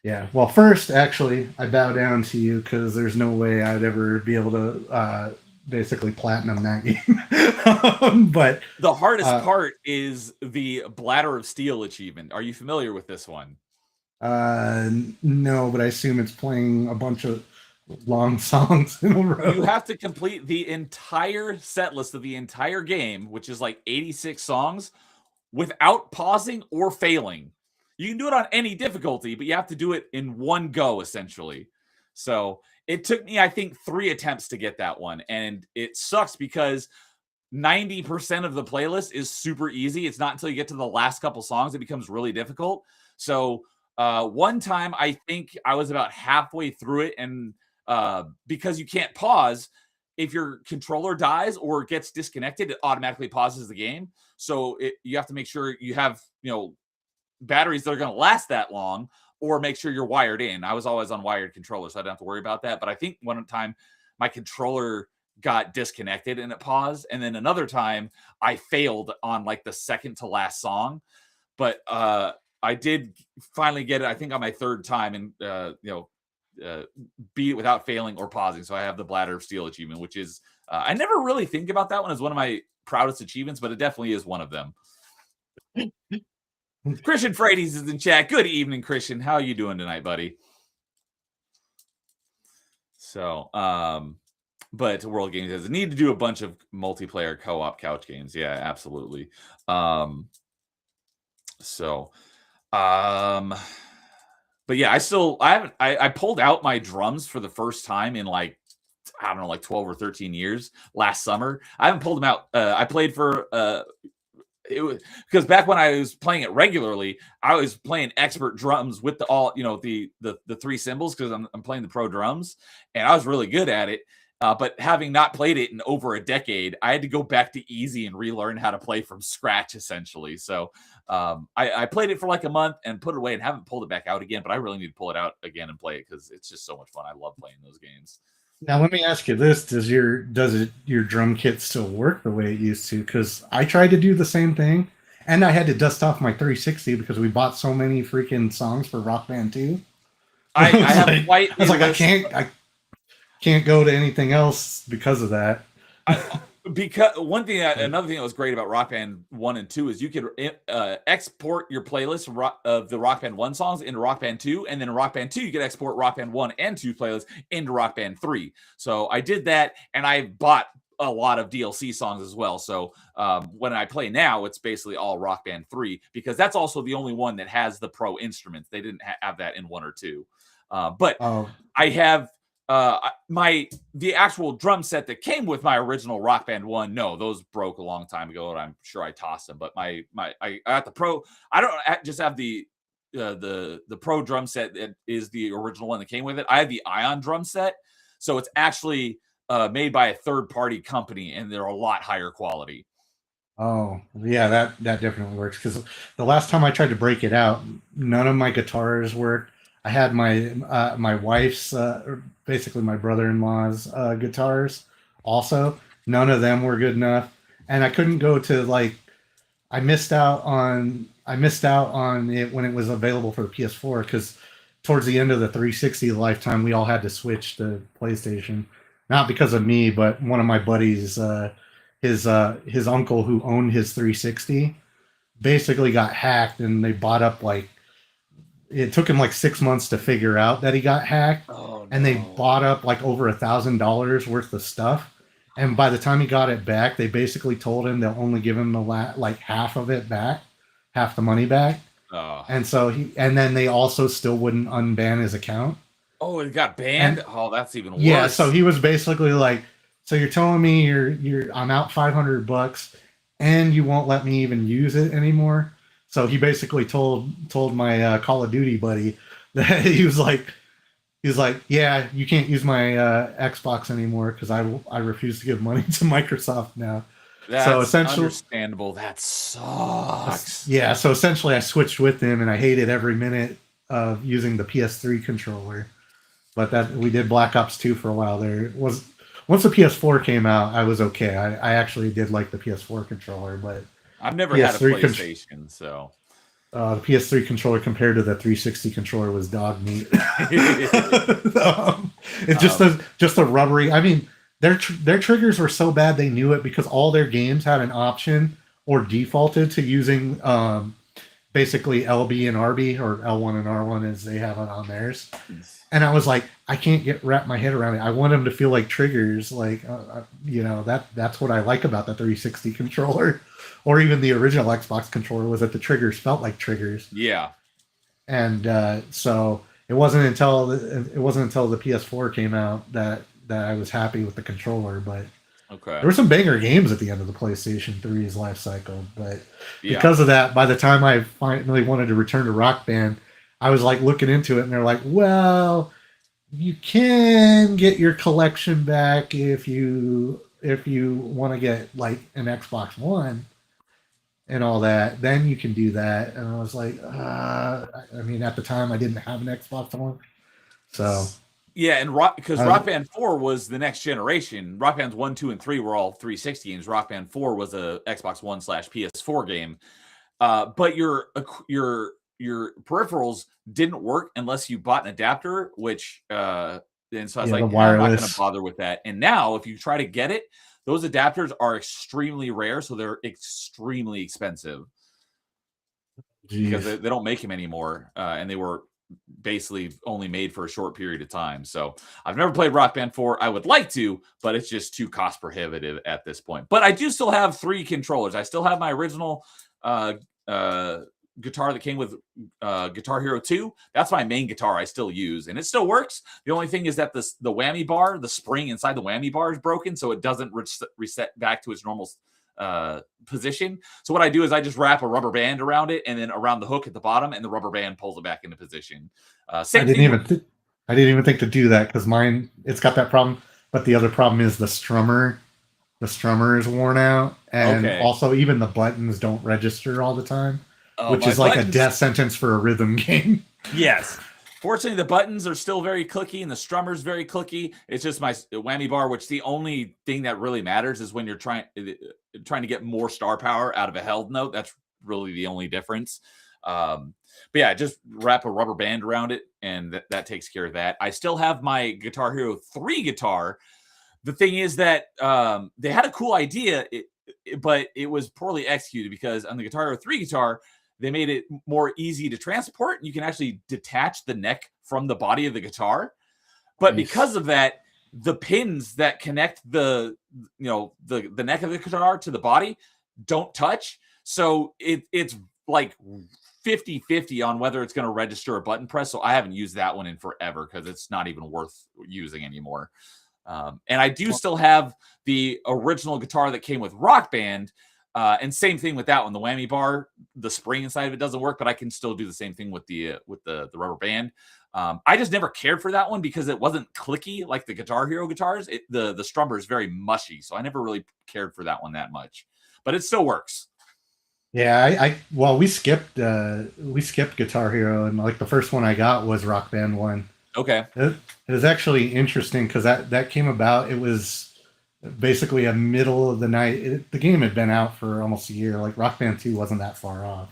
Yeah. Well, first, actually, I bow down to you because there's no way I'd ever be able to basically platinum that game. But The hardest part is the Bladder of Steel achievement. Are you familiar with this one? no, but I assume it's playing a bunch of long songs in a row. You have to complete the entire set list of the entire game, which is like 86 songs, without pausing or failing. You can do it on any difficulty, but you have to do it in one go, essentially. So it took me, I think, 3 attempts to get that one. And it sucks because 90% of the playlist is super easy. It's not until you get to the last couple songs it becomes really difficult. So one time I think I was about halfway through it, and because you can't pause, if your controller dies or gets disconnected, it automatically pauses the game. So you have to make sure you have batteries that are going to last that long, or make sure you're wired in. I was always on wired controller, so I don't have to worry about that. But I think one time my controller got disconnected and it paused, and then another time I failed on like the second to last song. But I did finally get it, I think, on my 3rd time, and beat it without failing or pausing. So I have the Bladder of Steel achievement, which is I never really think about that one as one of my proudest achievements, but it definitely is one of them. Christian Frades is in chat. Good evening, Christian. How are you doing tonight, buddy? So, but World Games says need to do a bunch of multiplayer co-op couch games. Yeah, absolutely. But yeah, I pulled out my drums for the first time in like, I don't know, like 12 or 13 years last summer. I haven't pulled them out. I played for it was because back when I was playing it regularly, I was playing expert drums with the 3 cymbals because I'm playing the pro drums, and I was really good at it. But having not played it in over a decade, I had to go back to easy and relearn how to play from scratch, essentially. So I played it for like a month and put it away and haven't pulled it back out again. But I really need to pull it out again and play it because it's just so much fun. I love playing those games. Now let me ask you this: does your drum kit still work the way it used to? Because I tried to do the same thing, and I had to dust off my 360 because we bought so many freaking songs for Rock Band 2. I have I was like, I can't go to anything else because of that. Because another thing that was great about Rock Band 1 and 2 is you could export your playlist of the Rock Band 1 songs into Rock Band 2, and then in Rock Band 2 you could export Rock Band 1 and 2 playlists into Rock Band 3. So I did that, and I bought a lot of DLC songs as well. So when I play now, it's basically all Rock Band 3, because that's also the only one that has the pro instruments. They didn't have that in 1 or 2. But I have the actual drum set that came with my original Rock Band 1. No, those broke a long time ago, and I'm sure I tossed them. But I got the pro. I don't just have the pro drum set that is the original one that came with it. I have the Ion drum set, so it's actually made by a third-party company, and they're a lot higher quality. Oh, yeah, that definitely works, because the last time I tried to break it out, none of my guitars worked. I had my wife's, basically my brother-in-law's guitars also. None of them were good enough, and I couldn't go to, like, I missed out on it when it was available for the PS4, because towards the end of the 360 lifetime, we all had to switch to PlayStation. Not because of me, but one of my buddies, his uncle who owned his 360 basically got hacked, and they bought up, like, it took him like 6 months to figure out that he got hacked. Oh, and they no. bought up like over $1,000 worth of stuff. And by the time he got it back, they basically told him they'll only give him like half of it back, half the money back. Oh. And so then they also still wouldn't unban his account. Oh, it got banned? Oh, that's even worse. Yeah, so he was basically like, so you're telling me I'm out $500 and you won't let me even use it anymore? So he basically told my Call of Duty buddy that he was like, yeah, you can't use my Xbox anymore, because I refuse to give money to Microsoft now. That's so essentially understandable. That sucks. Yeah, so essentially I switched with him, and I hated every minute of using the PS3 controller. But that we did Black Ops 2 for a while there. Once the PS4 came out, I was okay. I actually did like the PS4 controller, but I've never had a PlayStation, so the PS3 controller compared to the 360 controller was dog meat. It's just a rubbery. I mean, their triggers were so bad they knew it, because all their games had an option or defaulted to using basically LB and RB, or L1 and R1 as they have it on theirs. And I was like, I can't wrap my head around it. I want them to feel like triggers, like that's what I like about the 360 controller, or even the original Xbox controller, was that the triggers felt like triggers. Yeah. And so it wasn't until the PS4 came out that I was happy with the controller. But okay, there were some banger games at the end of the PlayStation 3's life cycle. But because of that, by the time I finally wanted to return to Rock Band, I was like looking into it, and they're like, well, you can get your collection back if you want to get like an Xbox One and all that, then you can do that. And I was like, I mean, at the time I didn't have an Xbox One. So yeah, and because Rock Band 4 was the next generation. Rock Bands 1, 2, and 3 were all 360 games. Rock Band 4 was a Xbox One / PS4 game. But your peripherals didn't work unless you bought an adapter, which and so I was like, I'm not going to bother with that. And now if you try to get it, those adapters are extremely rare, so they're extremely expensive. Jeez. Because they don't make them anymore, and they were basically only made for a short period of time. So I've never played Rock Band 4. I would like to, but it's just too cost prohibitive at this point. But I do still have 3 controllers. I still have my original guitar that came with Guitar Hero 2. That's my main guitar I still use, and it still works. The only thing is that the whammy bar, the spring inside the whammy bar, is broken, so it doesn't reset back to its normal position. So what I do is I just wrap a rubber band around it, and then around the hook at the bottom, and the rubber band pulls it back into position. I didn't even think to do that, because mine, it's got that problem. But the other problem is the strummer. The strummer is worn out, and also even the buttons don't register all the time. Which is like a death sentence for a rhythm game. Yes. Fortunately, the buttons are still very clicky, and the strummer's very clicky. It's just my whammy bar, which the only thing that really matters is when you're trying to get more star power out of a held note. That's really the only difference. But yeah, just wrap a rubber band around it, and that takes care of that. I still have my Guitar Hero 3 guitar The thing is that they had a cool idea, but it was poorly executed because on the Guitar Hero 3 guitar, they made it more easy to transport. You can actually detach the neck from the body of the guitar. But Nice. because of that, the pins that connect the neck of the guitar to the body don't touch. So it's like 50-50 on whether it's going to register a button press. So I haven't used that one in forever because it's not even worth using anymore. And I do still have the original guitar that came with Rock Band. And same thing with that one. The whammy bar, the spring inside of it doesn't work, but I can still do the same thing with the rubber band. I just never cared for that one because it wasn't clicky like the Guitar Hero guitars. The strummer is very mushy, so I never really cared for that one that much. But it still works. Yeah, well, we skipped Guitar Hero, and like the first one I got was Rock Band 1. Okay. It was actually interesting because that came about. It was basically a middle of the night. The game had been out for almost a year. Like Rock Band 2 wasn't that far off.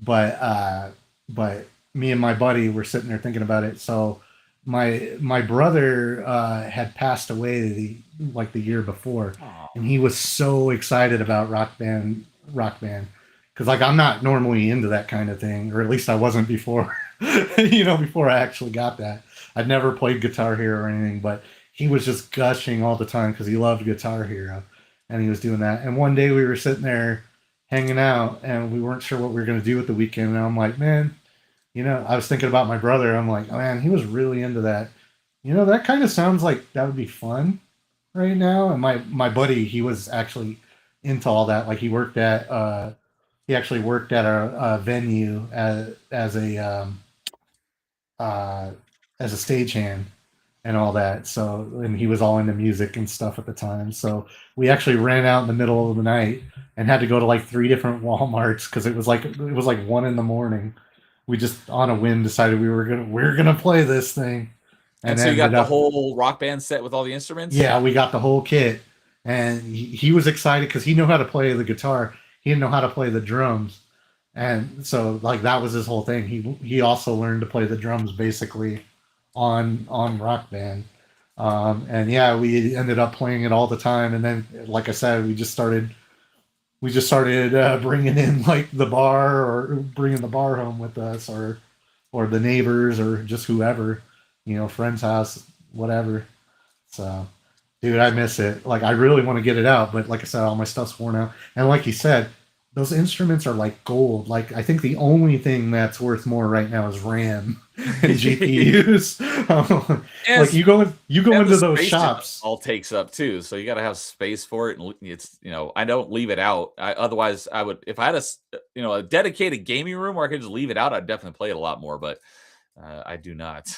But me and my buddy were sitting there thinking about it. So my brother had passed away the year before, and he was so excited about Rock Band because like I'm not normally into that kind of thing, or at least I wasn't before. Before I actually got that. I'd never played Guitar Hero or anything, but he was just gushing all the time because he loved Guitar Hero, and he was doing that. And one day we were sitting there hanging out, and we weren't sure what we were going to do with the weekend. And I'm like, man, I was thinking about my brother. I'm like, oh, man, he was really into that. That kind of sounds like that would be fun right now. And my buddy, he was actually into all that. Like he actually worked at a venue as a stagehand and all that. So, and he was all into music and stuff at the time. So we actually ran out in the middle of the night and had to go to like 3 different Walmarts because it was like 1 a.m. We just on a whim decided we're gonna play this thing. And so you got the whole Rock Band set with all the instruments? Yeah, we got the whole kit. And he was excited because he knew how to play the guitar. He didn't know how to play the drums. And so like that was his whole thing. He also learned to play the drums basically on Rock Band. And yeah, we ended up playing it all the time. And then, like I said, we just started bringing in like the bar or bringing the bar home with us or the neighbors or just whoever, friend's house, whatever. So, dude, I miss it. Like, I really want to get it out, but like I said, all my stuff's worn out. And like you said, those instruments are like gold. Like, I think the only thing that's worth more right now is RAM and GPUs. Like, you go into those shops. All takes up too, so you got to have space for it. And it's I don't leave it out. Otherwise, I would if I had a dedicated gaming room where I could just leave it out. I'd definitely play it a lot more, but I do not.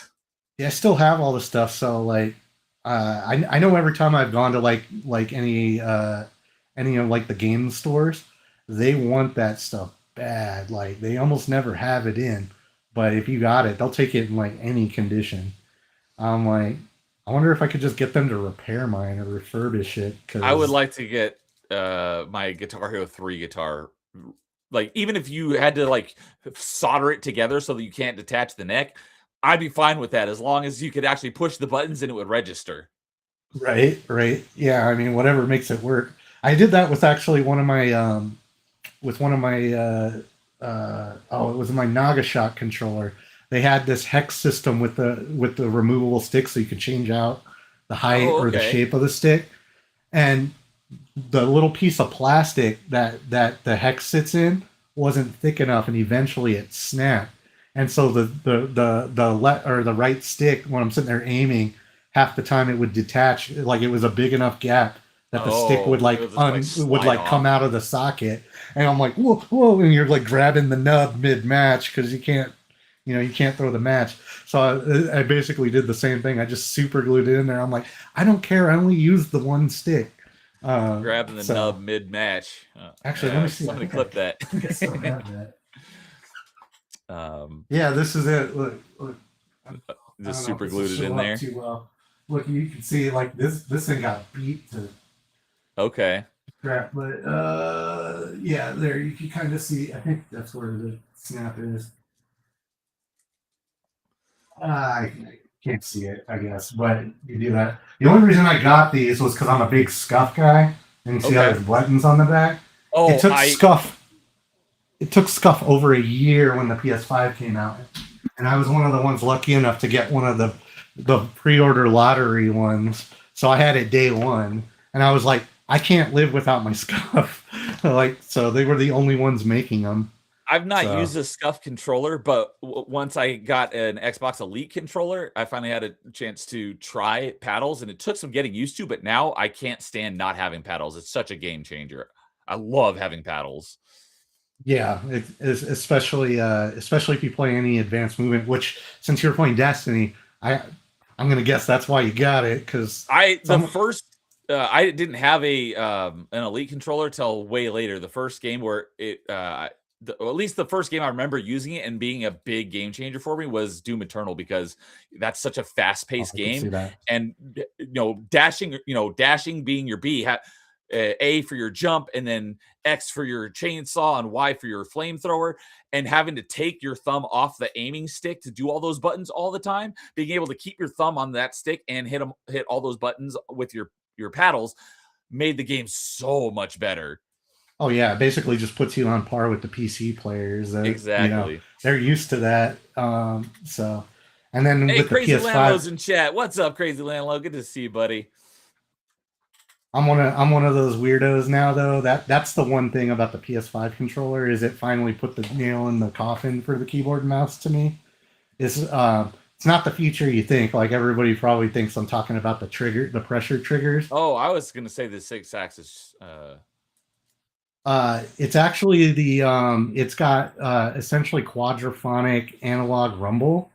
Yeah, I still have all the stuff. So like, I know every time I've gone to like any of like the game stores, they want that stuff bad. Like they almost never have it in, but if you got it, they'll take it in like any condition. I'm like, I wonder if I could just get them to repair mine or refurbish it. Cause I would like to get my Guitar Hero 3 guitar. Like even if you had to like solder it together so that you can't detach the neck, I'd be fine with that as long as you could actually push the buttons and it would register. Right. Yeah, I mean, whatever makes it work. I did that with actually one of my it was my Nagashock controller. They had this hex system with the removable stick so you could change out the height or the shape of the stick. And the little piece of plastic that the hex sits in wasn't thick enough, and eventually it snapped. And so the right stick, when I'm sitting there aiming, half the time it would detach. Like it was a big enough gap that the stick would come out of the socket. And I'm like, whoa, and you're like grabbing the nub mid match because you can't throw the match. So I basically did the same thing. I just super glued it in there. I'm like, I don't care. I only used the one stick. Grabbing the nub mid match. Actually, let me see. Somebody clip that. I think I still have that. Yeah, this is it. Look. Just super glued it in there. Too well. Look, you can see like this thing got beat to crap, but yeah, there you can kind of see. I think that's where the snap is. I can't see it, I guess, but you do that. The only reason I got these was because I'm a big Scuff guy, and you see how Okay. there's buttons on the back. Oh, It took Scuff. It took Scuff over a year when the PS5 came out, and I was one of the ones lucky enough to get one of the pre-order lottery ones. So I had it day one, and I was like, I can't live without my Scuff. Like, so they were the only ones making them. I've not So- used a Scuff controller, but once I got an Xbox Elite controller, I finally had a chance to try paddles, and it took some getting used to, but now I can't stand not having paddles. It's such a game changer. I love having paddles. Yeah, especially if you play any advanced movement. Which, since you're playing Destiny, I'm gonna guess that's why you got it, because I didn't have an Elite controller till way later. The first game where at least the first game I remember using it and being a big game changer for me was Doom Eternal, because that's such a fast-paced game, and dashing being your B, A for your jump, and then X for your chainsaw, and Y for your flamethrower, and having to take your thumb off the aiming stick to do all those buttons all the time, being able to keep your thumb on that stick and hit all those buttons with your paddles made the game so much better. Oh yeah, it basically just puts you on par with the PC players. Exactly. They're used to that. So, and then hey, with the Crazy PS5, Landlow's in chat. What's up, Crazy Landlow? Good to see you, buddy. I'm one of those weirdos now, though. That's the one thing about the PS5 controller, is it finally put the nail in the coffin for the keyboard and mouse to me. It's not the feature you think. Like, everybody probably thinks I'm talking about the pressure triggers. Oh, I was gonna say the 6-axis. It's actually it's got essentially quadraphonic analog rumble.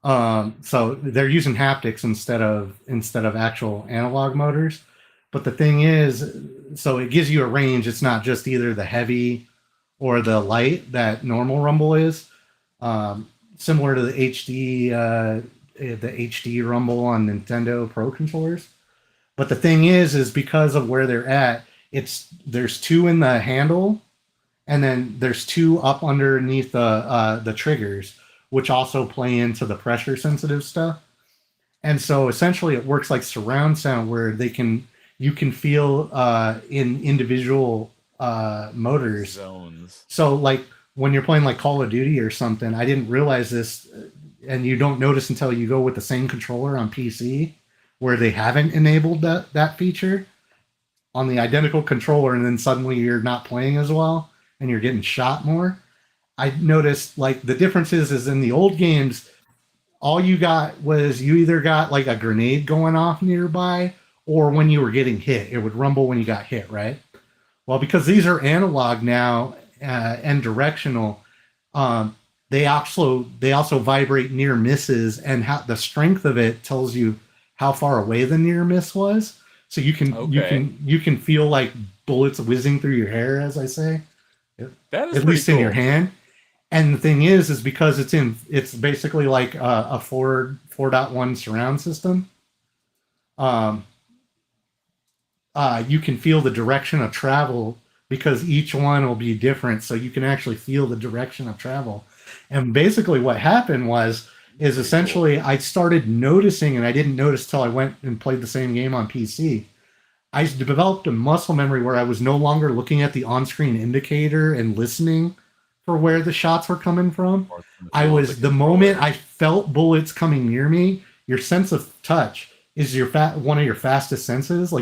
So they're using haptics instead of actual analog motors. But the thing is, so it gives you a range. It's not just either the heavy or the light that normal rumble is. Similar to the HD rumble on Nintendo Pro controllers. But the thing is because of where they're at, there's two in the handle, and then there's two up underneath the triggers, which also play into the pressure sensitive stuff. And so essentially it works like surround sound, where you can feel in individual motors. Zones. So like when you're playing like Call of Duty or something, I didn't realize this, and you don't notice until you go with the same controller on PC, where they haven't enabled that feature on the identical controller, and then suddenly you're not playing as well and you're getting shot more. I noticed like the differences is in the old games, all you got was you either got like a grenade going off nearby, or when you were getting hit, it would rumble when you got hit, right? Well, because these are analog now and directional, they also vibrate near misses, and how the strength of it tells you how far away the near miss was. So you can feel like bullets whizzing through your hair, as I say, at least in your hand. And the thing is because it's basically like a 4.1 surround system. You can feel the direction of travel, because each one will be different, so you can actually feel the direction of travel. And basically what happened is essentially I started noticing, and I didn't notice till I went and played the same game on PC. I developed a muscle memory where I was no longer looking at the on-screen indicator and listening for where the shots were coming from. The moment I felt bullets coming near me, your sense of touch is one of your fastest senses.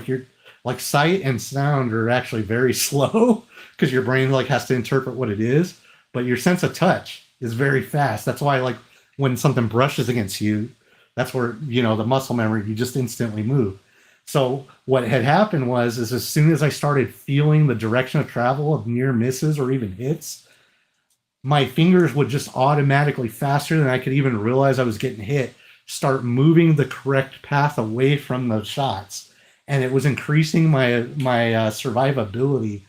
Like sight and sound are actually very slow, because your brain like has to interpret what it is, but your sense of touch is very fast. That's why like when something brushes against you, that's where, the muscle memory, you just instantly move. So what had happened is as soon as I started feeling the direction of travel of near misses or even hits, my fingers would just automatically, faster than I could even realize I was getting hit, start moving the correct path away from those shots. And it was increasing my survivability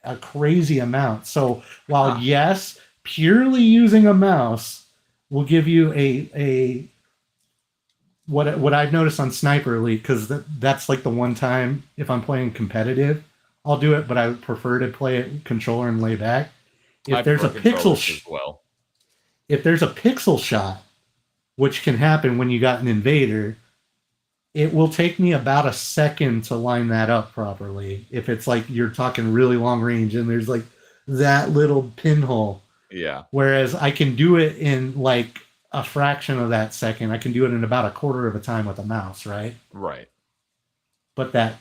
a crazy amount. So while yes, purely using a mouse will give you a what I've noticed on Sniper Elite, because that's like the one time if I'm playing competitive, I'll do it, but I would prefer to play it controller and lay back. If there's a pixel shot, which can happen when you got an invader. It will take me about a second to line that up properly. If it's like you're talking really long range and there's like that little pinhole. Yeah. Whereas I can do it in like a fraction of that second. I can do it in about a quarter of a time with a mouse, right? Right. But that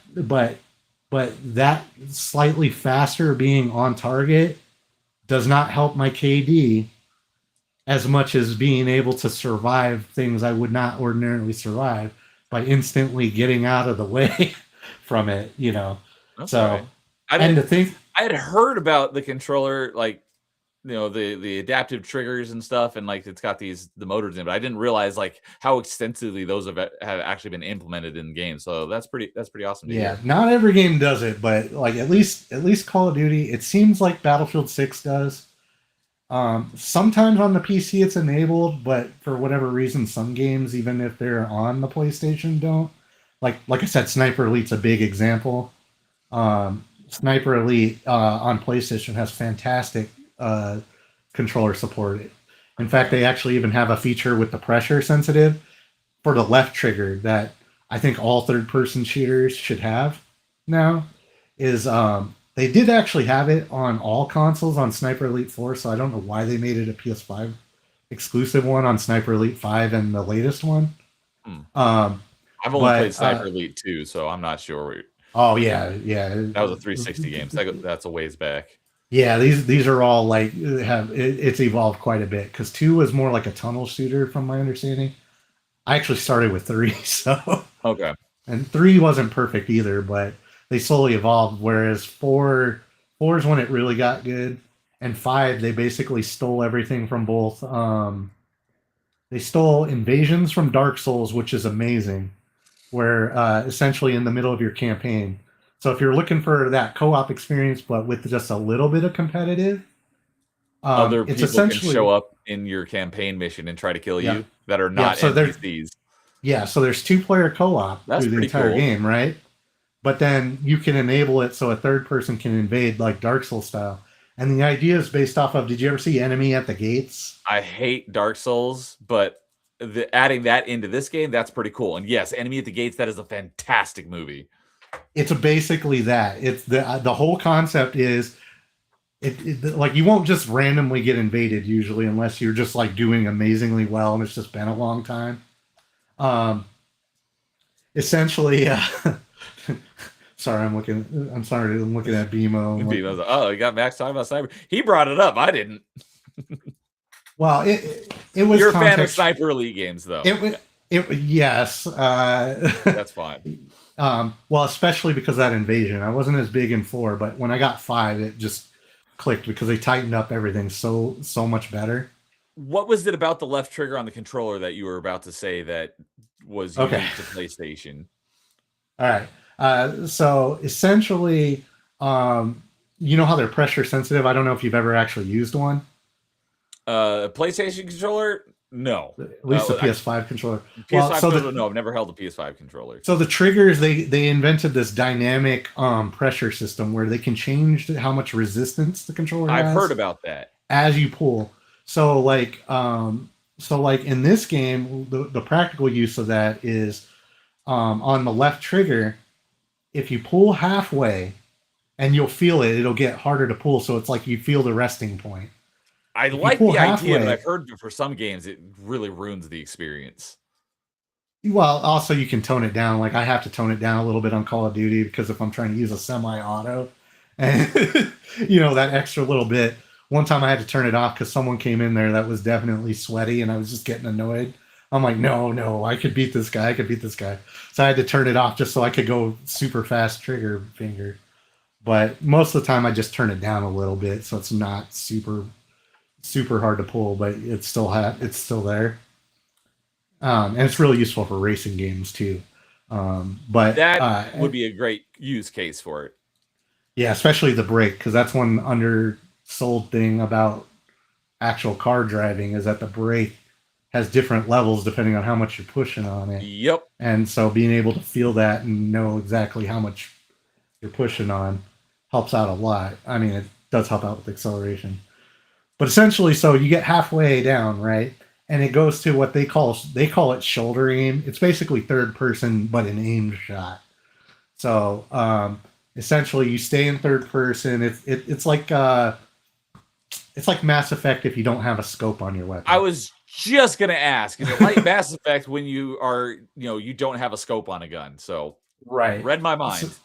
slightly faster being on target does not help my KD as much as being able to survive things I would not ordinarily survive by instantly getting out of the way from it, you know. Okay. So, and to think, I had heard about the controller, like, you know, the adaptive triggers and stuff, and like it's got the motors in it, but I didn't realize like how extensively those have actually been implemented in games. So that's pretty awesome to hear. not every game does it, but like at least Call of Duty, it seems like Battlefield 6 does. Sometimes on the PC it's enabled, but for whatever reason, some games, even if they're on the PlayStation, don't. Like I said, Sniper Elite's a big example. Sniper Elite on PlayStation has fantastic controller support. In fact, they actually even have a feature with the pressure sensitive for the left trigger that I think all third-person shooters should have now. Is they did actually have it on all consoles on Sniper Elite 4, so I don't know why they made it a PS5 exclusive one on Sniper Elite 5 and the latest one. I've only played Sniper Elite 2, so I'm not sure. Oh yeah. That was a 360 game. So that's a ways back. Yeah, these are all like it's evolved quite a bit because 2 was more like a tunnel shooter from my understanding. I actually started with 3, so okay. And 3 wasn't perfect either, but they slowly evolved. Whereas 4 is when it really got good, and 5 they basically stole everything from both. They stole invasions from Dark Souls, which is amazing. Where essentially in the middle of your campaign. So if you're looking for that co-op experience, but with just a little bit of competitive, other people can show up in your campaign mission and try to kill you that are not NPCs. Yeah, so there's 2-player co-op through the entire game, right? But then you can enable it so a third person can invade like Dark Souls style. And the idea is based off of, did you ever see Enemy at the Gates? I hate Dark Souls, but adding that into this game, that's pretty cool. And yes, Enemy at the Gates, that is a fantastic movie. It's basically that. It's the whole concept is like you won't just randomly get invaded usually unless you're just like doing amazingly well and it's just been a long time. Essentially, sorry, I'm looking at BMO. BMO's like, oh, you got Max talking about Sniper. He brought it up. I didn't. Well, it was. You're a fan of Sniper Elite games, though. Yes. That's fine. Well, especially because of that invasion. I wasn't as big in 4, but when I got 5, it just clicked because they tightened up everything so much better. What was it about the left trigger on the controller that you were about to say that was unique to PlayStation? All right. So essentially, you know how they're pressure sensitive? I don't know if you've ever actually used one. PlayStation controller? No. At least the PS5 controller. PS5 controller, no, I've never held a PS5 controller. So the triggers, they invented this dynamic pressure system where they can change how much resistance the controller has. I've heard about that. As you pull. So like in this game, the practical use of that is on the left trigger, if you pull halfway and you'll feel it, it'll get harder to pull. So it's like you feel the resting point. I like the idea, but I've heard for some games it really ruins the experience. Well, also you can tone it down. Like I have to tone it down a little bit on Call of Duty because if I'm trying to use a semi-auto, and that extra little bit. One time I had to turn it off because someone came in there that was definitely sweaty, and I was just getting annoyed. I'm like, no, I could beat this guy. So I had to turn it off just so I could go super fast trigger finger. But most of the time I just turn it down a little bit so it's not super hard to pull, but it's still there. And it's really useful for racing games too. But that would be a great use case for it. Yeah, especially the brake, because that's one undersold thing about actual car driving is that the brake has different levels depending on how much you're pushing on it. Yep. And so being able to feel that and know exactly how much you're pushing on helps out a lot. I mean, it does help out with acceleration. But essentially, so you get halfway down, right? and it goes to what they call it shoulder aim. It's basically third person, but an aimed shot. So essentially, you stay in third person. It's like Mass Effect if you don't have a scope on your weapon. I was just gonna ask, is it like Mass Effect when you are, you don't have a scope on a gun? So right, read my mind.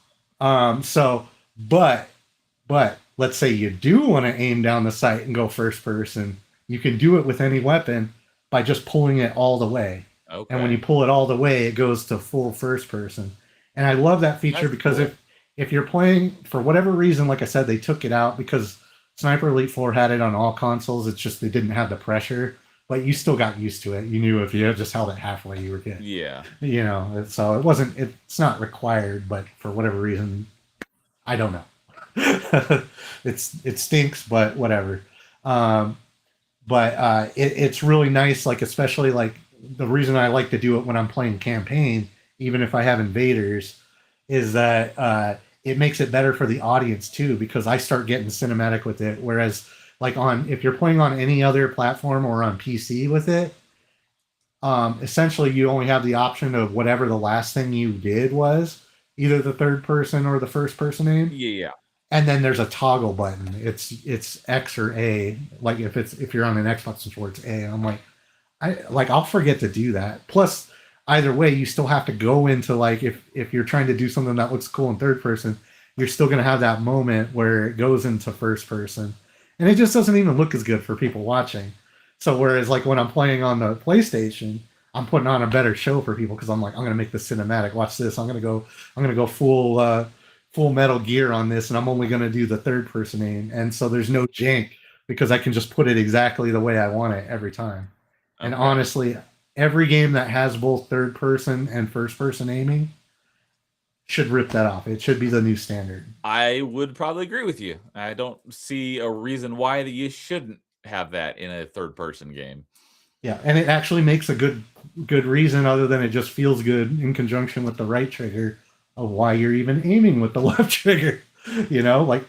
But let's say you do want to aim down the sight and go first person, you can do it with any weapon by just pulling it all the way. Okay. And when you pull it all the way, it goes to full first person. And I love that feature That's because cool. if you're playing for whatever reason, like I said, they took it out because Sniper Elite 4 had it on all consoles. It's just they didn't have the pressure, but you still got used to it. You knew if you just held it halfway, you were good. Yeah. So it's not required, but for whatever reason, I don't know. It stinks, but whatever. It's really nice, like especially like the reason I like to do it when I'm playing campaign, even if I have invaders, is that it makes it better for the audience too, because I start getting cinematic with it. Whereas like if you're playing on any other platform or on PC with it, essentially you only have the option of whatever the last thing you did was, either the third person or the first person aim. Yeah. And then there's a toggle button. It's X or A. Like if you're on an Xbox controller, it's A. And I'm like, I'll forget to do that. Plus, either way, you still have to go into like if you're trying to do something that looks cool in third person, you're still gonna have that moment where it goes into first person, and it just doesn't even look as good for people watching. So whereas like when I'm playing on the PlayStation, I'm putting on a better show for people because I'm like, I'm gonna make this cinematic. Watch this. I'm gonna go full Metal Gear on this, and I'm only gonna do the third person aim, and so there's no jank because I can just put it exactly the way I want it every time. And honestly, every game that has both third person and first person aiming should rip that off. It should be the new standard. I would probably agree with you. I don't see a reason why that you shouldn't have that in a third person game. Yeah, and it actually makes a good reason other than it just feels good in conjunction with the right trigger of why you're even aiming with the left trigger. Like,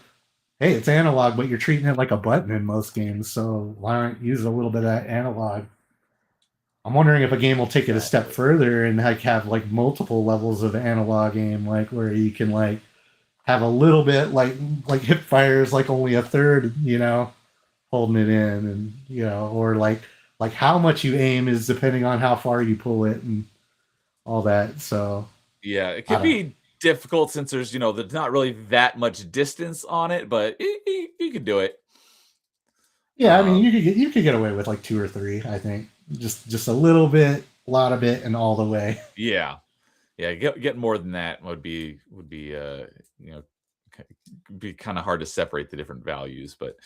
hey, it's analog, but you're treating it like a button in most games, so why not use a little bit of that analog? I'm wondering if a game will take it a step further and like have like multiple levels of analog aim, like where you can like have a little bit like hip fire is like only a third, holding it in, and or like how much you aim is depending on how far you pull it and all that. So yeah, it could be difficult since there's there's not really that much distance on it, but you could do it. Yeah, I mean you could get away with like 2 or 3, I think. Just a little bit, a lot of it, and all the way. Yeah, get more than that would be be kind of hard to separate the different values, but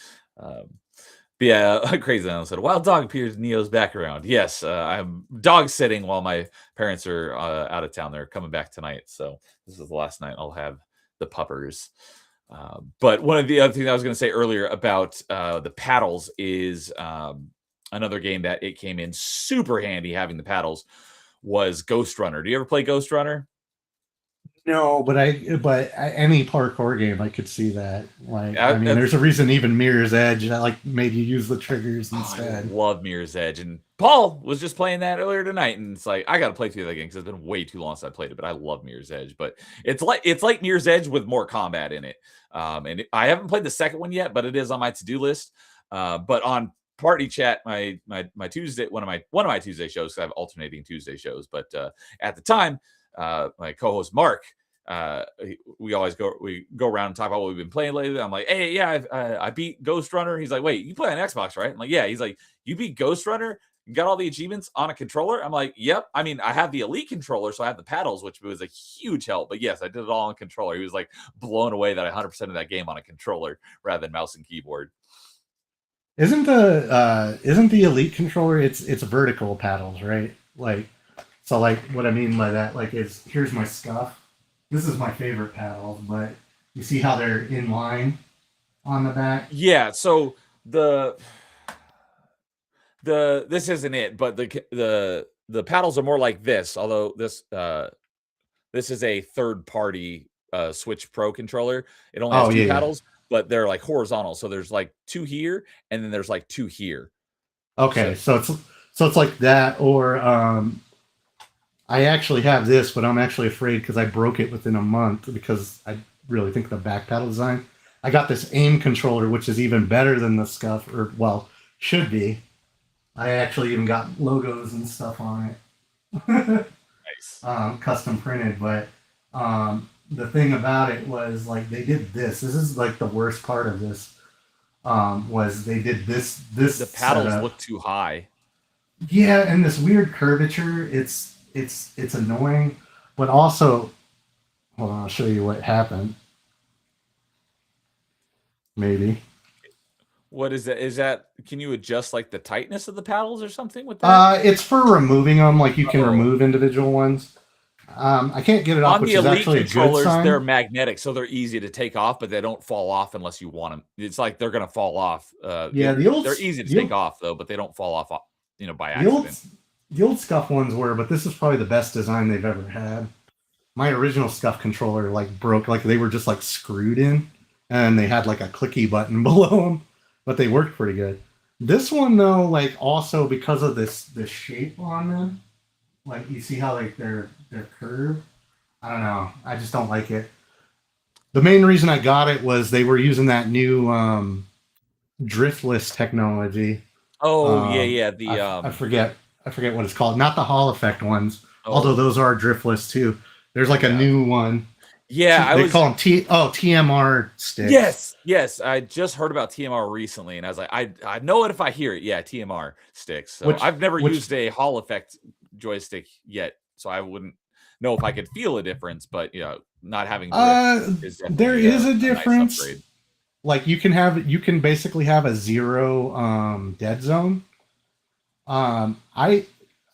yeah, Crazy Island said, "Wild dog appears in Neo's background." Yes, I'm dog sitting while my parents are out of town. They're coming back tonight, so this is the last night I'll have the puppers. But one of the other things I was going to say earlier about the paddles is another game that it came in super handy having the paddles was Ghost Runner. Do you ever play Ghost Runner? No, but any parkour game I could see that. Like, I mean, That's- there's a reason even Mirror's Edge that like made you use the triggers instead. I love Mirror's Edge, and Paul was just playing that earlier tonight, and it's like I got to play through that game because it's been way too long since I played it. But I love Mirror's Edge, but it's like Mirror's Edge with more combat in it. I haven't played the second one yet, but it is on my to do list. But on Party Chat, my Tuesday, one of my Tuesday shows, because I have alternating Tuesday shows. But at the time, my co-host Mark, we go around and talk about what we've been playing lately. I'm like, hey, yeah, I beat Ghost Runner. He's like, wait, you play on Xbox, right? I'm like, yeah. He's like, you beat Ghost Runner? You got all the achievements on a controller? I'm like, yep. I mean, I have the Elite controller, so I have the paddles, which was a huge help. But yes, I did it all on controller. He was like blown away that I 100% of that game on a controller rather than mouse and keyboard. Isn't the Elite controller? It's vertical paddles, right? Like, so like what I mean by that, like, is here's my scuff. This is my favorite paddle, but you see how they're in line on the back? Yeah. So this isn't it, but the paddles are more like this. Although this is a third party Switch Pro controller. It only has two paddles, but they're like horizontal. So there's like 2 here, and then there's like 2 here. Okay, so So it's like that, or I actually have this, but I'm actually afraid because I broke it within a month because I really think the back paddle design. I got this aim controller, which is even better than the Scuff, or well, should be. I actually even got logos and stuff on it, Nice. custom printed. But the thing about it was like they did this. This is like the worst part of this. Was they did this The paddles setup. look too high. Yeah, and this weird curvature. It's annoying, but also, hold on, I'll show you what happened. Maybe. What is that? Is that, can you adjust like the tightness of the paddles or something with that? It's for removing them. Like you can Oh. remove individual ones. I can't get it off, On which the is Elite actually a good controllers, sign. they're magnetic, so they're easy to take off, but they don't fall off unless you want them. It's like they're gonna fall off. Yeah, they're easy to take off though, but they don't fall off, by accident. The old Scuff ones were, but this is probably the best design they've ever had. My original Scuff controller like broke, like they were just like screwed in, and they had like a clicky button below them, but they worked pretty good. This one though, like also because of this shape on them, like you see how like they're curved. I don't know. I just don't like it. The main reason I got it was they were using that new driftless technology. Oh yeah. I forget what it's called. Not the Hall effect ones, although those are driftless too. There's like a new one. Yeah, they call them TMR sticks. Yes. I just heard about TMR recently, and I was like, I know it if I hear it. Yeah, TMR sticks. So I've never used a Hall effect joystick yet, so I wouldn't know if I could feel a difference. But not having there is a difference. Nice, like you can basically have a zero dead zone. I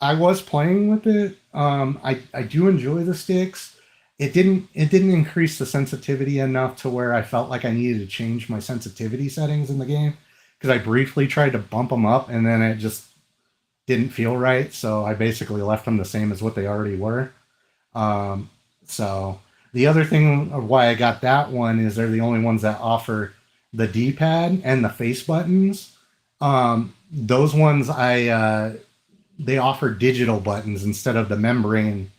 was playing with it. I do enjoy the sticks. It didn't increase the sensitivity enough to where I felt like I needed to change my sensitivity settings in the game, because I briefly tried to bump them up and then it just didn't feel right. So I basically left them the same as what they already were. So the other thing of why I got that one is they're the only ones that offer the D-pad and the face buttons. Those ones they offer digital buttons instead of the membrane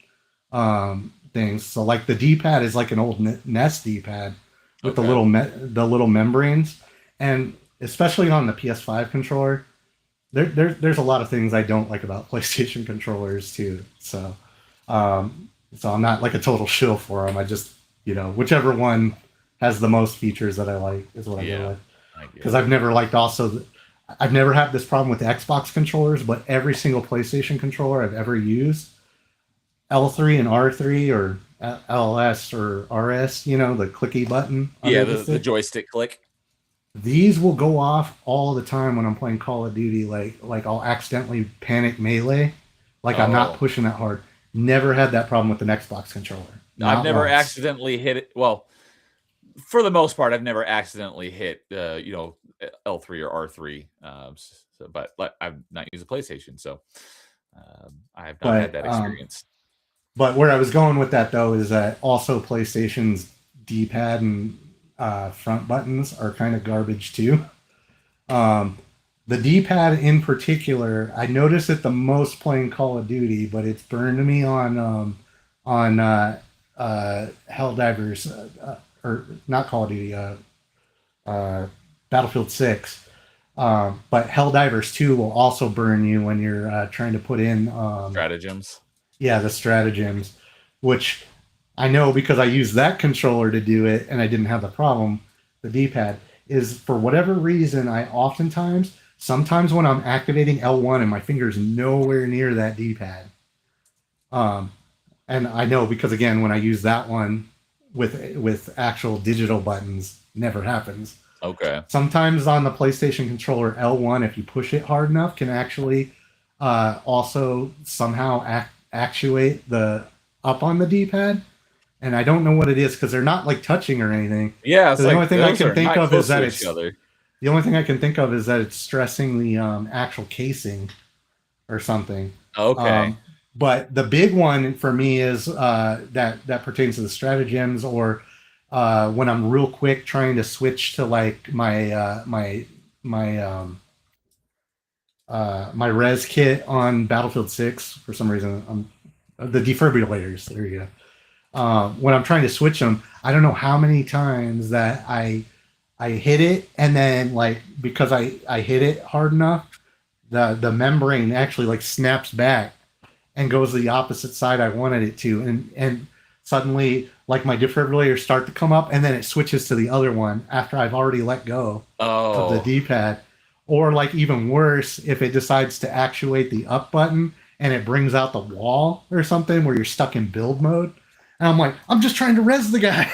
things. So like the D-pad is like an old NES D-pad with the little membranes, and especially on the PS5 controller, there's a lot of things I don't like about PlayStation controllers too. So so I'm not like a total shill for them. I just whichever one has the most features that I like is what I go with. Because I've never liked I've never had this problem with the Xbox controllers, but every single PlayStation controller I've ever used, L3 and R3 or LS or RS, the clicky button. Yeah, the joystick click. These will go off all the time when I'm playing Call of Duty. Like I'll accidentally panic melee. I'm not pushing that hard. Never had that problem with an Xbox controller. I've never accidentally hit it. Well, for the most part, I've never accidentally hit L3 or R3. But I've not used a PlayStation, so I have not had that experience. But where I was going with that though is that also PlayStation's D-pad and front buttons are kind of garbage too. The D-pad in particular, I notice it the most playing Call of Duty, but it's burned me on Helldivers, or not Call of Duty, Battlefield 6. But Helldivers 2 will also burn you when you're trying to put in stratagems. Yeah, the stratagems, which I know because I used that controller to do it and I didn't have the problem. The D-pad is, for whatever reason, sometimes when I'm activating L1 and my finger's nowhere near that D-pad. And I know because, again, when I use that one with actual digital buttons, never happens. Okay. Sometimes on the PlayStation controller, L1, if you push it hard enough, can actually also somehow actuate the up on the D-pad. And I don't know what it is because they're not like touching or anything. Yeah, the only thing I can think of is that the only thing I can think of is that it's stressing the actual casing or something. Okay. But the big one for me is that pertains to the stratagems, or when I'm real quick trying to switch to like my my res kit on Battlefield 6 for some reason. The defibrillators. There you go. When I'm trying to switch them, I don't know how many times that I hit it, and then like because I hit it hard enough, the membrane actually like snaps back and goes the opposite side I wanted it to, and suddenly like my defibrillators start to come up, and then it switches to the other one after I've already let go of the Oh, D-pad. Or like even worse, if it decides to actuate the up button and it brings out the wall or something where you're stuck in build mode, and I'm like, I'm just trying to res the guy.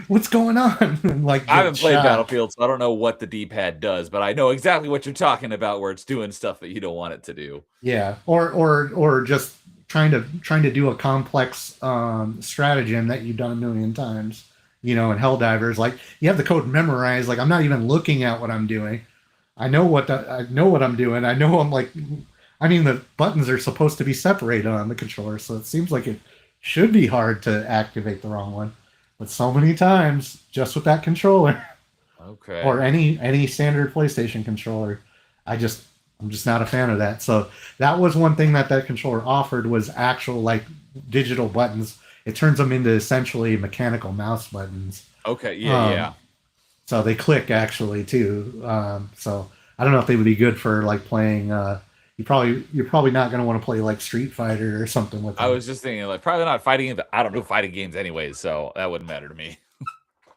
What's going on? And like I get haven't played shot. Battlefield, so I don't know what the D-pad does, but I know exactly what you're talking about, where it's doing stuff that you don't want it to do. Yeah, or just trying to do a complex stratagem that you've done a million times. In Helldivers, like you have the code memorized. Like I'm not even looking at what I'm doing. I know what I'm doing. I know I'm like, I mean, the buttons are supposed to be separated on the controller, so it seems like it should be hard to activate the wrong one. But so many times, just with that controller Okay. or any standard PlayStation controller, I just I'm just not a fan of that. So that was one thing that controller offered was actual like digital buttons. It turns them into essentially mechanical mouse buttons. Okay. Yeah. Um, Yeah. so they click actually too. So I don't know if they would be good for like playing. You're probably not going to want to play like Street Fighter or something with I them. was just thinking, like, probably not fighting game, but I don't do fighting games anyways, so that wouldn't matter to me.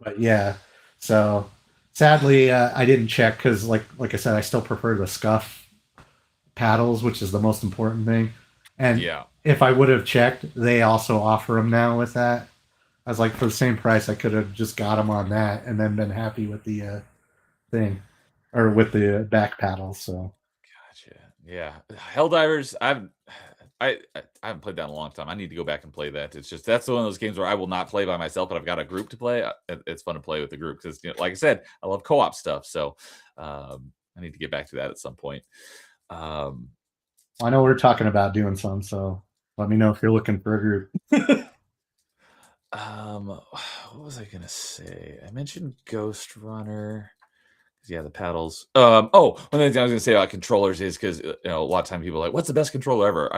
But yeah, so sadly I didn't check because like I said, I still prefer the scuff paddles, which is the most important thing. And Yeah. if I would have checked, they also offer them now with that. I was like, for the same price, I could have just got them on that and then been happy with the thing or with the back paddles. So Gotcha. Yeah. Helldivers, I haven't played that in a long time. I need to go back and play that. It's just that's one of those games where I will not play by myself, but I've got a group to play. It's fun to play with the group because, like I said, I love co-op stuff. So I need to get back to that at some point. Um, I know we're talking about doing some. So let me know if you're looking for a group. what was I gonna say? I mentioned Ghost Runner. Yeah, the paddles. One of the things I was gonna say about controllers is because a lot of time people are like, "What's the best controller ever?"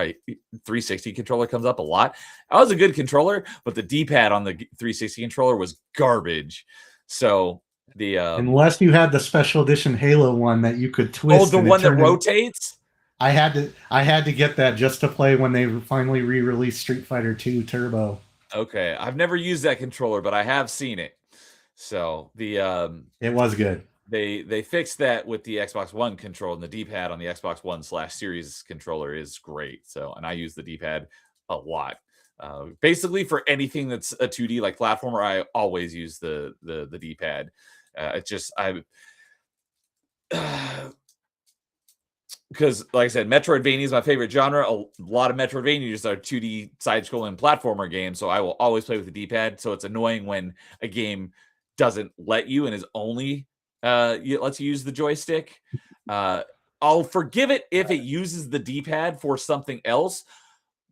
360 controller comes up a lot. That was a good controller, but the D-pad on the 360 controller was garbage. So the Unless you had the special edition Halo one that you could twist the and it one that turned in. rotates. I had to get that just to play when they finally re-released Street Fighter 2 Turbo. Okay, I've never used that controller, but I have seen it. So the It was good. they fixed that with the Xbox One control, and the D-pad on the Xbox One slash Series controller is great. So, and I use the D-pad a lot. Basically, for anything that's a 2D like platformer, I always use the D-pad. It's just I because, like I said, Metroidvania is my favorite genre. A lot of Metroidvanias are 2D side-scrolling platformer games, so I will always play with the D-pad. So it's annoying when a game doesn't let you and is only lets you use the joystick. I'll forgive it if it uses the D-pad for something else,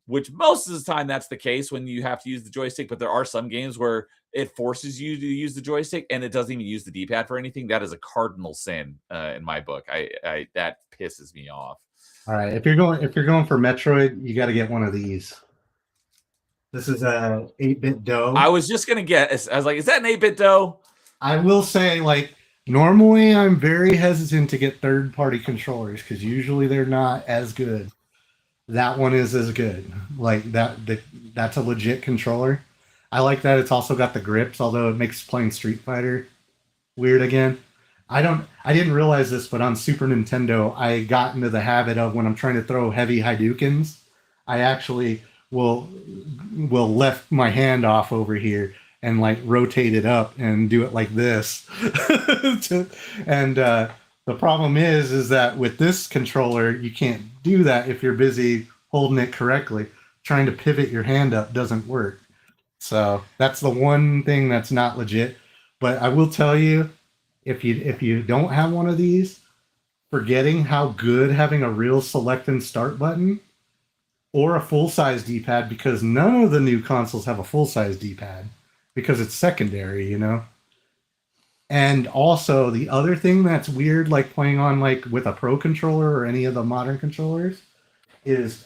which most of the time that's the case when you have to use the joystick. But there are some games where it forces you to use the joystick and it doesn't even use the D-pad for anything. That is a cardinal sin in my book. I that pisses me off. All right, if you're going for Metroid, you got to get one of these. This is a 8-bit dough. I was just gonna guess. I was like, is that an 8-bit dough? I will say, like, normally I'm very hesitant to get third-party controllers because usually they're not as good. That one is as good. Like that's a legit controller. I like that it's also got the grips, although it makes playing Street Fighter weird again. I didn't realize this, but on Super Nintendo, I got into the habit of when I'm trying to throw heavy Hadoukens, I actually will lift my hand off over here and like rotate it up and do it like this. and the problem is that with this controller, you can't do that if you're busy holding it correctly. Trying to pivot your hand up doesn't work. So that's the one thing that's not legit. But I will tell you, if you don't have one of these, forgetting how good having a real select and start button or a full size D-pad, because none of the new consoles have a full size D-pad because it's secondary. And also the other thing that's weird, like playing on like with a pro controller or any of the modern controllers, is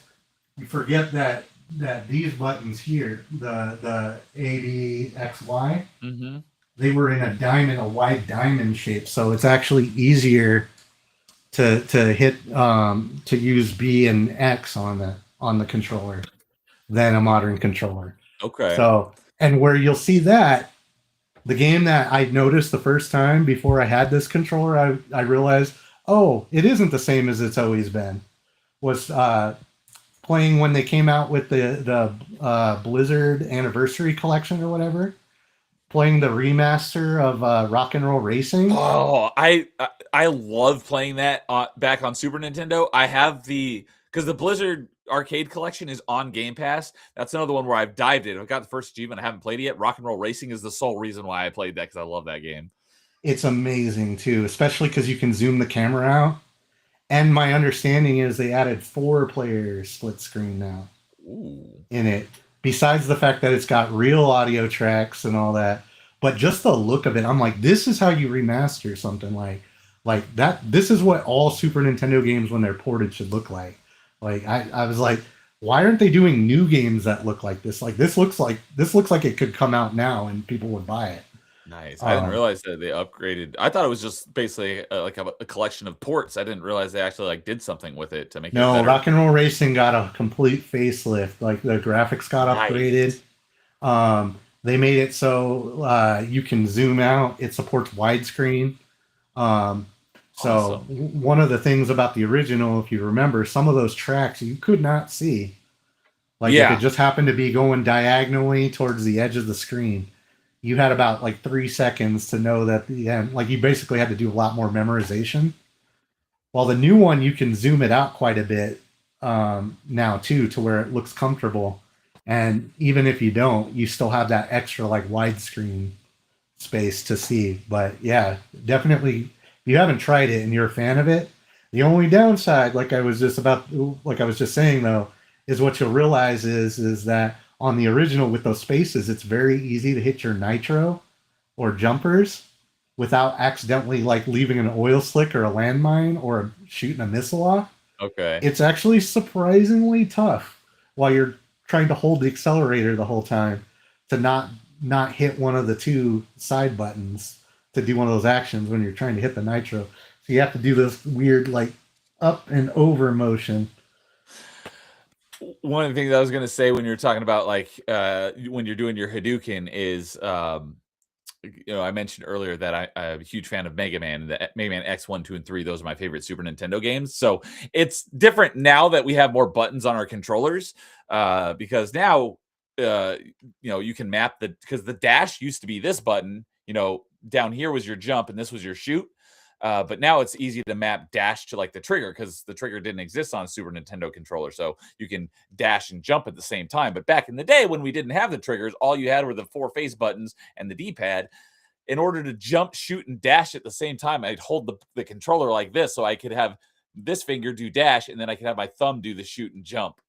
you forget that these buttons here, the A, B, X, Y, Mm-hmm. they were in a wide diamond shape, so it's actually easier to hit to use B and X on the controller than a modern controller. Okay. So, and where you'll see that, the game that I noticed the first time before I had this controller, I realized, oh, it isn't the same as it's always been. Was playing when they came out with the Blizzard Anniversary Collection or whatever, playing the remaster of Rock and Roll Racing. Oh, I love playing that back on Super Nintendo. I have because the Blizzard Arcade Collection is on Game Pass. That's another one where I've dived in. I've got the first achievement. I haven't played it yet. Rock and Roll Racing is the sole reason why I played that because I love that game. It's amazing too, especially because you can zoom the camera out. And my understanding is they added 4-player split screen now Ooh. in it. Besides the fact that it's got real audio tracks and all that, but just the look of it, I'm like, this is how you remaster something like that. This is what all Super Nintendo games when they're ported should look like. Like I was like, why aren't they doing new games that look like this? Like this looks like it could come out now and people would buy it. Nice. I didn't realize that they upgraded. I thought it was just basically like a collection of ports. I didn't realize they actually like did something with it to make it No, better. Rock and Roll Racing got a complete facelift. Like the graphics got upgraded. They made it so you can zoom out. It supports widescreen. So one of the things about the original, if you remember, some of those tracks you could not see. Like if it just happened to be going diagonally towards the edge of the screen, you had about like 3 seconds to know that the end. Like you basically had to do a lot more memorization. While the new one, you can zoom it out quite a bit now too, to where it looks comfortable. And even if you don't, you still have that extra like widescreen space to see. But yeah, definitely, if you haven't tried it and you're a fan of it, the only downside, like I was just saying though, is what you'll realize is that on the original with those spaces, it's very easy to hit your nitro or jumpers without accidentally like leaving an oil slick or a landmine or shooting a missile off. Okay. It's actually surprisingly tough while you're trying to hold the accelerator the whole time to not hit one of the 2 side buttons to do one of those actions when you're trying to hit the nitro. So you have to do this weird like up and over motion. One of the things I was going to say when you're talking about like when you're doing your Hadouken is I mentioned earlier that I'm a huge fan of Mega Man. The Mega Man X 1, 2, and 3. Those are my favorite Super Nintendo games. So it's different now that we have more buttons on our controllers because now you can map because the dash used to be this button. Down here was your jump and this was your shoot. But now it's easy to map dash to like the trigger because the trigger didn't exist on a Super Nintendo controller. So you can dash and jump at the same time. But back in the day when we didn't have the triggers, all you had were the 4 face buttons and the D-pad. In order to jump, shoot, and dash at the same time, I'd hold the controller like this so I could have this finger do dash and then I could have my thumb do the shoot and jump.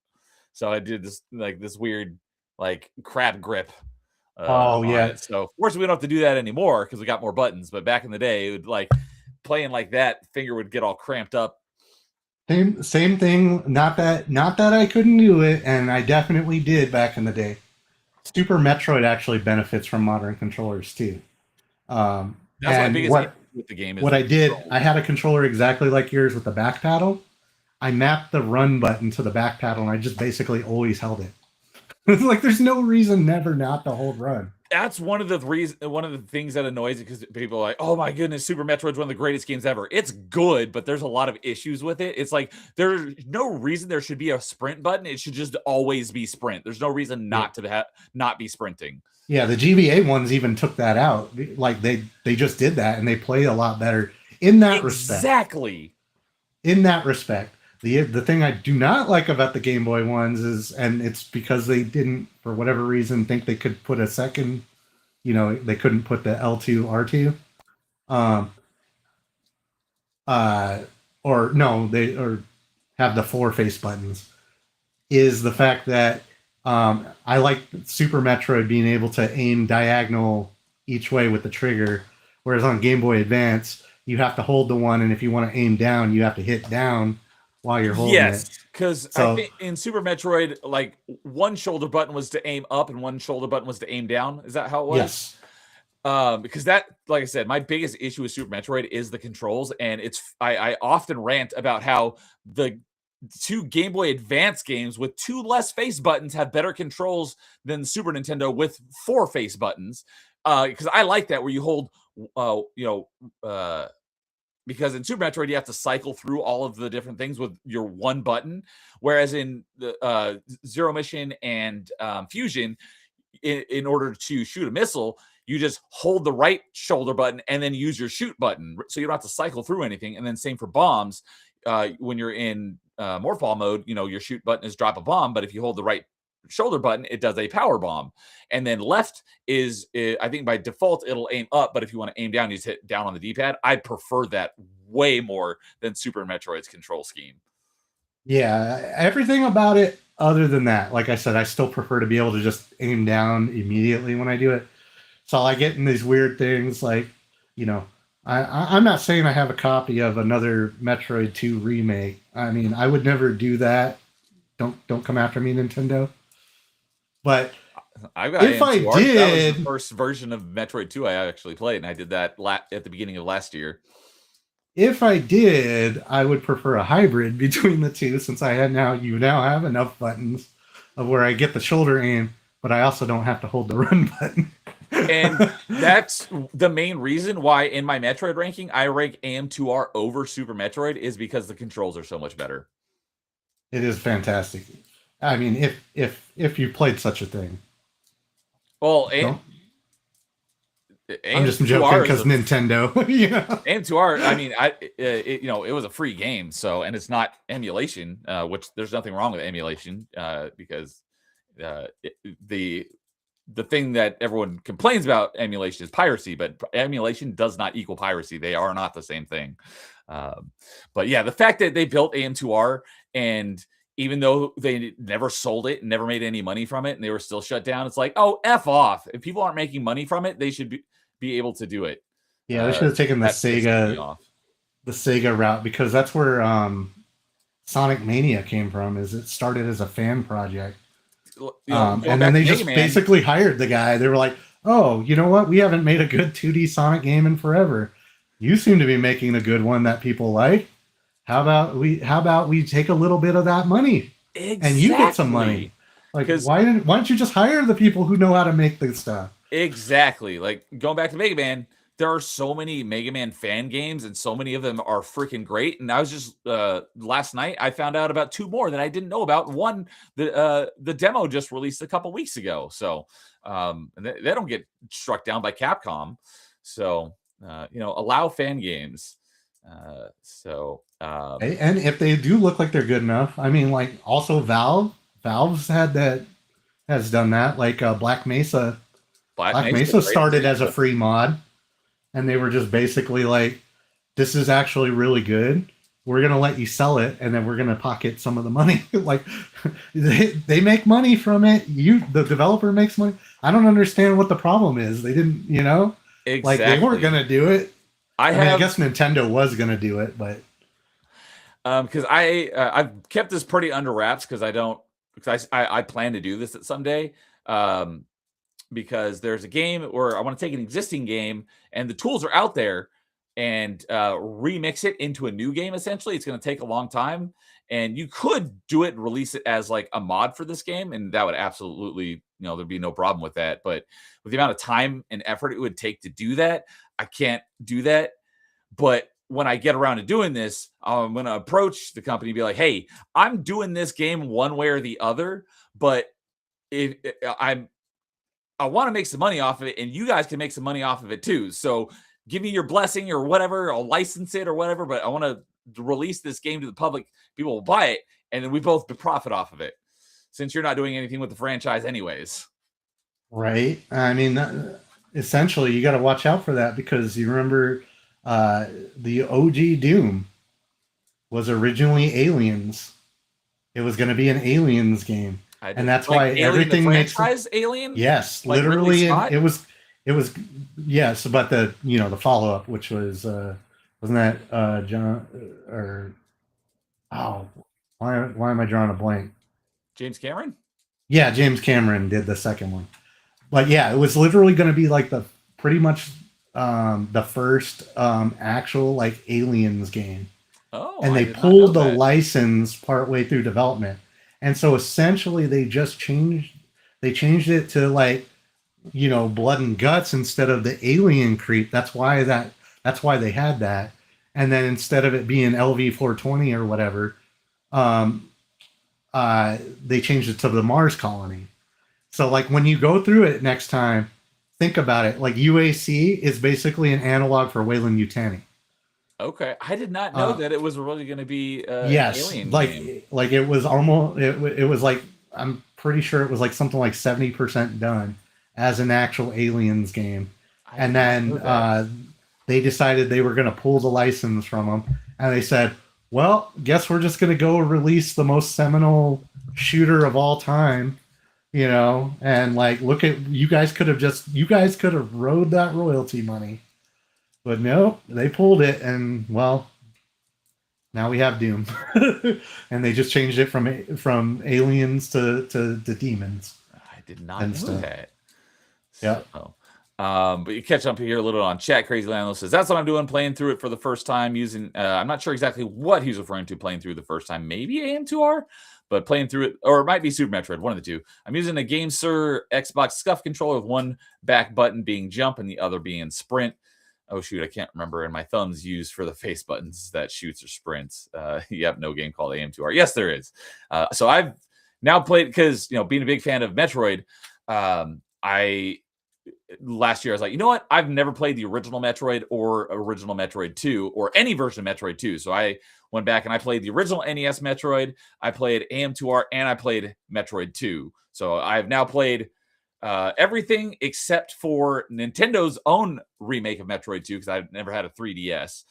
So I did this weird like crab grip on it. So of course we don't have to do that anymore because we got more buttons. But back in the day, it would like playing like that, finger would get all cramped up. Same thing. Not that I couldn't do it, and I definitely did back in the day. Super Metroid actually benefits from modern controllers too. That's my biggest issue with the game. What I did, I had a controller exactly like yours with the back paddle. I mapped the run button to the back paddle, and I just basically always held it. It's like there's no reason never not to hold run. That's one of the things that annoys it because people are like, oh my goodness, Super Metroid's one of the greatest games ever. It's good, but there's a lot of issues with it. It's like there's no reason there should be a sprint button. It should just always be sprint. There's no reason not be sprinting. Yeah, the GBA ones even took that out. Like they just did that, and they play a lot better in that respect. Exactly. In that respect. The thing I do not like about the Game Boy ones is, and it's because they didn't, for whatever reason, think they could put a second, they couldn't put the L2, R2. Or have the 4 face buttons, is the fact that I like Super Metroid being able to aim diagonal each way with the trigger, Whereas on Game Boy Advance, you have to hold the one, and if you want to aim down, you have to hit down while you're holding Yes, it. because I So think in Super Metroid, like one shoulder button was to aim up and one shoulder button was to aim down. Is that how it was? yes, Because that, like I said, my biggest issue with Super Metroid is the controls, and I often rant about how the two Game Boy Advance games with 2 less face buttons have better controls than Super Nintendo with 4 face buttons. Because I like that where you hold, because in Super Metroid you have to cycle through all of the different things with your one button, whereas in the Zero Mission and Fusion, in order to shoot a missile, you just hold the right shoulder button and then use your shoot button, so you don't have to cycle through anything. And then same for bombs. When you're in morphball mode, your shoot button is drop a bomb, but if you hold the right shoulder button, it does a power bomb. And then left is, I think by default, it'll aim up, but if you want to aim down, you just hit down on the D-pad. I prefer that way more than Super Metroid's control scheme. yeah, everything about it other than that, like I said, I still prefer to be able to just aim down immediately when I do it. So I get in these weird things like, I'm not saying I have a copy of another Metroid 2 remake. I mean, I would never do that. Don't come after me, Nintendo. But I've got if I AM2R. That was did, the first version of Metroid 2 I actually played, and I did that at the beginning of last year. if I did, I would prefer a hybrid between the two, since you now have enough buttons of where I get the shoulder aim, but I also don't have to hold the run button. And that's the main reason why in my Metroid ranking, I rank AM2R over Super Metroid, is because the controls are so much better. It is fantastic. I mean, if you played such a thing. Well, I'm just joking because Nintendo. AM2R, I mean, it was a free game, and it's not emulation, which there's nothing wrong with emulation, because the thing that everyone complains about emulation is piracy, but emulation does not equal piracy. They are not the same thing. But yeah, the fact that they built AM2R, and even though they never sold it, never made any money from it, and they were still shut down, it's like, oh, F off. If people aren't making money from it, they should be able to do it. Yeah, they should have taken the Sega route, because that's where Sonic Mania came from. Is it started as a fan project. And then they just basically hired the guy. They were like, oh, you know what? We haven't made a good 2D Sonic game in forever. You seem to be making a good one that people like. How about we take a little bit of that money? Exactly. And you get some money. Like, why don't you just hire the people who know how to make this stuff? Exactly. Like, going back to Mega Man, there are so many Mega Man fan games, and so many of them are freaking great. And I was just last night, I found out about 2 more that I didn't know about. One, the demo just released a couple weeks ago, so and they don't get struck down by Capcom. So allow fan games. And if they do look like they're good enough, I mean, like, also Valve's has done that. Like Black Mesa. Black Mesa started as a free mod. And they were just basically like, this is actually really good. We're going to let you sell it, and then we're going to pocket some of the money. Like, they make money from it. The developer makes money. I don't understand what the problem is. They didn't, Exactly. Like, they weren't going to do it. I guess Nintendo was going to do it, but. Because I've kept this pretty under wraps, because I plan to do this at some day. Because there's a game where I want to take an existing game, and the tools are out there, and remix it into a new game. Essentially, it's going to take a long time, and you could do it and release it as like a mod for this game, and that would absolutely, there'd be no problem with that. But with the amount of time and effort it would take to do that, I can't do that. But when I get around to doing this, I'm going to approach the company and be like, hey, I'm doing this game one way or the other, but I want to make some money off of it, and you guys can make some money off of it too. So give me your blessing or whatever. I'll license it or whatever, but I want to release this game to the public. People will buy it, and then we both profit off of it, since you're not doing anything with the franchise anyways. Right. I mean, essentially, you got to watch out for that, because you remember the OG Doom was originally Aliens. It was going to be an Aliens game. And that's why everything makes Alien. Yes, like literally, it was It was yes, but the follow up, which was wasn't that John or oh why am I drawing a blank? James Cameron? Yeah, James Cameron did the second one. But yeah, it was literally going to be like the pretty much the first actual like Aliens game, Oh, and I they did not know pulled the that. license partway through development, and so essentially they changed it to like blood and guts instead of the alien creep. That's why they had that, and then instead of it being LV-420 or whatever, um, they changed it to the Mars colony. So like when you go through it next time, think about it. Like UAC is basically an analog for Wayland Yutani. Okay, I did not know Uh, that it was really going to be an yes, alien game. like it was almost it was like I'm pretty sure it was like something like 70% done as an actual Aliens game, I and did not know then that. they decided they were going to pull the license from them, and they said, "Well, guess we're just going to go release the most seminal shooter of all time." And like, look at you guys could have rode that royalty money, but no, they pulled it, and well, now we have Doom, and they just changed it from aliens to demons I did not and know stuff. that. Yeah. So, but you catch up here a little on chat. Crazy Landlord says that's what I'm doing, playing through it for the first time using. I'm not sure exactly what he's referring to. Playing through the first time, maybe AM2R, but playing through it, or it might be Super Metroid, one of the two. I'm using a GameSir Xbox Scuff controller with one back button being jump and the other being sprint. Oh shoot, I can't remember. And my thumb's used for the face buttons that shoots or sprints. You have no game called AM2R. Yes, there is. So I've now played because being a big fan of Metroid, I last year I was like, you know what? I've never played the original Metroid or original Metroid 2 or any version of Metroid 2. So I went back and I played the original NES Metroid, I played AM2R, and I played Metroid 2. So I've now played everything except for Nintendo's own remake of Metroid 2 because I've never had a 3DS.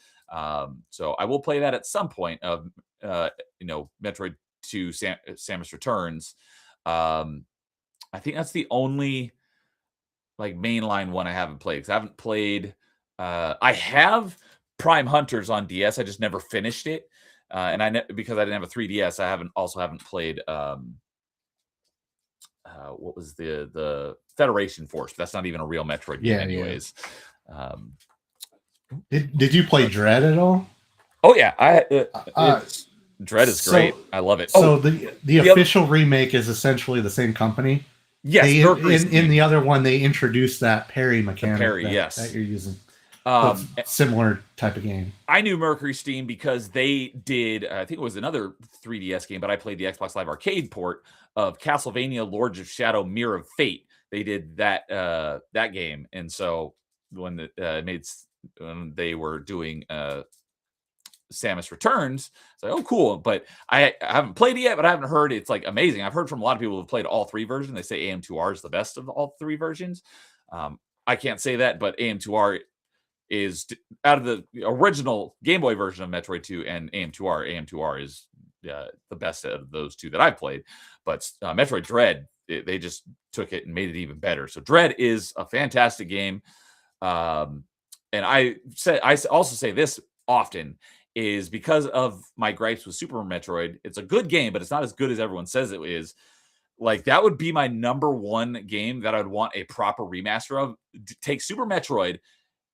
So I will play that at some point of Metroid 2 Samus Returns. I think that's the only like mainline one I haven't played because I haven't played. I have Prime Hunters on DS. I just never finished it, and because I didn't have a 3DS, I haven't played. What was the Federation Force? But that's not even a real Metroid game, anyways. Did you play Dread at all? Oh yeah, Dread is great. I love it. So the official remake is essentially the same company. Yes, in the other one they introduced that parry mechanic that you're using. Similar type of game. I knew Mercury Steam because they did, I think it was another 3DS game, but I played the Xbox Live Arcade port of Castlevania Lords of Shadow Mirror of Fate. They did that game. And so when they were doing Samus Returns, it's like, oh, cool. But I haven't played it yet, but I haven't heard it's like amazing. I've heard from a lot of people who've played all three versions. They say AM2R is the best of all three versions. I can't say that, but AM2R is out of the original Game Boy version of Metroid 2 and AM2R. AM2R is the best of those two that I've played. But Metroid Dread, they just took it and made it even better. So Dread is a fantastic game. And I also say this often is because of my gripes with Super Metroid. It's a good game, but it's not as good as everyone says it is. Like that would be my number one game that I'd want a proper remaster of. Take Super Metroid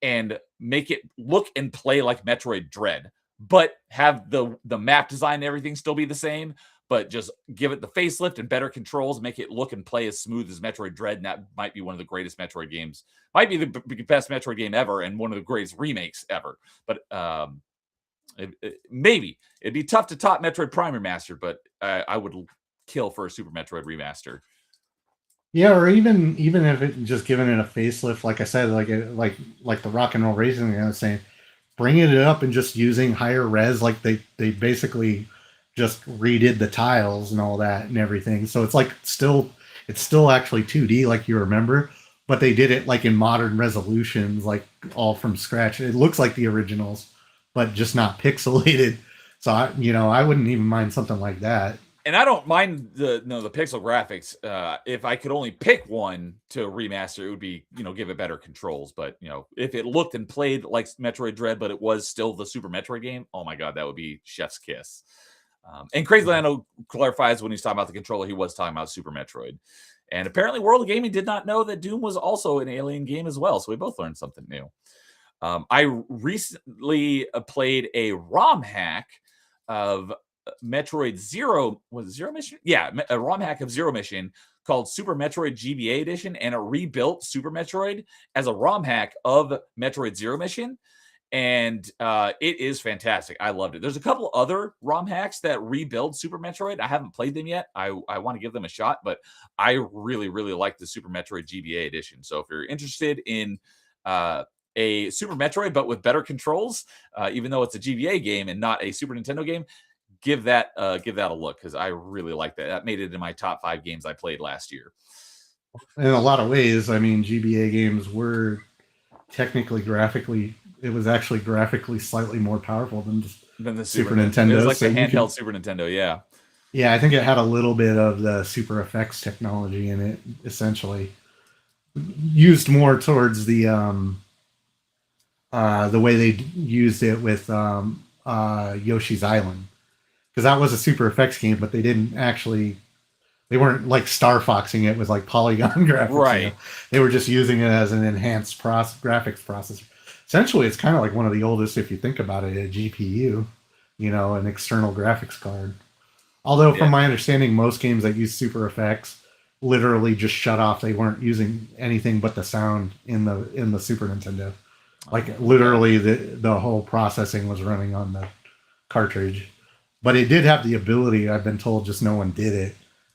and make it look and play like Metroid Dread, but have the map design and everything still be the same, but just give it the facelift and better controls, make it look and play as smooth as Metroid Dread, and that might be one of the greatest Metroid games. Might be the best Metroid game ever and one of the greatest remakes ever. But maybe. It'd be tough to top Metroid Prime Remaster, but I would kill for a Super Metroid Remaster. Yeah, or even if it just giving it a facelift, like I said, like the Rock and Roll Racing, I was saying, bringing it up and just using higher res, like they basically just redid the tiles and all that and everything. So it's like it's still actually 2D like you remember, but they did it like in modern resolutions, like all from scratch. It looks like the originals, but just not pixelated. So I wouldn't even mind something like that. And I don't mind the pixel graphics. If I could only pick one to remaster, it would be, give it better controls. But if it looked and played like Metroid Dread, but it was still the Super Metroid game, oh my god, that would be chef's kiss. And Crazy Lando clarifies when he's talking about the controller, he was talking about Super Metroid. And apparently, World of Gaming did not know that Doom was also an Alien game as well. So we both learned something new. I recently played a ROM hack of Metroid Zero. Was it Zero Mission? Yeah, a ROM hack of Zero Mission called Super Metroid GBA Edition, and it rebuilt Super Metroid as a ROM hack of Metroid Zero Mission. And it is fantastic. I loved it. There's a couple other ROM hacks that rebuild Super Metroid. I haven't played them yet. I want to give them a shot, but I really, really like the Super Metroid GBA edition. So if you're interested in a Super Metroid, but with better controls, even though it's a GBA game and not a Super Nintendo game, give that a look, because I really like that. That made it in my top 5 games I played last year. In a lot of ways, I mean, GBA games were technically it was actually graphically slightly more powerful than the Super Nintendo. It was like the handheld Super Nintendo, yeah. Yeah, I think it had a little bit of the Super Effects technology in it, essentially. Used more towards the way they used it with Yoshi's Island. Because that was a Super Effects game, but they weren't like Star Foxing it with like polygon graphics. Right. They were just using it as an enhanced graphics processor. Essentially, it's kind of like one of the oldest, if you think about it, a GPU, an external graphics card. Although, from my understanding, most games that use Super Effects literally just shut off. They weren't using anything but the sound in the Super Nintendo. Like literally, the whole processing was running on the cartridge. But it did have the ability, I've been told, just no one did it,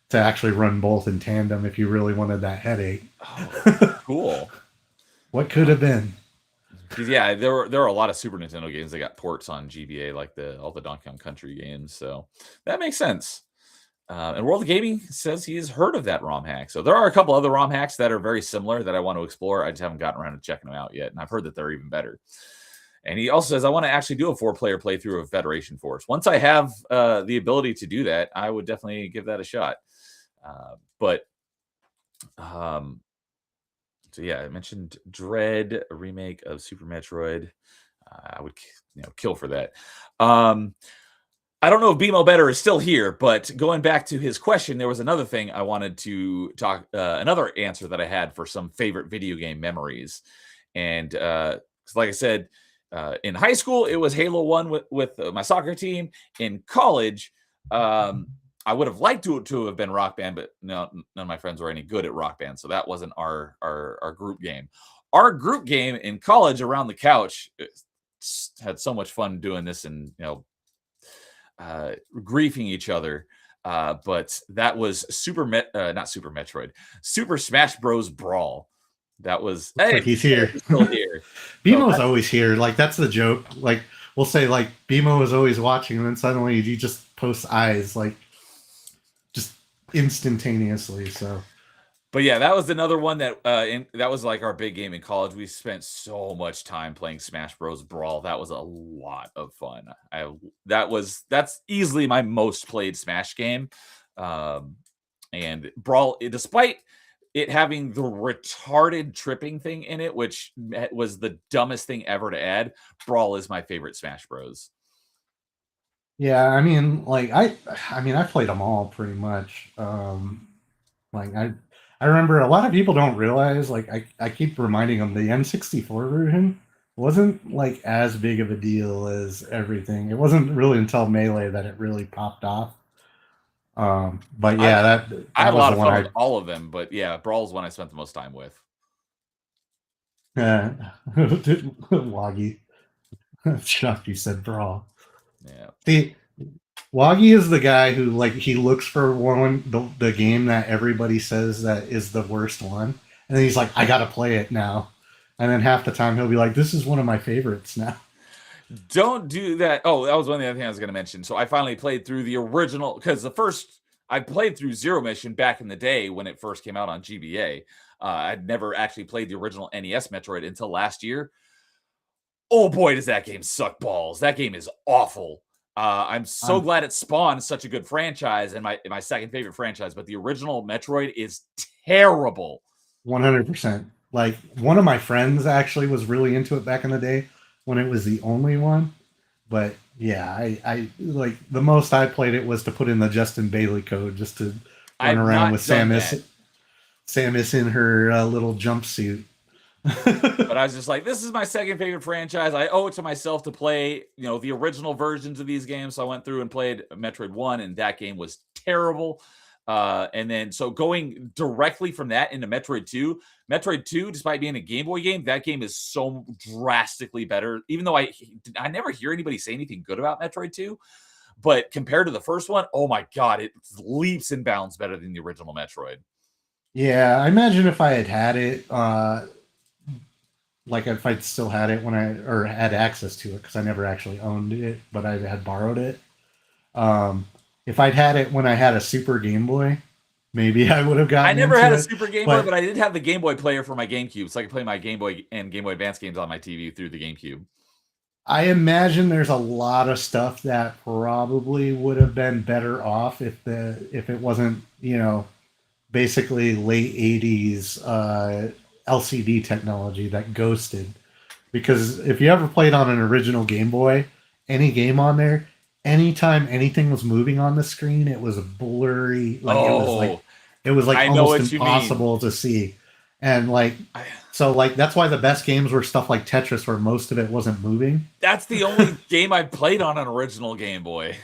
to actually run both in tandem if you really wanted that headache. Oh, cool. What could have been? Yeah, there are a lot of Super Nintendo games that got ports on GBA, like all the Donkey Kong Country games. So that makes sense. And World of Gaming says he's heard of that ROM hack. So there are a couple other ROM hacks that are very similar that I want to explore. I just haven't gotten around to checking them out yet, and I've heard that they're even better. And he also says, I want to actually do a 4-player playthrough of Federation Force. Once I have the ability to do that, I would definitely give that a shot. So yeah, I mentioned Dread, a remake of Super Metroid. I would kill for that. I don't know if BMO Better is still here, but going back to his question, there was another thing I wanted to talk, another answer that I had for some favorite video game memories. And like I said, in high school, it was Halo 1 with my soccer team. In college, I would have liked to have been Rock Band, but no, none of my friends were any good at Rock Band, so that wasn't our group game. Our group game in college around the couch had so much fun doing this and griefing each other. But that was not Super Metroid, Super Smash Bros. Brawl. That was like he's here. He's still here. BMO's always here. Like that's the joke. Like we'll say like BMO is always watching, and then suddenly he just posts eyes like just instantaneously. So, but yeah, that was another one that that was like our big game in college. We spent so much time playing Smash Bros. Brawl. That was a lot of fun. That's easily my most played Smash game. And Brawl, despite it having the retarded tripping thing in it, which was the dumbest thing ever to add, Brawl is my favorite Smash Bros. Yeah, I mean, like I played them all pretty much. Like I remember a lot of people don't realize, like I keep reminding them the N64 version wasn't like as big of a deal as everything. It wasn't really until Melee that it really popped off. But yeah, that I had a was lot the of one fun with all of them, but yeah, Brawl is one I spent the most time with. Waggy. Shocked you said Brawl. Yeah. See, Waggy is the guy who like he looks for the game that everybody says that is the worst one, and then he's like, I gotta play it now. And then half the time he'll be like, this is one of my favorites now. Don't do that. Oh, that was one of the other things I was going to mention. So I finally played through the original, because I played through Zero Mission back in the day when it first came out on GBA. I'd never actually played the original NES Metroid until last year. Oh boy, does that game suck balls. That game is awful. I'm so glad it spawned such a good franchise and my second favorite franchise, but the original Metroid is terrible. 100%. Like one of my friends actually was really into it back in the day when it was the only one. But yeah, I like the most I played it was to put in the Justin Bailey code just to run I've around not with done that. Samus in her little jumpsuit. But I was just like, this is my second favorite franchise. I owe it to myself to play, the original versions of these games. So I went through and played Metroid 1, and that game was terrible. And then, so going directly from that into Metroid 2, despite being a Game Boy game, that game is so drastically better. Even though I never hear anybody say anything good about Metroid 2, but compared to the first one, oh my God, it leaps and bounds better than the original Metroid. Yeah, I imagine if I had it, like if I'd still had it or had access to it, because I never actually owned it, but I had borrowed it. If I'd had it when I had a Super Game Boy, maybe I would have gotten. I never had a it, Super Game Boy, but I did have the Game Boy player for my GameCube, so I could play my Game Boy and Game Boy Advance games on my TV through the GameCube. I imagine there's a lot of stuff that probably would have been better off if it wasn't, basically late 80s LCD technology that ghosted. Because if you ever played on an original Game Boy, any game on there, anytime anything was moving on the screen, it was blurry. It was like almost impossible to see. And that's why the best games were stuff like Tetris, where most of it wasn't moving. That's the only game I played on an original Game Boy.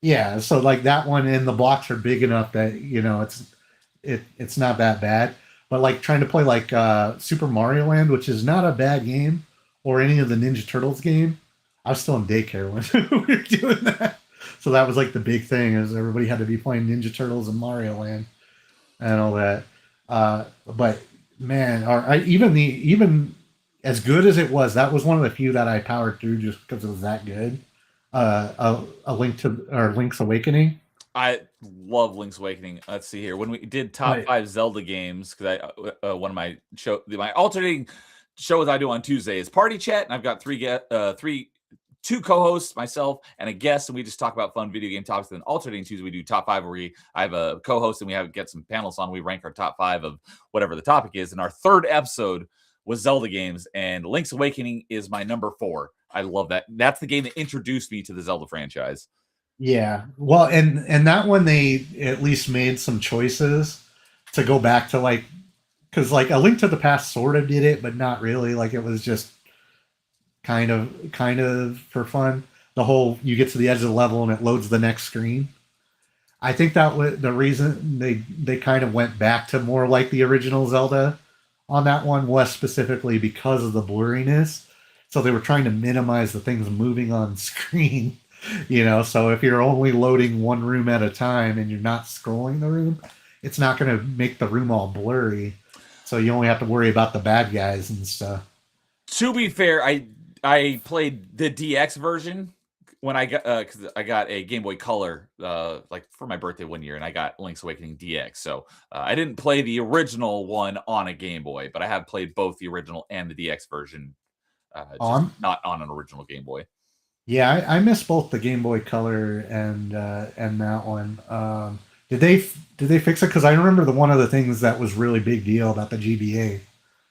Yeah, so like that one, and the blocks are big enough that it's not that bad. But like trying to play like Super Mario Land, which is not a bad game, or any of the Ninja Turtles game, I was still in daycare when we were doing that. So that was like the big thing, is everybody had to be playing Ninja Turtles and Mario Land and all that. But man, even as good as it was, that was one of the few that I powered through just because it was that good. Link's Awakening. I love Link's Awakening. Let's see here. When we did top 5 Zelda games, because one of my alternating shows I do on Tuesday is Party Chat, and I've got two co-hosts, myself and a guest, and we just talk about fun video game topics. Then alternating Tuesday, we do top 5, where I have a co-host and we get some panelists on. We rank our top 5 of whatever the topic is. And our third episode was Zelda games, and Link's Awakening is my number 4. I love that. That's the game that introduced me to the Zelda franchise. Yeah, well, and that one, they at least made some choices to go back to because A Link to the Past sort of did it, but not really. Like it was just kind of for fun. The whole, you get to the edge of the level and it loads the next screen. I think that was the reason they kind of went back to more like the original Zelda on that one, was specifically because of the blurriness. So they were trying to minimize the things moving on screen. So if you're only loading one room at a time and you're not scrolling the room, it's not going to make the room all blurry. So you only have to worry about the bad guys and stuff. To be fair, I played the DX version when I got because I got a Game Boy Color for my birthday one year, and I got Link's Awakening DX. So I didn't play the original one on a Game Boy, but I have played both the original and the DX version, not on an original Game Boy. Yeah, I miss both the Game Boy Color and that one. Did they fix it? Because I remember one of the things that was really big deal about the GBA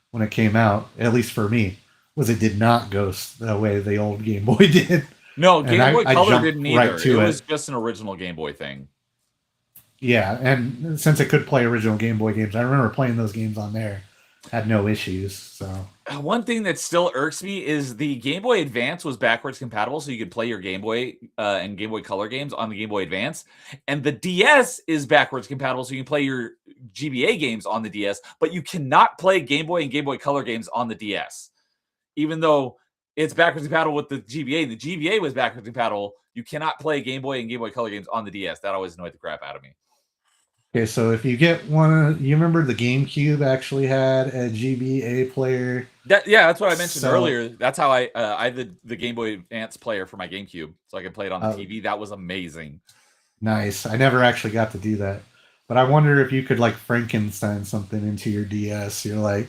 when it came out, at least for me, was it did not ghost the way the old Game Boy did. No, Game Boy Color didn't either. Right, it was just an original Game Boy thing. Yeah, and since it could play original Game Boy games, I remember playing those games on there. Had no issues. So one thing that still irks me is the Game Boy Advance was backwards compatible, so you could play your Game Boy and Game Boy Color games on the Game Boy Advance, and the DS is backwards compatible, so you can play your GBA games on the DS, but you cannot play Game Boy and Game Boy Color games on the DS, even though it's backwards compatible with the GBA. The GBA was backwards compatible. You cannot play Game Boy and Game Boy Color games on the DS. That always annoyed the crap out of me. Okay, so if you get one, you remember the GameCube actually had a GBA player. That's what I mentioned earlier. That's how I had the Game Boy Advance player for my GameCube, so I could play it on the TV. That was amazing. Nice. I never actually got to do that, but I wonder if you could Frankenstein something into your DS. You're like,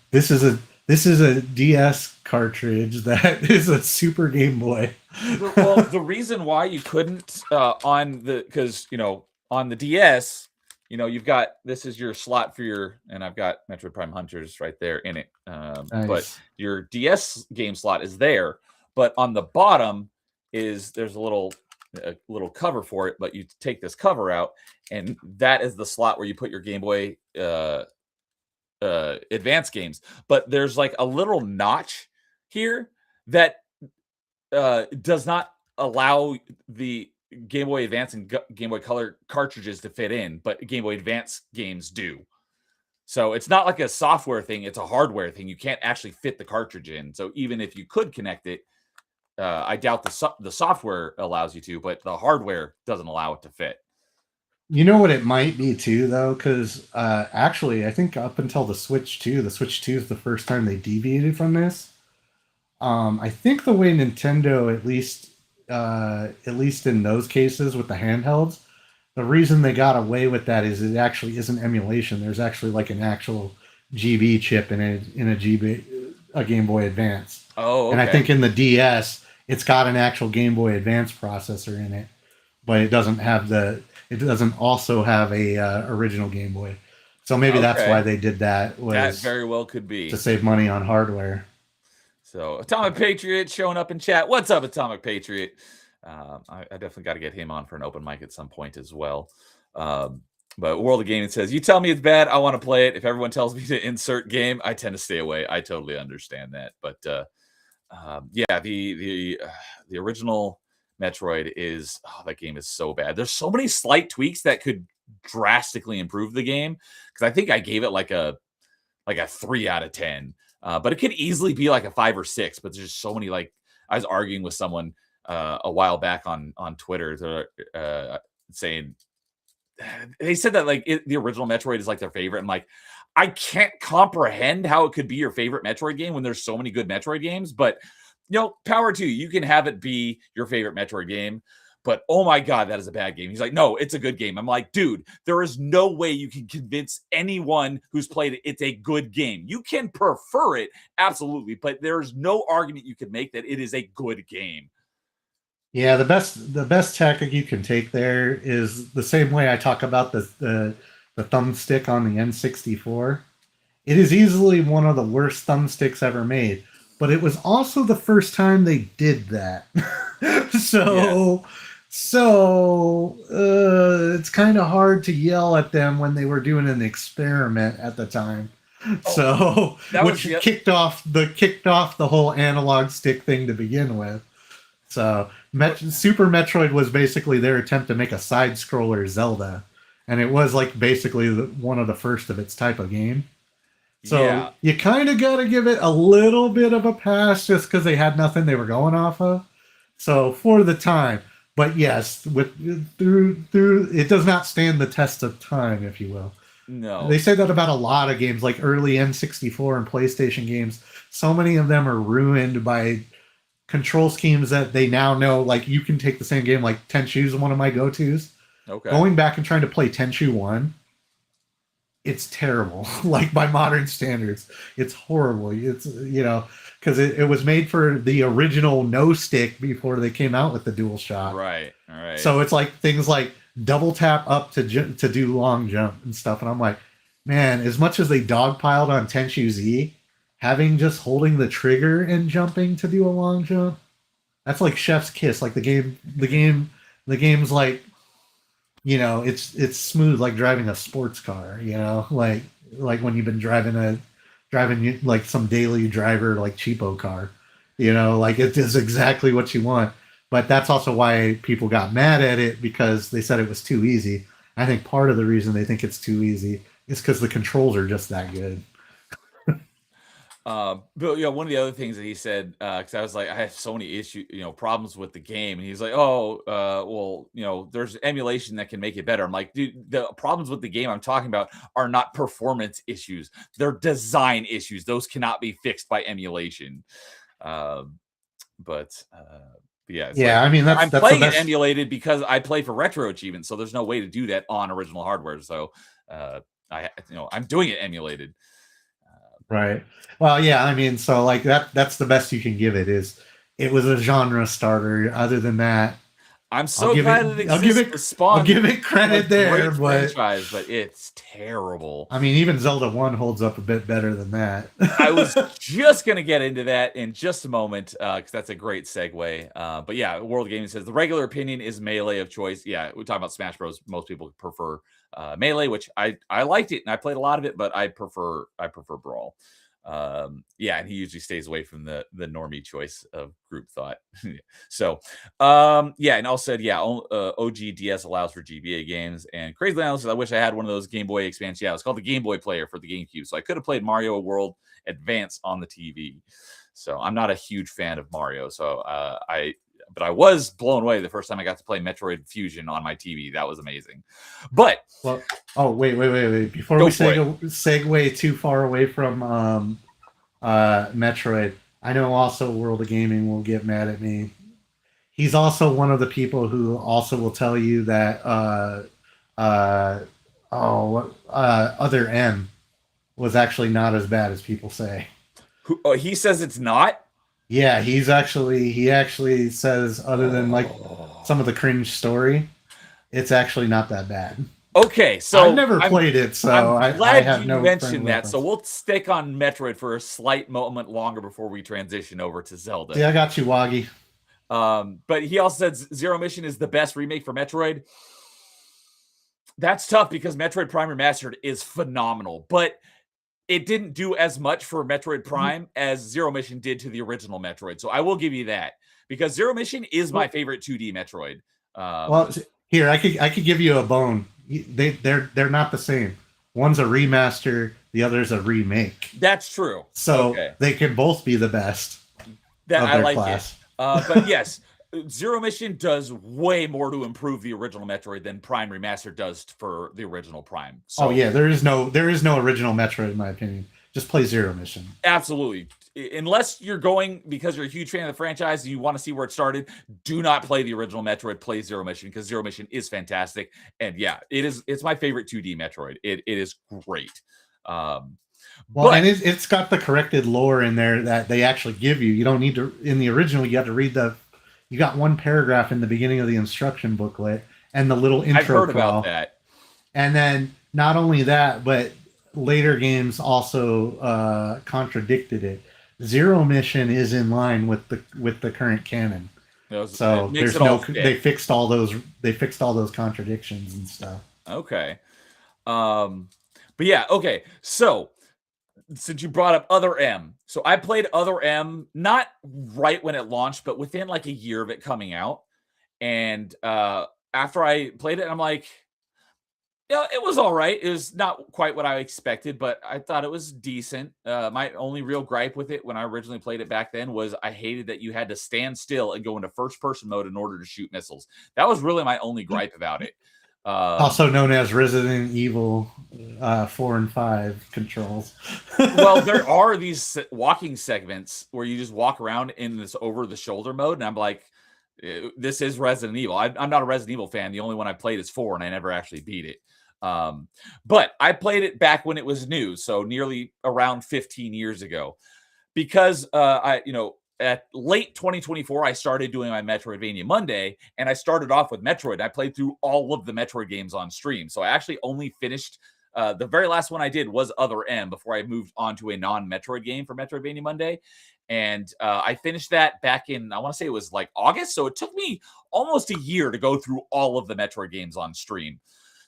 this is a DS cartridge that is a Super Game Boy. The reason why you couldn't on the because on the DS, you've got this is your slot for your, and I've got Metroid Prime Hunters right there in it. But Nice. your DS game slot is there, but on the bottom there's a little cover for it, but you take this cover out, and that is the slot where you put your Game Boy Advance games. But there's like a little notch here that does not allow the Game Boy Advance and Game Boy Color cartridges to fit in, but Game Boy Advance games do. So it's not like a software thing; it's a hardware thing. You can't actually fit the cartridge in. So even if you could connect it, I doubt the software allows you to, but the hardware doesn't allow it to fit. You know what it might be too, though, because actually, I think up until the Switch 2, the Switch 2 is the first time they deviated from this. I think the way Nintendo, at least in those cases with the handhelds, the reason they got away with that is it actually isn't emulation. There's actually like an actual GB chip a Game Boy Advance. Oh, okay. And I think in the DS, it's got an actual Game Boy Advance processor in it, but it doesn't also have a original Game Boy. So maybe that's why they did that. That very well could be to save money on hardware. So Atomic Patriot showing up in chat. What's up, Atomic Patriot? I definitely got to get him on for an open mic at some point as well. But World of Gaming says, you tell me it's bad, I want to play it. If everyone tells me to insert game, I tend to stay away. I totally understand that. But yeah, the original Metroid that game is so bad. There's so many slight tweaks that could drastically improve the game, because I think I gave it like a 3 out of 10. But it could easily be like a 5 or 6. But there's just so many. Like, I was arguing with someone a while back on Twitter, saying they said that like the original Metroid is like their favorite. I'm like, I can't comprehend how it could be your favorite Metroid game when there's so many good Metroid games. But power to you. You can have it be your favorite Metroid game. But oh my God, that is a bad game. He's like, no, it's a good game. I'm like, dude, there is no way you can convince anyone who's played it it's a good game. You can prefer it, absolutely, but there's no argument you can make that it is a good game. Yeah, the best tactic you can take there is the same way I talk about the thumbstick on the N64. It is easily one of the worst thumbsticks ever made, but it was also the first time they did that. So it's kind of hard to yell at them when they were doing an experiment at the time. Which kicked off the whole analog stick thing to begin with. So Super Metroid was basically their attempt to make a side-scroller Zelda, and it was like basically one of the first of its type of game. So you kind of got to give it a little bit of a pass just because they had nothing they were going off of. So for the time. But yes, through it does not stand the test of time, if you will. No. They say that about a lot of games, like early N64 and PlayStation games. So many of them are ruined by control schemes that they now know. Like, you can take the same game, like Tenchu is one of my go-tos. Okay. Going back and trying to play Tenchu 1, it's terrible. Like, by modern standards, it's horrible. It's, because it was made for the original no stick before they came out with the dual shock. Right. All right. So it's like things like double tap up to do long jump and stuff. And I'm like, man, as much as they dogpiled on Tenchu Z, having just holding the trigger and jumping to do a long jump, that's like chef's kiss. Like the game's like, it's smooth like driving a sports car. Like when you've been driving like some daily driver, like cheapo car, like it is exactly what you want. But that's also why people got mad at it, because they said it was too easy. I think part of the reason they think it's too easy is because the controls are just that good. But one of the other things that he said, because I was like, I have so many issues, problems with the game, and he's like, well, there's emulation that can make it better. I'm like, dude, the problems with the game I'm talking about are not performance issues; they're design issues. Those cannot be fixed by emulation. Yeah, I mean, I'm playing it emulated because I play for retro achievements, so there's no way to do that on original hardware. So, I'm doing it emulated. Right. Well, yeah, I mean, so like that's the best you can give it is it was a genre starter. Other than that, I'm so glad it I'll give exists it to spawn I'll give it credit there, great but franchise, but it's terrible. I mean, even Zelda 1 holds up a bit better than that. I was just going to get into that in just a moment because that's a great segue. But yeah, World Gaming says the regular opinion is Melee of choice. Yeah, we talk about Smash Bros. Most people prefer Melee, which I liked it and I played a lot of it, but I prefer Brawl. Yeah, and he usually stays away from the normie choice of group thought. So yeah, and also said OG DS allows for GBA games, and Crazy Land says I wish I had one of those Game Boy expansions. Yeah, it's called the Game Boy Player for the GameCube, so I could have played Mario World Advance on the TV. So I'm not a huge fan of Mario, so but I was blown away the first time I got to play Metroid Fusion on my TV. That was amazing. But well, oh wait! Before we segue too far away from Metroid, I know also World of Gaming will get mad at me. He's also one of the people who also will tell you that Other M was actually not as bad as people say. He says it's not. Yeah, he actually says, other than like some of the cringe story, it's actually not that bad. Okay, so I've never played it, so I'm glad I have you no mentioned that. reference. So we'll stick on Metroid for a slight moment longer before we transition over to Zelda. See, I got you, Waggy. But he also said Zero Mission is the best remake for Metroid. That's tough because Metroid Prime Remastered is phenomenal, but it didn't do as much for Metroid Prime as Zero Mission did to the original Metroid. So I will give you that, because Zero Mission is my favorite 2D Metroid. Well, here I could give you a bone. They're not the same. One's a remaster, the other's a remake. That's true. So they can both be the best. That I like class. It. But yes, Zero Mission does way more to improve the original Metroid than Prime Remastered does for the original Prime. So, yeah, there is no original Metroid in my opinion. Just play Zero Mission. Absolutely. Unless you're going because you're a huge fan of the franchise and you want to see where it started, do not play the original Metroid. Play Zero Mission, because Zero Mission is fantastic. And yeah, it's my favorite 2D Metroid. It is great. And it's got the corrected lore in there that they actually give you. You don't need to, in the original, you have to read you got one paragraph in the beginning of the instruction booklet and the little intro. I've heard about that. And then not only that, but later games also contradicted it. Zero Mission is in line with the current canon. So there's they fixed all those contradictions and stuff. Okay. But yeah, okay. So since you brought up Other M, so I played Other M not right when it launched, but within like a year of it coming out. And after I played it, I'm like, yeah, it was all right. It was not quite what I expected, but I thought it was decent. My only real gripe with it when I originally played it back then was I hated that you had to stand still and go into first-person mode in order to shoot missiles. That was really my only gripe about it. Also known as Resident Evil 4 and 5 controls. Well, there are these walking segments where you just walk around in this over-the-shoulder mode, and I'm like, this is Resident Evil. I'm not a Resident Evil fan. The only one I played is 4, and I never actually beat it. But I played it back when it was new, so nearly around 15 years ago. Because at late 2024, I started doing my Metroidvania Monday, and I started off with Metroid. I played through all of the Metroid games on stream. So I actually only finished the very last one I did was Other M before I moved on to a non-Metroid game for Metroidvania Monday. And I finished that back in, I want to say it was like August. So it took me almost a year to go through all of the Metroid games on stream.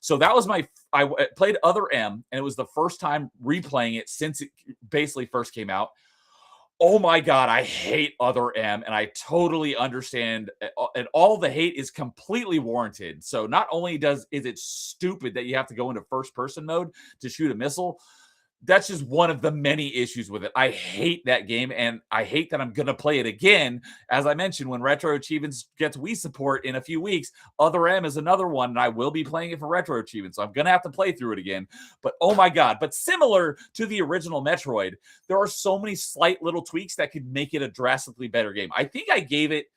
So that was I played Other M, and it was the first time replaying it since it basically first came out. Oh my God, I hate Other M, and I totally understand, and all the hate is completely warranted. So not only is it stupid that you have to go into first-person mode to shoot a missile, that's just one of the many issues with it. I hate that game, and I hate that I'm going to play it again. As I mentioned, when Retro Achievements gets Wii support in a few weeks, Other M is another one, and I will be playing it for Retro Achievements, so I'm going to have to play through it again. But oh my God. But similar to the original Metroid, there are so many slight little tweaks that could make it a drastically better game. I think I gave it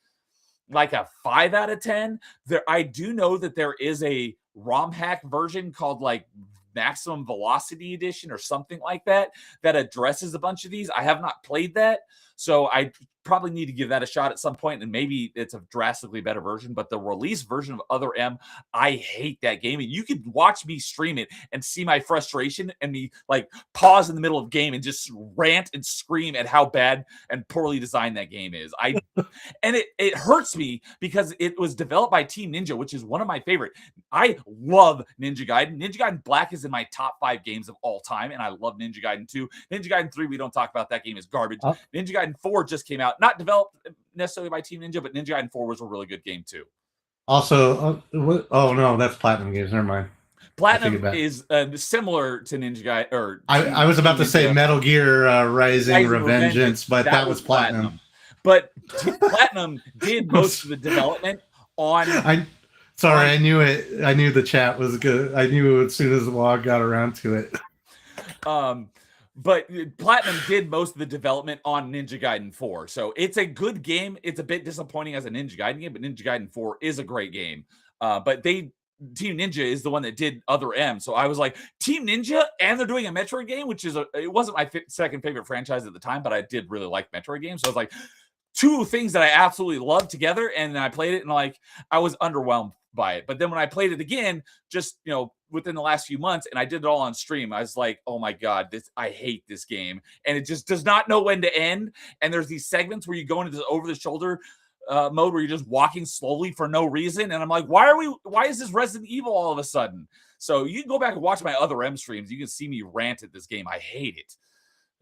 like a 5 out of 10. I do know that there is a ROM hack version called like Maximum Velocity Edition or something like that addresses a bunch of these. I have not played that, so I probably need to give that a shot at some point, and maybe it's a drastically better version. But the release version of Other M, I hate that game. And you could watch me stream it and see my frustration and me like pause in the middle of game and just rant and scream at how bad and poorly designed that game is. And it hurts me because it was developed by Team Ninja, which is one of my favorite. I love Ninja Gaiden. Ninja Gaiden Black is in my top 5 games of all time, and I love Ninja Gaiden 2. Ninja Gaiden 3, we don't talk about. That game is garbage. Ninja Gaiden 4 just came out, not developed necessarily by Team Ninja, but Ninja Gaiden 4 was a really good game too. Also, oh no, that's Platinum Games. Never mind. Platinum is similar to Ninja Gaiden. Or I was about to say Metal Gear Rising Revengeance, but that was Platinum. But Platinum did most of the development on. I knew it. I knew the chat was good. I knew as soon as the log got around to it. But Platinum did most of the development on Ninja Gaiden 4. So it's a good game. It's a bit disappointing as a Ninja Gaiden game, but Ninja Gaiden 4 is a great game. But Team Ninja is the one that did Other M. So I was like, Team Ninja, and they're doing a Metroid game, which is it wasn't my second favorite franchise at the time, but I did really like Metroid games. So I was like, 2 things that I absolutely loved together, and I played it, and like I was underwhelmed by it. But then when I played it again, just within the last few months, and I did it all on stream, I was like, oh my god, I hate this game, and it just does not know when to end. And there's these segments where you go into this over the shoulder mode where you're just walking slowly for no reason, and I'm like, why is this Resident Evil all of a sudden? So you can go back and watch my Other M streams. You can see me rant at this game. I hate it.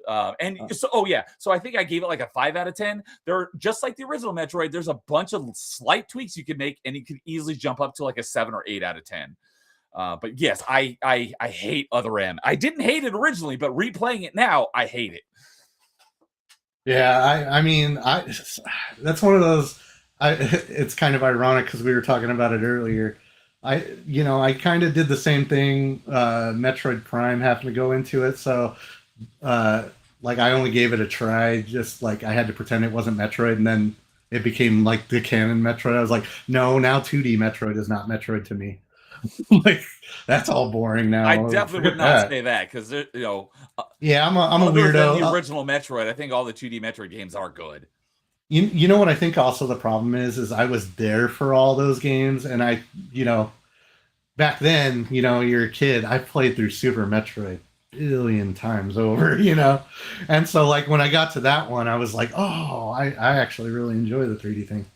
So I think I gave it like a 5 out of 10. They're just like the original Metroid. There's a bunch of slight tweaks you can make, and you can easily jump up to like a 7 or 8 out of 10. But yes, I hate Other M. I didn't hate it originally, but replaying it now, I hate it. Yeah, I mean, that's one of those. It's kind of ironic because we were talking about it earlier. I kind of did the same thing. Metroid Prime having to go into it, so. Like I only gave it a try, just like I had to pretend it wasn't Metroid, and then it became like the canon Metroid. I was like, no, now 2D Metroid is not Metroid to me. Like that's all boring now. I definitely would not say that because yeah, I'm a weirdo. Than the original Metroid, I think all the 2D Metroid games are good. You know what I think also the problem is I was there for all those games, and I back then you're a kid. I played through Super Metroid billion times over, and so like when I got to that one, I was like, oh, I actually really enjoy the 3D thing.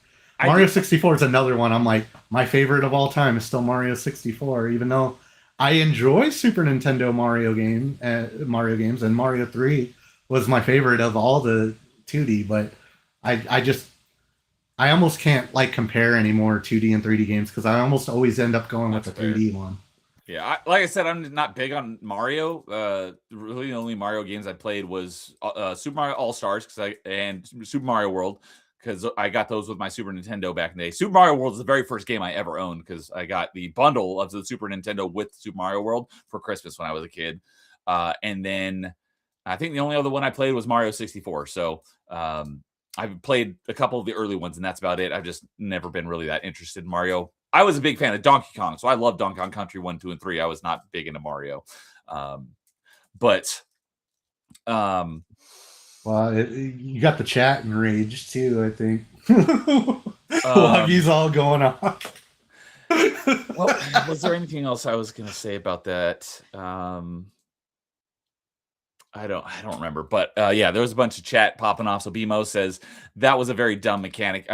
Mario 64 is another one. I'm like, my favorite of all time is still Mario 64, even though I enjoy Super Nintendo Mario games, and Mario 3 was my favorite of all the 2D, but I almost can't like compare anymore 2D and 3D games because I almost always end up going with the 3D one. Yeah, like I said, I'm not big on Mario. Really, the only Mario games I played was Super Mario All Stars and Super Mario World because I got those with my Super Nintendo back in the day. Super Mario World is the very first game I ever owned because I got the bundle of the Super Nintendo with Super Mario World for Christmas when I was a kid. And then I think the only other one I played was Mario 64. So I've played a couple of the early ones, and that's about it. I've just never been really that interested in Mario. I was a big fan of Donkey Kong, so I love Donkey Kong Country 1, 2, and 3. I was not big into Mario. Well, you got the chat enraged too, I think. Loggy's all going on. Well, was there anything else I was going to say about that? I don't remember, but yeah, there was a bunch of chat popping off. So BMO says that was a very dumb mechanic.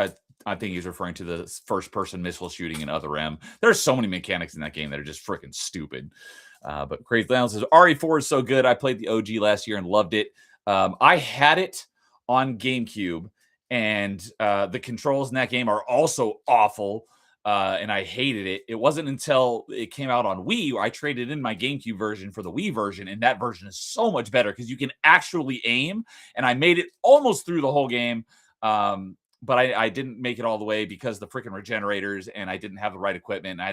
I think he's referring to the first-person missile shooting in Other M. There's so many mechanics in that game that are just freaking stupid. But Crazy Leon says, RE4 is so good. I played the OG last year and loved it. I had it on GameCube, and the controls in that game are also awful, and I hated it. It wasn't until it came out on Wii where I traded in my GameCube version for the Wii version, and that version is so much better because you can actually aim, and I made it almost through the whole game. But I didn't make it all the way because the freaking regenerators, and I didn't have the right equipment. And I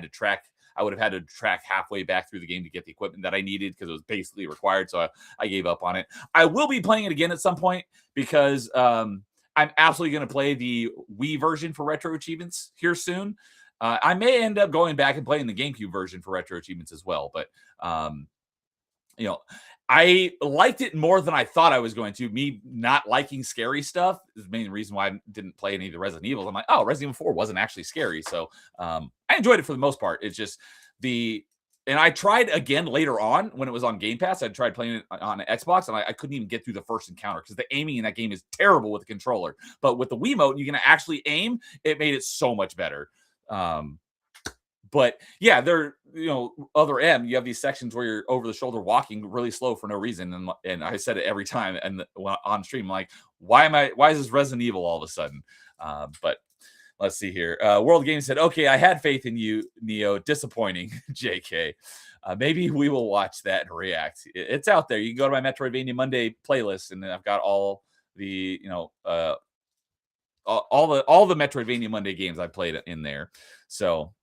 would have had to track halfway back through the game to get the equipment that I needed because it was basically required. So I gave up on it. I will be playing it again at some point because I'm absolutely going to play the Wii version for retro achievements here soon. I may end up going back and playing the GameCube version for retro achievements as well. But, I liked it more than I thought I was going to. Me not liking scary stuff is the main reason why I didn't play any of the Resident Evils. I'm like, oh, Resident Evil 4 wasn't actually scary. So I enjoyed it for the most part. It's just and I tried again later on when it was on Game Pass. I tried playing it on Xbox, and I couldn't even get through the first encounter because the aiming in that game is terrible with the controller. But with the Wiimote, you can actually aim. It made it so much better. But yeah, other M, you have these sections where you're over the shoulder walking really slow for no reason. And I said it every time. And on stream, I'm like, why is this Resident Evil all of a sudden? But let's see here. World Games said, okay, I had faith in you, Neo. Disappointing, JK. Maybe we will watch that and react. It's out there. You can go to my Metroidvania Monday playlist, and I've got all the, all the Metroidvania Monday games I played in there. So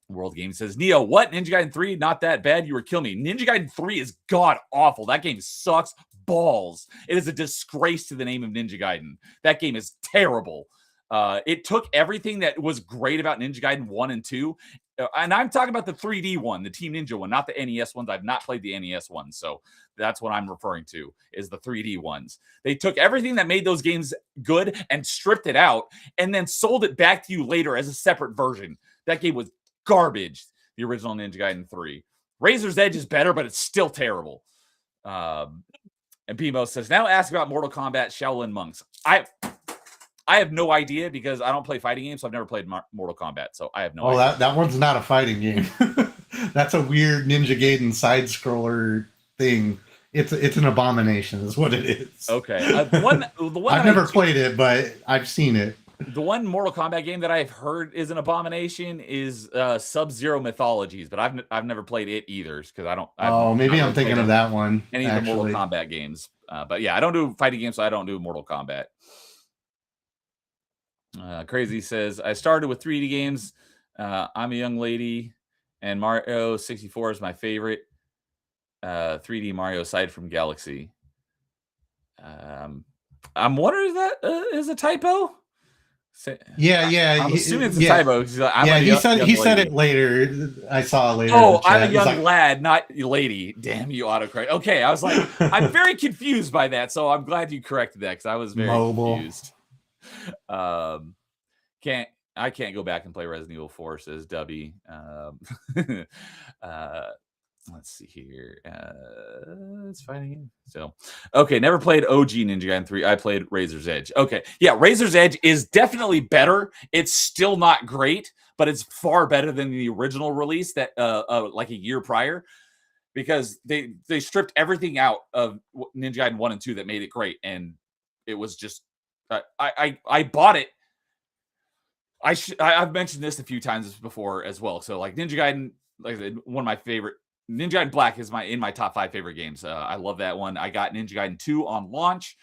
World Game says, Neo, what? Ninja Gaiden 3? Not that bad. You were killing me. Ninja Gaiden 3 is god awful. That game sucks balls. It is a disgrace to the name of Ninja Gaiden. That game is terrible. It took everything that was great about Ninja Gaiden 1 and 2. And I'm talking about the 3D one, the Team Ninja one, not the NES ones. I've not played the NES ones. So that's what I'm referring to, is the 3D ones. They took everything that made those games good and stripped it out and then sold it back to you later as a separate version. That game was garbage, the original Ninja Gaiden 3. Razor's Edge is better, but it's still terrible. And Bimo says, now ask about Mortal Kombat Shaolin Monks. I have no idea because I don't play fighting games, so I've never played Mortal Kombat, so I have no idea. That one's not a fighting game. That's a weird Ninja Gaiden side-scroller thing. It's an abomination is what it is. Okay. The one I've never played it, but I've seen it. The one Mortal Kombat game that I've heard is an abomination is Sub-Zero Mythologies, but I've never played it either because I don't. Maybe I'm thinking of that one. Any of the Mortal Kombat games, but yeah, I don't do fighting games, so I don't do Mortal Kombat. Crazy says, I started with 3D games. I'm a young lady, and Mario 64 is my favorite 3D Mario aside from Galaxy. I'm wondering if that is a typo. Yeah. I'm assuming it's a typo. He said it later. I saw it later. Oh, I'm a young lad, not lady. Damn you, autocorrect. Okay, I was like, I'm very confused by that, so I'm glad you corrected that because I was very confused. I can't go back and play Resident Evil 4, says Dubby. Let's see here. It's fighting. So, okay, never played OG Ninja Gaiden 3. I played Razor's Edge. Okay, yeah, Razor's Edge is definitely better. It's still not great, but it's far better than the original release that like a year prior, because they stripped everything out of Ninja Gaiden 1 and 2 that made it great, and it was just I bought it. I've mentioned this a few times before as well. So like Ninja Gaiden, like I said, one of my favorite. Ninja Gaiden Black is in my top 5 favorite games. I love that one. I got Ninja Gaiden 2 on launch,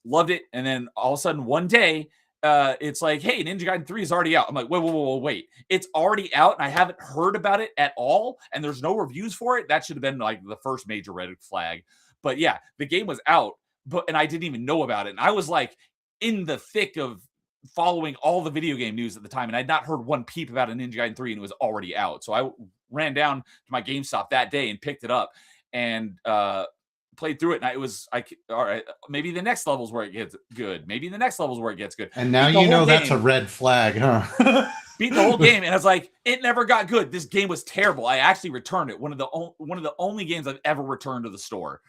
loved it, and then all of a sudden one day, it's like, hey, Ninja Gaiden 3 is already out. I'm like, wait, it's already out, and I haven't heard about it at all, and there's no reviews for it. That should have been like the first major red flag. But yeah, the game was out, and I didn't even know about it, and I was like in the thick of following all the video game news at the time, and I'd not heard one peep about a Ninja Gaiden 3, and it was already out. So I ran down to my GameStop that day and picked it up and played through it. And it was all right, maybe the next level's where it gets good. Maybe the next level's where it gets good. And now you know that's a red flag, huh? Beat the whole game, and I was like, it never got good. This game was terrible. I actually returned it. One of the only games I've ever returned to the store.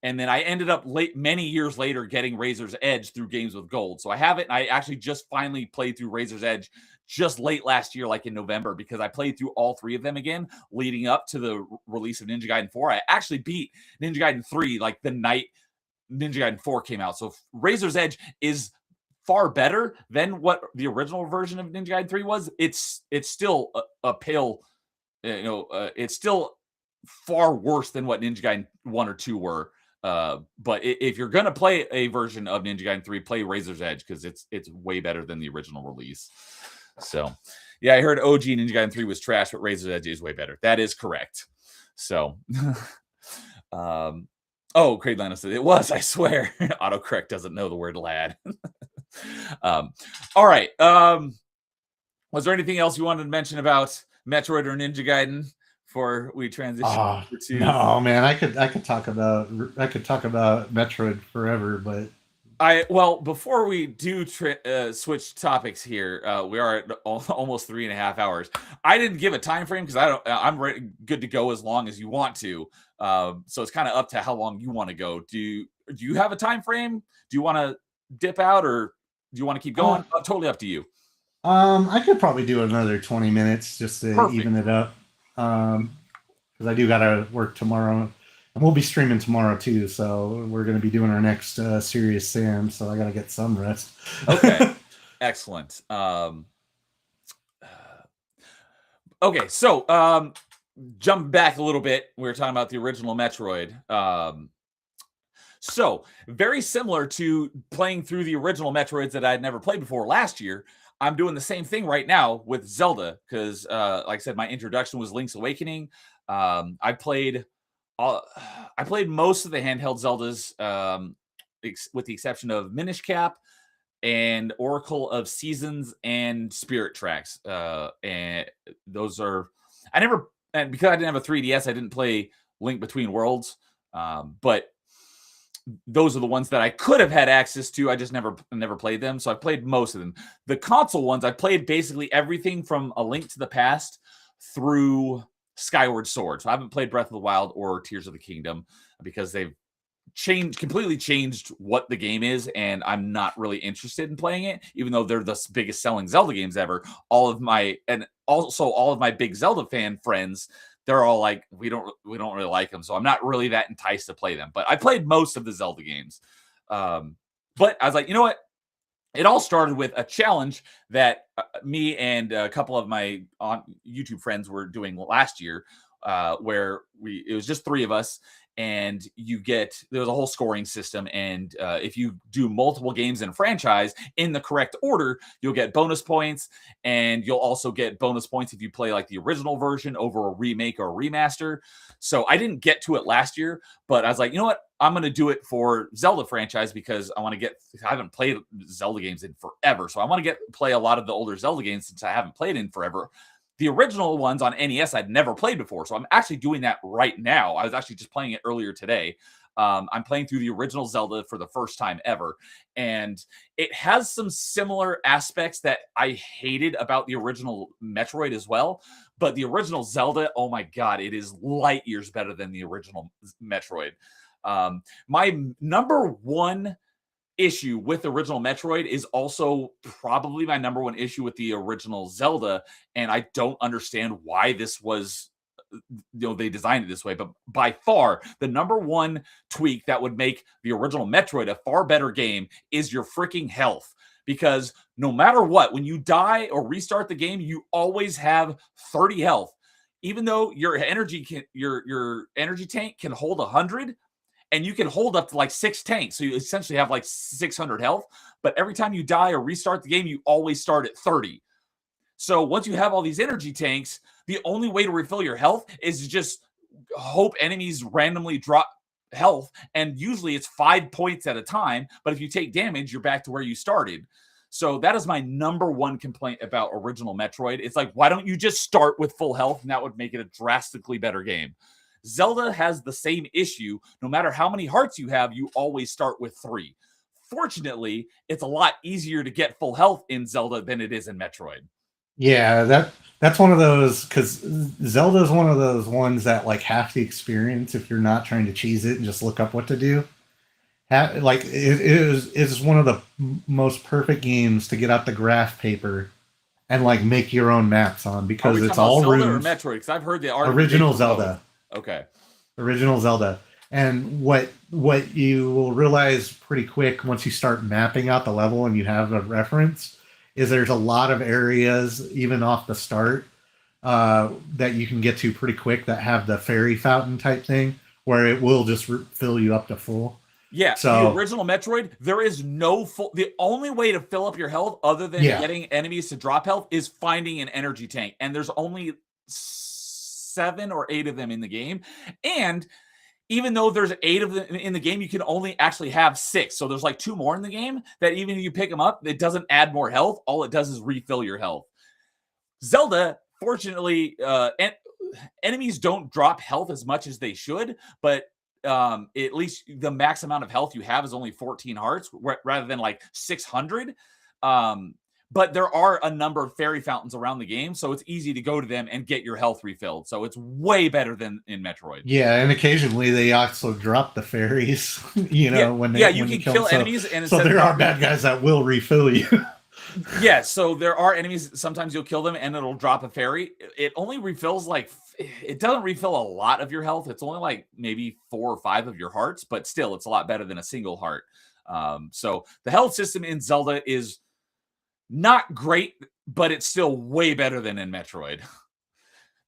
And then I ended up many years later getting Razor's Edge through Games with Gold. So I have it. And I actually just finally played through Razor's Edge just late last year, like in November, because I played through all 3 of them again leading up to the release of Ninja Gaiden 4. I actually beat Ninja Gaiden 3 like the night Ninja Gaiden 4 came out. So Razor's Edge is far better than what the original version of Ninja Gaiden 3 was. It's still a pale, it's still far worse than what Ninja Gaiden 1 or 2 were. But if you're gonna play a version of Ninja Gaiden 3, play Razor's Edge because it's way better than the original release. So yeah, I heard OG Ninja Gaiden 3 was trash, but Razor's Edge is way better. That is correct. So Craig Lano said it was, I swear. Autocorrect doesn't know the word lad. All right. Was there anything else you wanted to mention about Metroid or Ninja Gaiden before we transition Oh to no, man! I could talk about Metroid forever, but before we do switch topics here, we are at almost 3.5 hours. I didn't give a time frame because I'm good to go as long as you want to. So it's kind of up to how long you want to go. Do you have a time frame? Do you want to dip out, or do you want to keep going? Totally up to you. I could probably do another 20 minutes just to even it up. Because I do gotta work tomorrow, and we'll be streaming tomorrow too. So we're gonna be doing our next Serious Sam. So I gotta get some rest. Okay, excellent. Okay, so jump back a little bit. We were talking about the original Metroid. So very similar to playing through the original Metroids that I had never played before last year. I'm doing the same thing right now with Zelda because, like I said, my introduction was Link's Awakening. I played most of the handheld Zeldas, with the exception of Minish Cap and Oracle of Seasons and Spirit Tracks. And those are and because I didn't have a 3DS, I didn't play Link Between Worlds. But those are the ones that I could have had access to. I just never played them. So I played most of them. The console ones, I played basically everything from A Link to the Past through Skyward Sword. So I haven't played Breath of the Wild or Tears of the Kingdom because they've completely changed what the game is, and I'm not really interested in playing it, even though they're the biggest selling Zelda games ever. All of my big Zelda fan friends, they're all like, we don't really like them, so I'm not really that enticed to play them. But I played most of the Zelda games. But I was like, you know what? It all started with a challenge that me and a couple of my YouTube friends were doing last year, where it was just three of us, and there's a whole scoring system, and if you do multiple games in a franchise in the correct order, you'll get bonus points, and you'll also get bonus points if you play like the original version over a remake or a remaster. So I didn't get to it last year, but I was like, you know what? I'm going to do it for Zelda franchise because I haven't played Zelda games in forever. So I want to play a lot of the older Zelda games since I haven't played in forever. The original ones on NES I'd never played before. So I'm actually doing that right now. I was actually just playing it earlier today. I'm playing through the original Zelda for the first time ever. And it has some similar aspects that I hated about the original Metroid as well. But the original Zelda, oh my God, it is light years better than the original Metroid. My number one issue with the original Metroid is also probably my number one issue with the original Zelda, and I don't understand why this was, they designed it this way, but by far the number one tweak that would make the original Metroid a far better game is your freaking health. Because no matter what, when you die or restart the game, you always have 30 health. Even though your energy tank can hold 100, and you can hold up to like 6 tanks. So you essentially have like 600 health. But every time you die or restart the game, you always start at 30. So once you have all these energy tanks, the only way to refill your health is to just hope enemies randomly drop health. And usually it's 5 points at a time. But if you take damage, you're back to where you started. So that is my number one complaint about original Metroid. It's like, why don't you just start with full health? And that would make it a drastically better game. Zelda has the same issue. No matter how many hearts you have, you always start with 3. Fortunately, it's a lot easier to get full health in Zelda than it is in Metroid. Yeah, that's one of those, because Zelda is one of those ones that like half the experience, if you're not trying to cheese it and just look up what to do. Like it's one of the most perfect games to get out the graph paper and like make your own maps on, because it's all Zelda rooms. Or Metroid? Because I've heard the original Zelda. Okay. Original Zelda. And what you will realize pretty quick once you start mapping out the level and you have a reference is there's a lot of areas, even off the start, that you can get to pretty quick that have the fairy fountain type thing where it will just fill you up to full. Yeah, so the original Metroid, there is no full. The only way to fill up your health other than getting enemies to drop health is finding an energy tank. And there's only 7 or 8 of them in the game. And even though there's 8 of them in the game, you can only actually have 6. So there's like 2 more in the game that even if you pick them up, it doesn't add more health. All it does is refill your health. Zelda fortunately, enemies don't drop health as much as they should, but at least the max amount of health you have is only 14 hearts rather than like 600. But there are a number of fairy fountains around the game, so it's easy to go to them and get your health refilled. So it's way better than in Metroid. Yeah, and occasionally they also drop the fairies. When you when can kill kill them. enemies, and so there are bad guys that will refill you. Yeah, so there are enemies. Sometimes you'll kill them, and it'll drop a fairy. It only refills it doesn't refill a lot of your health. It's only like maybe 4 or 5 of your hearts, but still, it's a lot better than a single heart. So the health system in Zelda is not great, but it's still way better than in Metroid.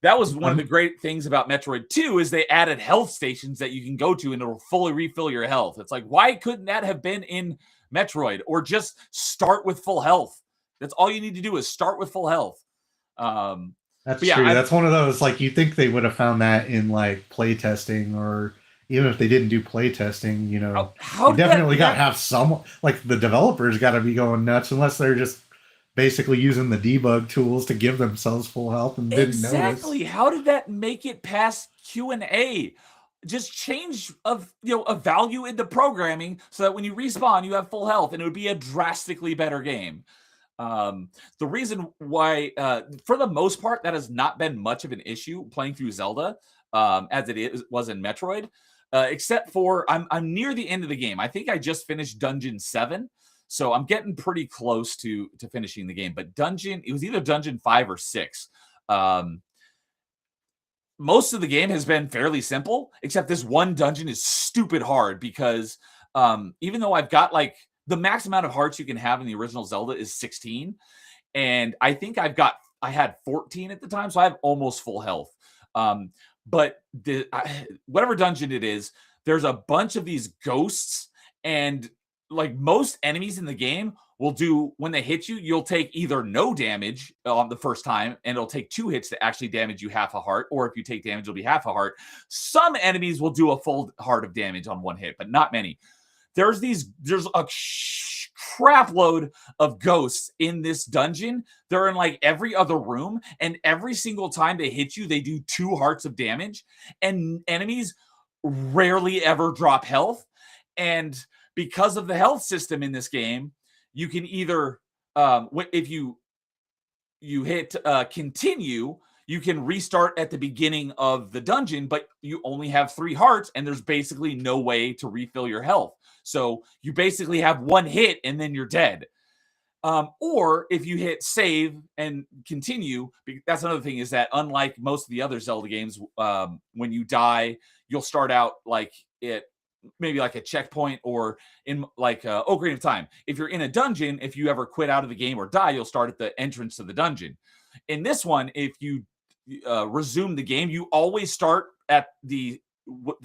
That was one of the great things about Metroid 2 is they added health stations that you can go to and it'll fully refill your health. It's like, why couldn't that have been in Metroid, or just start with full health? That's all you need to do is start with full health. That's true. That's one of those, like, you think they would have found that in like playtesting, or even if they didn't do playtesting, you definitely got to have some, like, the developers got to be going nuts, unless they're just basically using the debug tools to give themselves full health and didn't notice. Exactly. How did that make it past Q&A? Just change a value in the programming so that when you respawn, you have full health, and it would be a drastically better game. The reason why, for the most part, that has not been much of an issue playing through Zelda, as was in Metroid, except for I'm near the end of the game. I think I just finished Dungeon 7. So I'm getting pretty close to finishing the game. But it was either Dungeon 5 or 6. Most of the game has been fairly simple, except this one dungeon is stupid hard because even though I've got like the max amount of hearts you can have in the original Zelda is 16. And I think I had 14 at the time, so I have almost full health. But whatever dungeon it is, there's a bunch of these ghosts, and like most enemies in the game will do, when they hit you, you'll take either no damage on the first time, and it'll take 2 hits to actually damage you half a heart, or if you take damage, it'll be half a heart. Some enemies will do a full heart of damage on 1 hit, but not many. There's a crap load of ghosts in this dungeon. They're in like every other room, and every single time they hit you, they do 2 hearts of damage, and enemies rarely ever drop health. And because of the health system in this game, you can either, if you hit continue, you can restart at the beginning of the dungeon, but you only have 3 hearts, and there's basically no way to refill your health. So you basically have 1 hit, and then you're dead. Or if you hit save and continue, that's another thing, is that unlike most of the other Zelda games, when you die, you'll start out like maybe like a checkpoint, or in like Ocarina of Time. If you're in a dungeon, if you ever quit out of the game or die, you'll start at the entrance to the dungeon. In this one, if you resume the game, you always start at the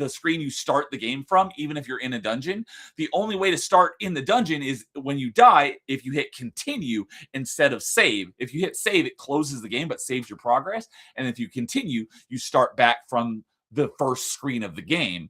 screen you start the game from, even if you're in a dungeon. The only way to start in the dungeon is when you die, if you hit continue instead of save. If you hit save, it closes the game but saves your progress. And if you continue, you start back from the first screen of the game.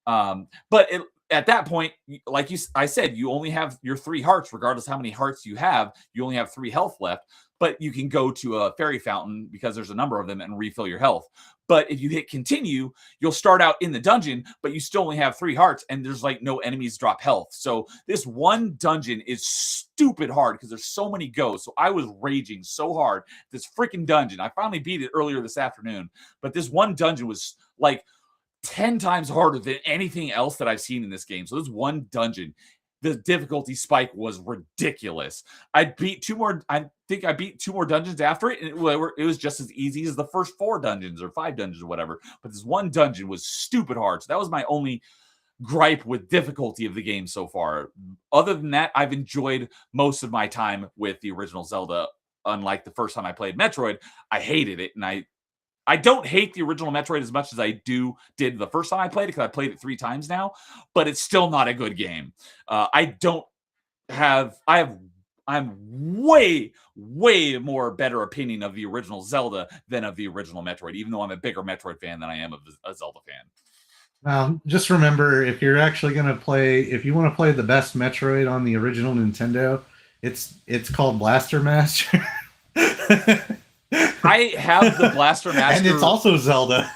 But at that point, like I said, you only have your 3 hearts, regardless how many hearts you have. You only have 3 health left, but you can go to a fairy fountain, because there's a number of them, and refill your health. But if you hit continue, you'll start out in the dungeon, but you still only have 3 hearts, and there's like no enemies drop health. So this one dungeon is stupid hard because there's so many ghosts. So I was raging so hard this freaking dungeon. I finally beat it earlier this afternoon, but this one dungeon was like 10 times harder than anything else that I've seen in this game. So this one dungeon, the difficulty spike was ridiculous. I think I beat 2 more dungeons after it, and it was just as easy as the first 4 dungeons or 5 dungeons or whatever. But this one dungeon was stupid hard. So that was my only gripe with difficulty of the game so far. Other than that, I've enjoyed most of my time with the original Zelda. Unlike the first time I played Metroid, I hated it, and I don't hate the original Metroid as much as I did the first time I played it, because I played it 3 times now, but it's still not a good game. I'm way, way more better opinion of the original Zelda than of the original Metroid, even though I'm a bigger Metroid fan than I am of a Zelda fan. Just remember, if you're actually going to if you want to play the best Metroid on the original Nintendo, it's called Blaster Master. I have the Blaster Master, and it's also Zelda.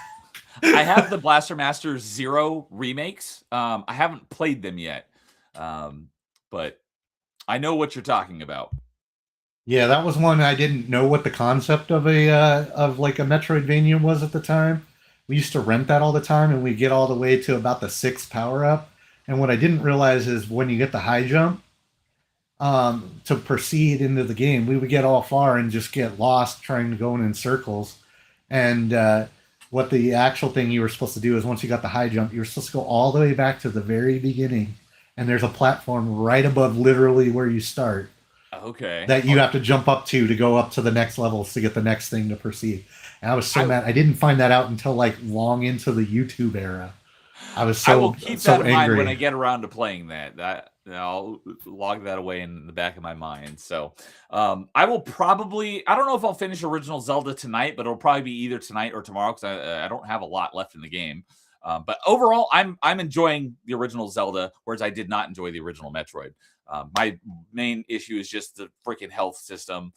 I have the Blaster Master Zero remakes. I haven't played them yet, but I know what you're talking about. Yeah, that was one I didn't know what the concept of like a Metroidvania was at the time. We used to rent that all the time, and we get all the way to about the 6th power up. And what I didn't realize is when you get the high jump, to proceed into the game, we would get all far and just get lost trying to go in circles. And what the actual thing you were supposed to do is once you got the high jump, you were supposed to go all the way back to the very beginning, and there's a platform right above literally where you start. Okay. That you have to jump up to go up to the next levels to get the next thing to proceed. And I was so mad. I didn't find that out until like long into the YouTube era. I was so I will keep that in angry. mind when I get around to playing that. I'll log that away in the back of my mind. So I will probably, I don't know if I'll finish Original Zelda tonight, but it'll probably be either tonight or tomorrow because I don't have a lot left in the game. But overall, I'm enjoying the original Zelda, whereas I did not enjoy the original Metroid. My main issue is just the freaking health system,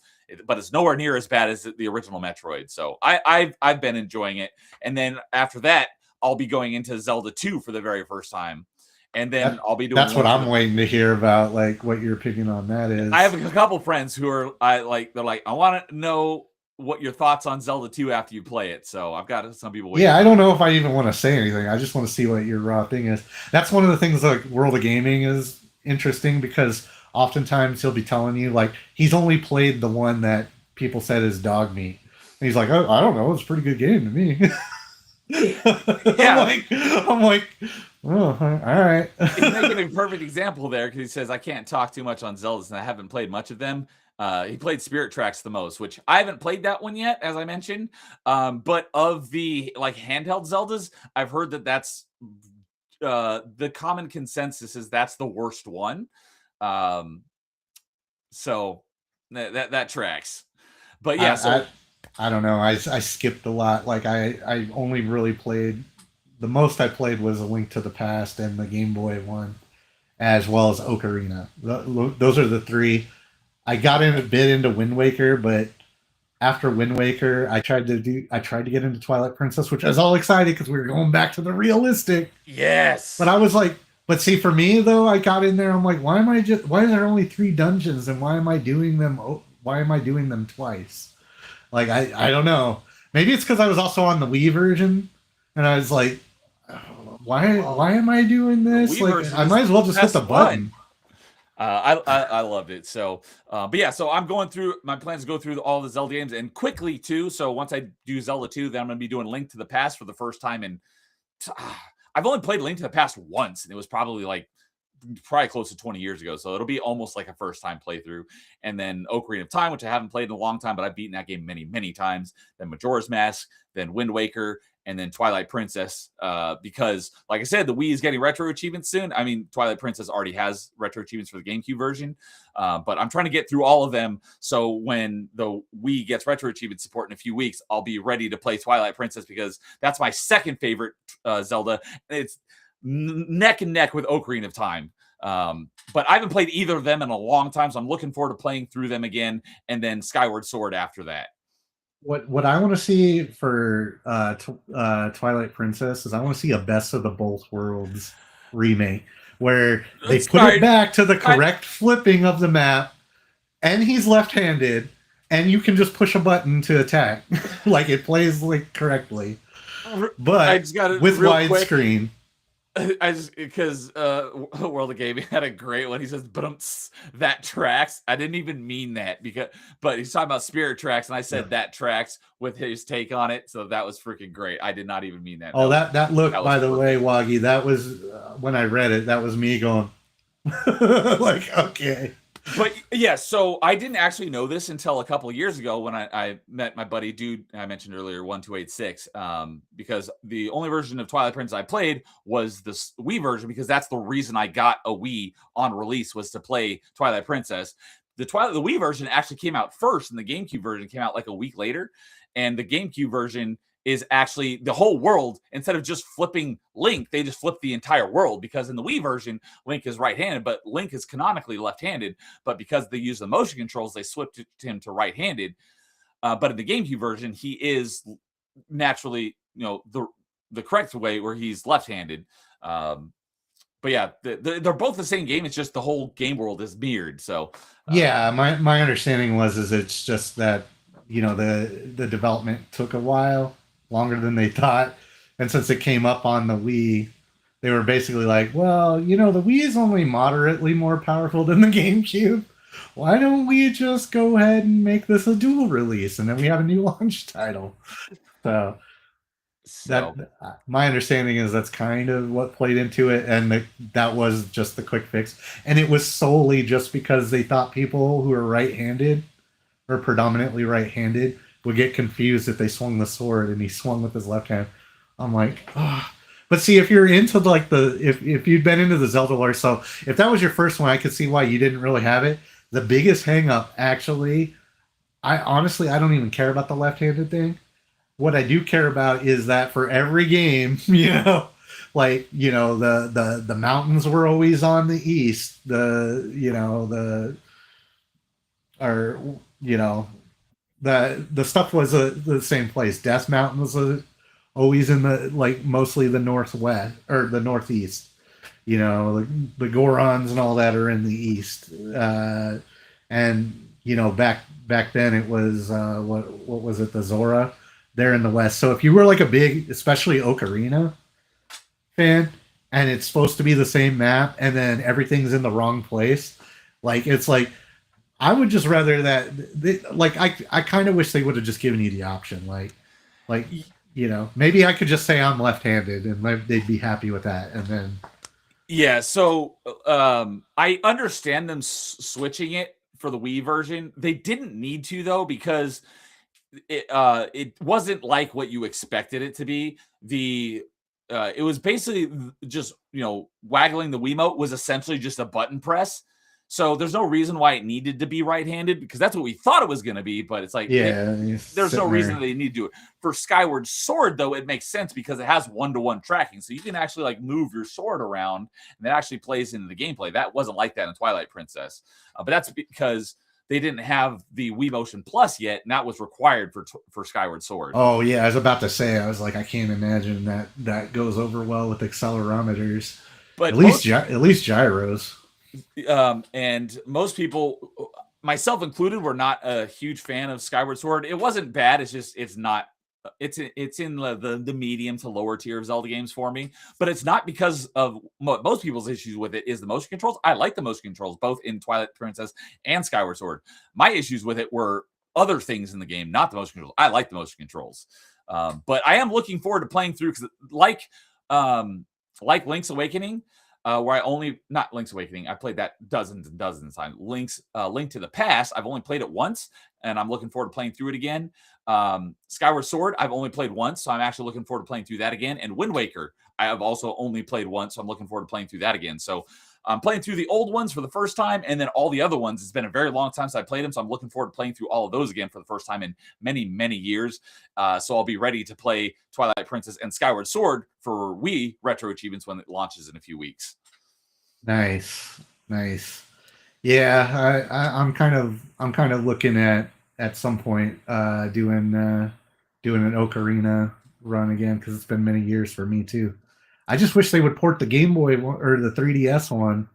but it's nowhere near as bad as the original Metroid. So I've been enjoying it, and then after that, I'll be going into Zelda 2 for the very first time, and then I'll be doing. That's what I'm waiting to hear about, like what your opinion on that is. I have a couple friends who are they're like, I want to know what your thoughts on Zelda 2 after you play it. So I've got some people waiting. Yeah, I don't know if I even want to say anything. I just want to see what your raw thing is. That's one of the things like World of Gaming is interesting because oftentimes he'll be telling you like he's only played the one that people said is dog meat. And he's like, oh, I don't know, it's a pretty good game to me. Yeah. I'm like, oh, all right. He's making a perfect example there because he says, I can't talk too much on Zeldas and I haven't played much of them. He played Spirit Tracks the most, which I haven't played that one yet, as I mentioned. But of the like handheld Zeldas, I've heard that that's the common consensus is that's the worst one. So that tracks. But yeah, I don't know. I skipped a lot. Like I only really played the most I played was A Link to the Past and the Game Boy one, as well as Ocarina. Those are the three. I got in a bit into Wind Waker, but after Wind Waker, I tried to get into Twilight Princess, which I was all excited because we were going back to the realistic. Yes. But I was like, but see, for me though, I got in there. I'm like, why are there only 3 dungeons, and why am I doing them? Why am I doing them twice? Like I don't know. Maybe it's because I was also on the Wii version, and I was like, why am I doing this? Like I might as well just hit the button. I loved it. So, but yeah, so I'm going through my plans to go through all the Zelda games and quickly too. So once I do Zelda 2, then I'm going to be doing Link to the Past for the first time. And I've only played Link to the Past once, and it was probably close to 20 years ago. So it'll be almost like a first time playthrough. And then Ocarina of Time, which I haven't played in a long time, but I've beaten that game many, many times. Then Majora's Mask, then Wind Waker, and then Twilight Princess, because, like I said, the Wii is getting retro achievements soon. I mean, Twilight Princess already has retro achievements for the GameCube version, but I'm trying to get through all of them. So when the Wii gets retro achievement support in a few weeks, I'll be ready to play Twilight Princess because that's my second favorite Zelda. It's neck and neck with Ocarina of Time. But I haven't played either of them in a long time, so I'm looking forward to playing through them again, and then Skyward Sword after that. What I want to see for Twilight Princess is I want to see a Best of the Both Worlds remake where they put it back to the correct flipping of the map, and he's left-handed, and you can just push a button to attack, like it plays like correctly, but with widescreen. Because World of Gaming had a great one. He says, "But that tracks." I didn't even mean that but he's talking about Spirit Tracks, and I said that tracks with his take on it. So that was freaking great. I did not even mean that. Oh, that look, by the way, Waggy, that was when I read it. That was me going, like, okay. But yeah, so I didn't actually know this until a couple of years ago when I met my buddy, dude I mentioned earlier, 1286, because the only version of Twilight Princess I played was the Wii version, because that's the reason I got a Wii on release, was to play Twilight Princess. The Wii version actually came out first, and the GameCube version came out like a week later. And the GameCube version is actually the whole world. Instead of just flipping Link, they just flip the entire world, because in the Wii version, Link is right-handed, but Link is canonically left-handed. But because they use the motion controls, they switched him to right-handed. But in the GameCube version, he is naturally, the correct way where he's left-handed. But yeah, they're both the same game. It's just the whole game world is mirrored. So Yeah, my understanding is it's just that the development took a while, longer than they thought, and since it came up on the Wii, they were basically like, well, the Wii is only moderately more powerful than the GameCube. Why don't we just go ahead and make this a dual release, and then we have a new launch title? So that so my understanding is that's kind of what played into it, and that was just the quick fix, and it was solely just because they thought people who are right-handed or predominantly right-handed would get confused if they swung the sword and he swung with his left hand. I'm like, oh. But see, if you're into like if you'd been into the Zelda lore, so if that was your first one, I could see why you didn't really have it. The biggest hang up, actually, I honestly I don't even care about the left-handed thing. What I do care about is that for every game, the mountains were always on the east. The stuff was the same place. Death Mountain was always in the mostly the northwest or the northeast. The Gorons and all that are in the east. And back then it was what was it, the Zora? They're in the west. So if you were like a big, especially Ocarina fan, and it's supposed to be the same map, and then everything's in the wrong place, it's like I would just rather that. I kind of wish they would have just given you the option, maybe I could just say I'm left-handed, and they'd be happy with that, and then. Yeah, so I understand them switching it for the Wii version. They didn't need to though, because it wasn't like what you expected it to be. It was basically just waggling the Wiimote was essentially just a button press. So there's no reason why it needed to be right-handed, because that's what we thought it was going to be. But it's like, there's no reason that they need to do it. For Skyward Sword, though, it makes sense because it has one-to-one tracking. So you can actually move your sword around, and that actually plays into the gameplay. That wasn't like that in Twilight Princess. But that's because they didn't have the Wii Motion Plus yet, and that was required for Skyward Sword. Oh yeah, I was about to say, I was like, I can't imagine that goes over well with accelerometers. But at least gyros. And most people, myself included, were not a huge fan of Skyward Sword. It wasn't bad. It's just it's in the medium to lower tier of Zelda games for me. But it's not because of most people's issues with it is the motion controls. I like the motion controls both in Twilight Princess and Skyward Sword. My issues with it were other things in the game, not the motion controls. I like the motion controls, but I am looking forward to playing through, because like Link's Awakening. Where not Link's Awakening, I played that dozens and dozens of times. Link to the Past, I've only played it once, and I'm looking forward to playing through it again. Skyward Sword, I've only played once, so I'm actually looking forward to playing through that again. And Wind Waker, I have also only played once, so I'm looking forward to playing through that again. So I'm playing through the old ones for the first time, and then all the other ones. It's been a very long time since I played them, so I'm looking forward to playing through all of those again for the first time in many, many years. So I'll be ready to play Twilight Princess and Skyward Sword for Wii Retro Achievements when it launches in a few weeks. Nice. Yeah, I'm kind of looking at some point doing an Ocarina run again, because it's been many years for me too. I just wish they would port the Game Boy or the 3DS one,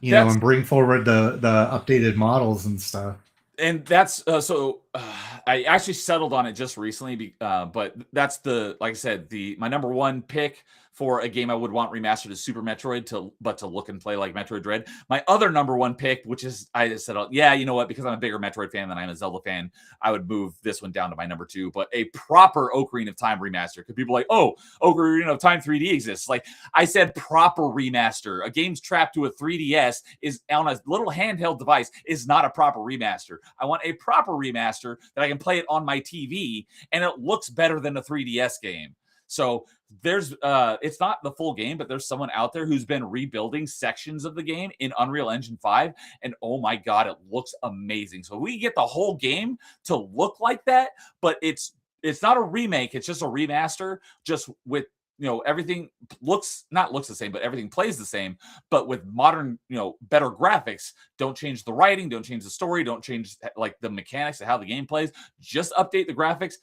and bring forward the updated models and stuff. And that's I actually settled on it just recently, but that's like I said, my number one pick for a game I would want remastered is Super Metroid, to look and play like Metroid Dread. My other number one pick, which is, I just said, yeah, you know what? Because I'm a bigger Metroid fan than I'm a Zelda fan, I would move this one down to my number two. But a proper Ocarina of Time remaster. Because people are like, oh, Ocarina of Time 3D exists. Like I said, proper remaster. A game's trapped to a 3DS is on a little handheld device is not a proper remaster. I want a proper remaster that I can play it on my TV and it looks better than a 3DS game. So there's it's not the full game, but there's someone out there who's been rebuilding sections of the game in Unreal Engine 5, and oh my god, it looks amazing. So we get the whole game to look like that, but it's not a remake, it's just a remaster, just with everything not looks the same, but everything plays the same, but with modern, better graphics. Don't change the writing, don't change the story, don't change like the mechanics of how the game plays. Just update the graphics.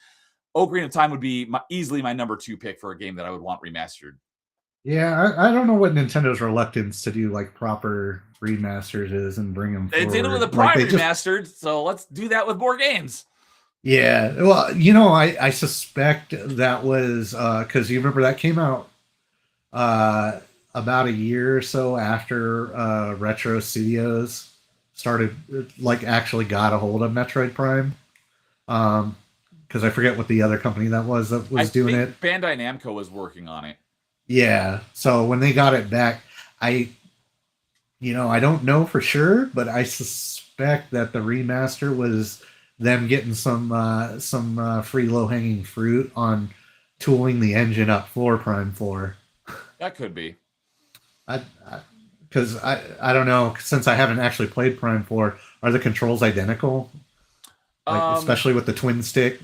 Ocarina of Time would be easily my number 2 pick for a game that I would want remastered. Yeah, I don't know what Nintendo's reluctance to do like proper remasters is and bring them They forward. did it with a Prime remastered, so let's do that with more games. Yeah, well, I suspect that was because you remember that came out about a year or so after Retro Studios started like actually got a hold of Metroid Prime. Because I forget what the other company that was doing it. Bandai Namco was working on it. Yeah, so when they got it back, I don't know for sure, but I suspect that the remaster was them getting some free low hanging fruit on tooling the engine up for Prime 4. That could be. Because I don't know, since I haven't actually played Prime 4, are the controls identical? Like, especially with the twin stick?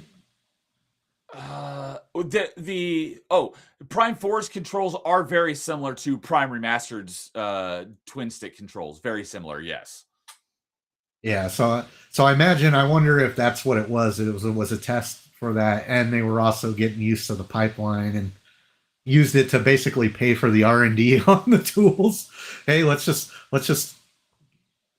Prime 4's controls are very similar to Prime Remastered's twin stick controls. Very similar, yes. Yeah, so I wonder if that's what it was. It was a test for that, and they were also getting used to the pipeline and used it to basically pay for the R&D on the tools. Hey, let's just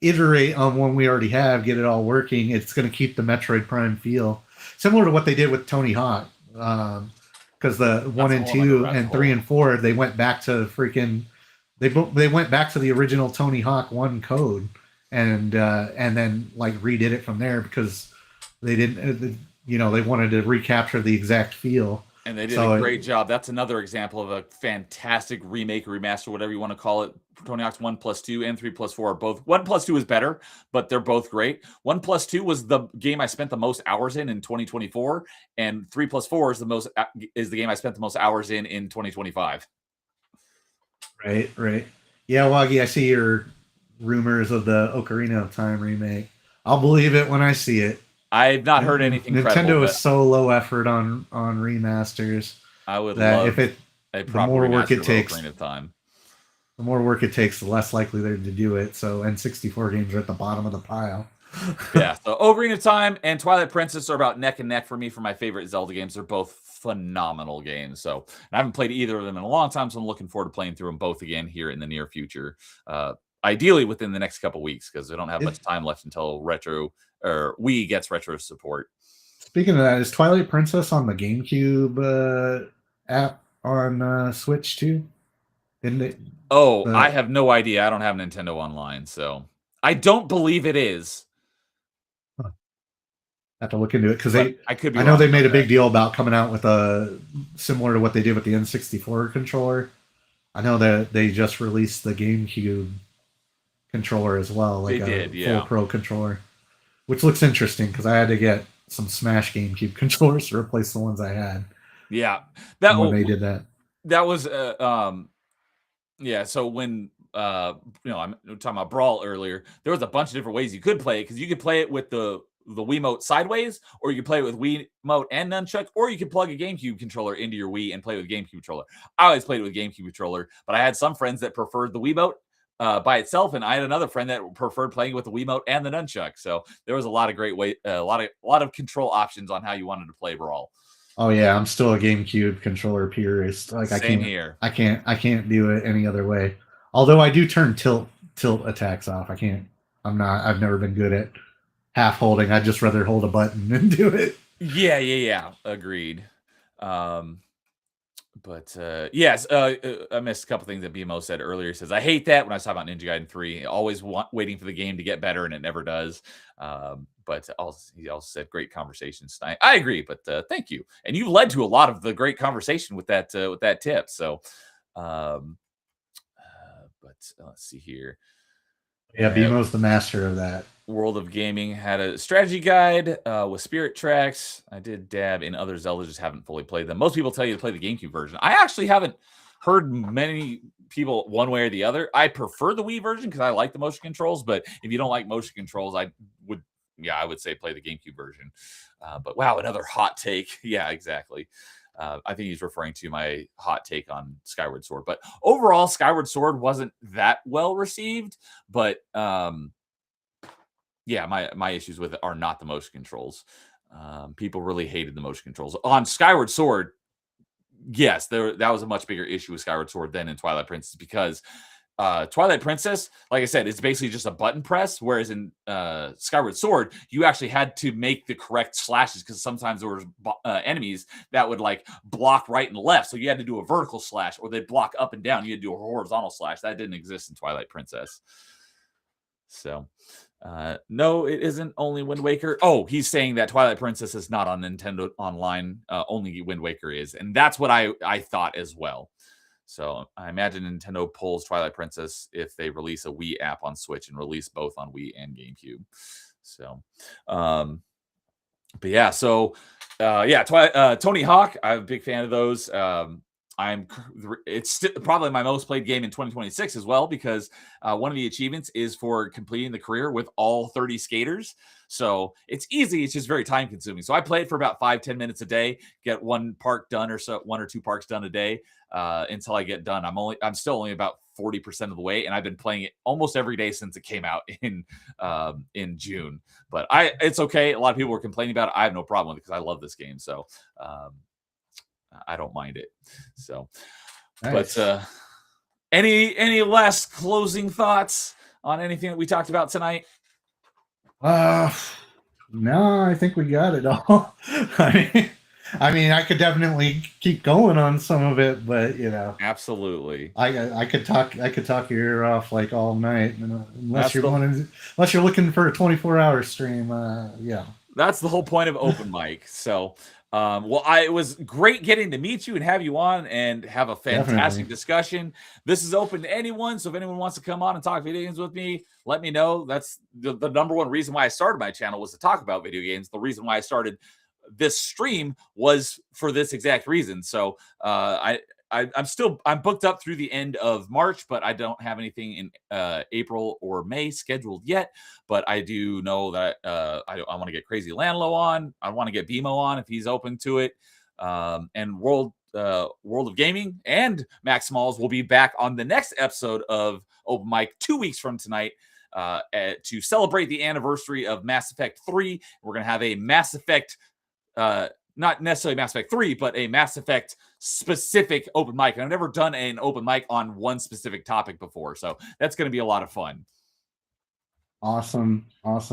iterate on one we already have, get it all working. It's going to keep the Metroid Prime feel, similar to what they did with Tony Hawk. Because the 1 and 2 and 3 and 4, they went back to they went back to the original Tony Hawk 1 code and then like redid it from there because they didn't, they wanted to recapture the exact feel. And they did a great job. That's another example of a fantastic remake or remaster, whatever you want to call it. Tony Hawk's 1+2 and 3+4 are both. 1+2 is better, but they're both great. 1+2 was the game I spent the most hours in 2024, and 3+4 is the game I spent the most hours in 2025. Right. Yeah, Waggy, I see your rumors of the Ocarina of Time remake. I'll believe it when I see it. I've not heard anything. Nintendo is so low effort on remasters. I would love if the more work it takes. Ocarina of Time. The more work it takes, the less likely they're to do it. So N64 games are at the bottom of the pile. Yeah, so Ocarina of Time and Twilight Princess are about neck and neck for me for my favorite Zelda games. They're both phenomenal games. So I haven't played either of them in a long time, so I'm looking forward to playing through them both again here in the near future. Ideally within the next couple weeks, because we don't have much time left until Wii gets retro support. Speaking of that, is Twilight Princess on the GameCube app on Switch too? I have no idea. I don't have Nintendo Online, so I don't believe it is. I have to look into it because I know they made a big deal about coming out with a similar to what they did with the N64 controller. I know that they just released the GameCube controller as well, like full Pro controller, which looks interesting because I had to get some Smash GameCube controllers to replace the ones I had. Yeah, when they did that. That was so when I'm talking about Brawl earlier, there was a bunch of different ways you could play it, because you could play it with the Wiimote sideways, or you could play it with Wiimote and nunchuck, or you could plug a GameCube controller into your Wii and play with a GameCube controller. I always played it with GameCube controller, but I had some friends that preferred the Wiimote by itself, and I had another friend that preferred playing with the Wiimote and the nunchuck. So there was a lot of great a lot of control options on how you wanted to play Brawl. Oh yeah, I'm still a GameCube controller purist. Like Same here. I can't do it any other way. Although I do turn tilt attacks off. I've never been good at half holding. I'd just rather hold a button and do it. Yeah. Agreed. Yes, I missed a couple things that BMO said earlier. He says, I hate that when I was talking about Ninja Gaiden 3. Always waiting for the game to get better, and it never does. But he also said, great conversations tonight. I agree, but thank you. And you led to a lot of the great conversation with that tip. So, but let's see here. Yeah, BMO's the master of that. World of Gaming had a strategy guide with Spirit Tracks. I did dab in other Zeldas, just haven't fully played them. Most people tell you to play the GameCube version. I actually haven't heard many people one way or the other. I prefer the Wii version because I like the motion controls, but if you don't like motion controls, I would say play the GameCube version. But wow, another hot take. Yeah, exactly. I think he's referring to my hot take on Skyward Sword. But overall, Skyward Sword wasn't that well received. But yeah, my issues with it are not the motion controls. People really hated the motion controls on Skyward Sword. Yes, that was a much bigger issue with Skyward Sword than in Twilight Princess, because Twilight Princess, like I said, it's basically just a button press, whereas in Skyward Sword, you actually had to make the correct slashes, because sometimes there were enemies that would like block right and left, so you had to do a vertical slash, or they'd block up and down. You had to do a horizontal slash. That didn't exist in Twilight Princess. So, no, it isn't only Wind Waker. Oh, he's saying that Twilight Princess is not on Nintendo Online. Only Wind Waker is, and that's what I thought as well. So I imagine Nintendo pulls Twilight Princess if they release a Wii app on Switch and release both on Wii and GameCube. So, but yeah, so yeah, Tony Hawk. I'm a big fan of those. It's probably my most played game in 2026 as well, because one of the achievements is for completing the career with all 30 skaters. So it's easy. It's just very time consuming. So I play it for about 5-10 minutes a day, get one park done, or so 1 or 2 parks done a day until I get done. I'm still only about 40% of the way, and I've been playing it almost every day since it came out in June. But it's okay. A lot of people were complaining about it. I have no problem with it because I love this game. So I don't mind it. So, nice. But any last closing thoughts on anything that we talked about tonight? No, I think we got it all. I mean, I could definitely keep going on some of it, but you know, absolutely. I could talk your ear off like all night, unless you're looking for a 24-hour stream. Yeah, that's the whole point of open mic. So. Well, it was great getting to meet you and have you on and have a fantastic discussion. This is open to anyone. So if anyone wants to come on and talk video games with me, let me know. That's the number one reason why I started my channel, was to talk about video games. The reason why I started this stream was for this exact reason. So I'm booked up through the end of March, but I don't have anything in April or May scheduled yet. But I do know that I want to get Crazy Landlow on. I want to get BMO on if he's open to it. And World of Gaming and Max Smalls will be back on the next episode of Open Mic 2 weeks from tonight to celebrate the anniversary of Mass Effect 3. We're going to have a Mass Effect not necessarily Mass Effect 3, but a Mass Effect specific open mic. And I've never done an open mic on one specific topic before. So that's going to be a lot of fun. Awesome.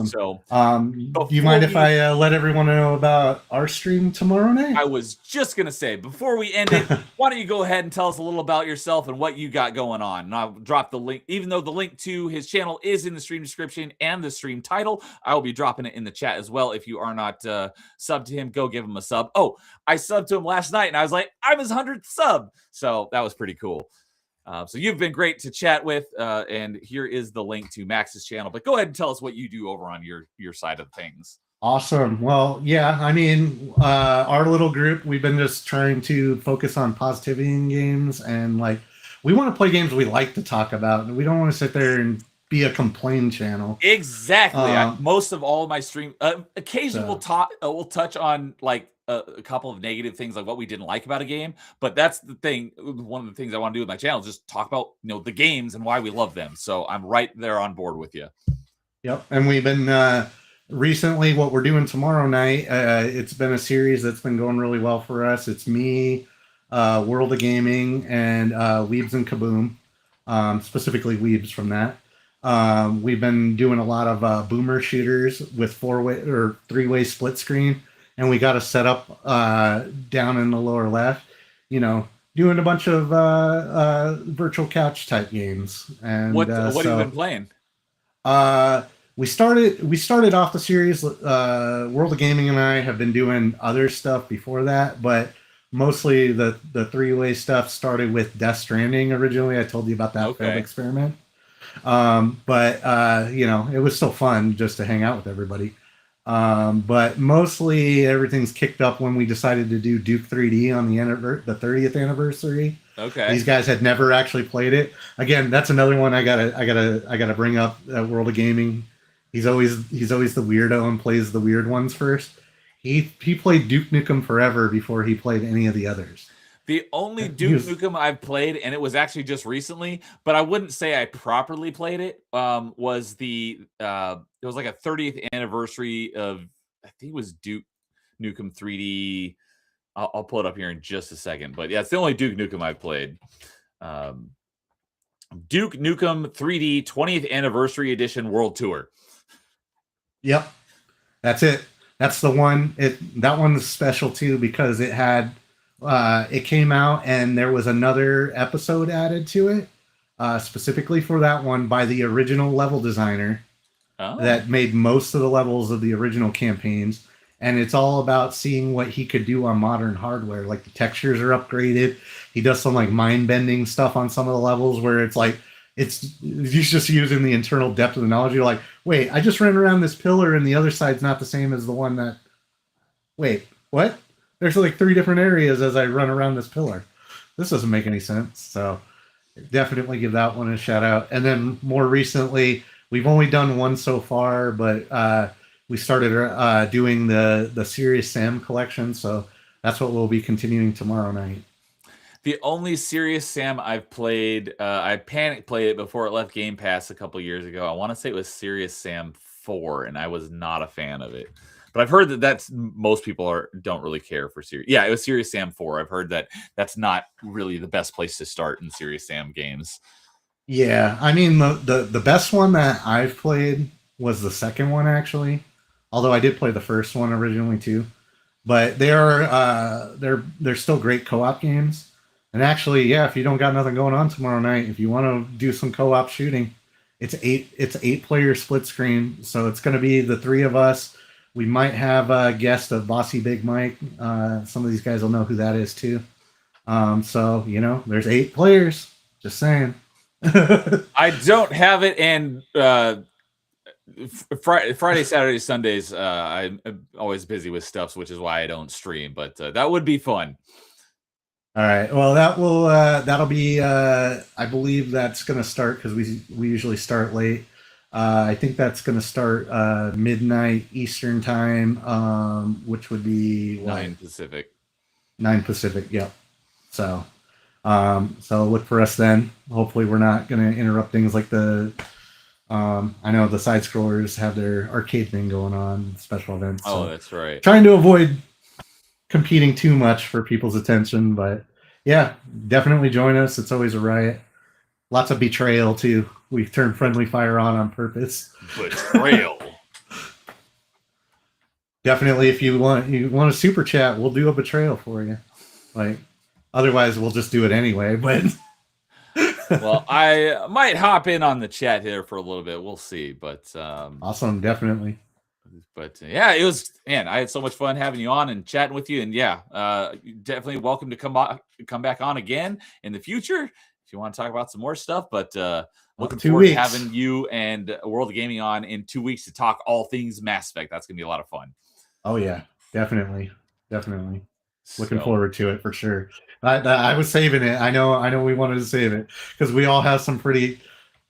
So, do you mind if I let everyone know about our stream tomorrow night? I was just going to say, before we end it, why don't you go ahead and tell us a little about yourself and what you got going on? And I'll drop the link, even though the link to his channel is in the stream description and the stream title. I will be dropping it in the chat as well. If you are not subbed to him, go give him a sub. Oh, I subbed to him last night and I was like, I'm his 100th sub. So that was pretty cool. So you've been great to chat with, and here is the link to Max's channel. But go ahead and tell us what you do over on your side of things. Awesome. Well, yeah, I mean, our little group, we've been just trying to focus on positivity in games, and like, we want to play games we like to talk about, and we don't want to sit there and be a complain channel. Exactly. Most of all of my stream, occasionally we'll touch on like a couple of negative things, like what we didn't like about a game. But that's the thing. One of the things I want to do with my channel is just talk about, the games and why we love them. So I'm right there on board with you. Yep. And we've been recently, what we're doing tomorrow night, it's been a series that's been going really well for us. It's me, World of Gaming, and Weebs and Kaboom, specifically Weebs from that. We've been doing a lot of boomer shooters with 4-way or 3-way split screen. And we got a setup down in the lower left, doing a bunch of virtual couch type games. And what have you been playing? We started off the series. World of Gaming and I have been doing other stuff before that, but mostly the 3-way stuff started with Death Stranding originally. I told you about that failed experiment. But it was still fun just to hang out with everybody. But mostly everything's kicked up when we decided to do Duke 3D on the 30th anniversary. Okay. These guys had never actually played it. Again, that's another one I gotta bring up. World of Gaming. He's always the weirdo and plays the weird ones first. He played Duke Nukem Forever before he played any of the others. The only He Duke was- Nukem I've played, and it was actually just recently, but I wouldn't say I properly played it. Was it was like a 30th anniversary of, I think it was Duke Nukem 3D. I'll pull it up here in just a second, but yeah, it's the only Duke Nukem I've played. Um, Duke Nukem 3D 20th Anniversary Edition World Tour. Yep, that's it. That's the one. That one's special too because it came out and there was another episode added to it specifically for that one by the original level designer that made most of the levels of the original campaigns. And it's all about seeing what he could do on modern hardware. Like the textures are upgraded. He does some like mind bending stuff on some of the levels where it's like he's just using the internal depth of the knowledge. You're like, wait, I just ran around this pillar and the other side's not the same as the one that. Wait, what? There's like 3 different areas as I run around this pillar. This doesn't make any sense. So definitely give that one a shout out. And then more recently, we've only done one so far, but we started doing the Serious Sam collection. So that's what we'll be continuing tomorrow night. The only Serious Sam I've played, I panic played it before it left Game Pass a couple years ago. I want to say it was Serious Sam 4, and I was not a fan of it. But I've heard that most people don't really care for Serious. Yeah, it was Serious Sam 4. I've heard that that's not really the best place to start in Serious Sam games. Yeah, I mean the best one that I've played was the second one actually, although I did play the first one originally too. But they're still great co-op games. And actually, yeah, if you don't got nothing going on tomorrow night, if you want to do some co-op shooting, it's 8-player split screen, so it's going to be the 3 of us. We might have a guest of Bossy Big Mike. Some of these guys will know who that is too. So there's 8 players. Just saying. I don't have it, and Friday, Saturday, Sundays, I'm always busy with stuff, which is why I don't stream. But that would be fun. All right. Well, that'll be. I believe that's going to start because we usually start late. I think that's going to start midnight Eastern time, which would be 9 Pacific. 9 Pacific. Yep. So look for us then. Hopefully, we're not going to interrupt things like the. I know the side scrollers have their arcade thing going on, special events. Oh, that's right. Trying to avoid competing too much for people's attention, but yeah, definitely join us. It's always a riot. Lots of betrayal too. We've turned friendly fire on purpose. Betrayal. Definitely, if you want a super chat, we'll do a betrayal for you. Like, otherwise, we'll just do it anyway. But well, I might hop in on the chat here for a little bit. We'll see. But awesome, definitely. But yeah, it was, man, I had so much fun having you on and chatting with you. And yeah, definitely welcome to come back on again in the future if you want to talk about some more stuff. But looking forward to having you and World of Gaming on in 2 weeks to talk all things Mass Effect. That's going to be a lot of fun. Oh, yeah, definitely. Looking forward to it for sure. I was saving it. I know we wanted to save it because we all have some pretty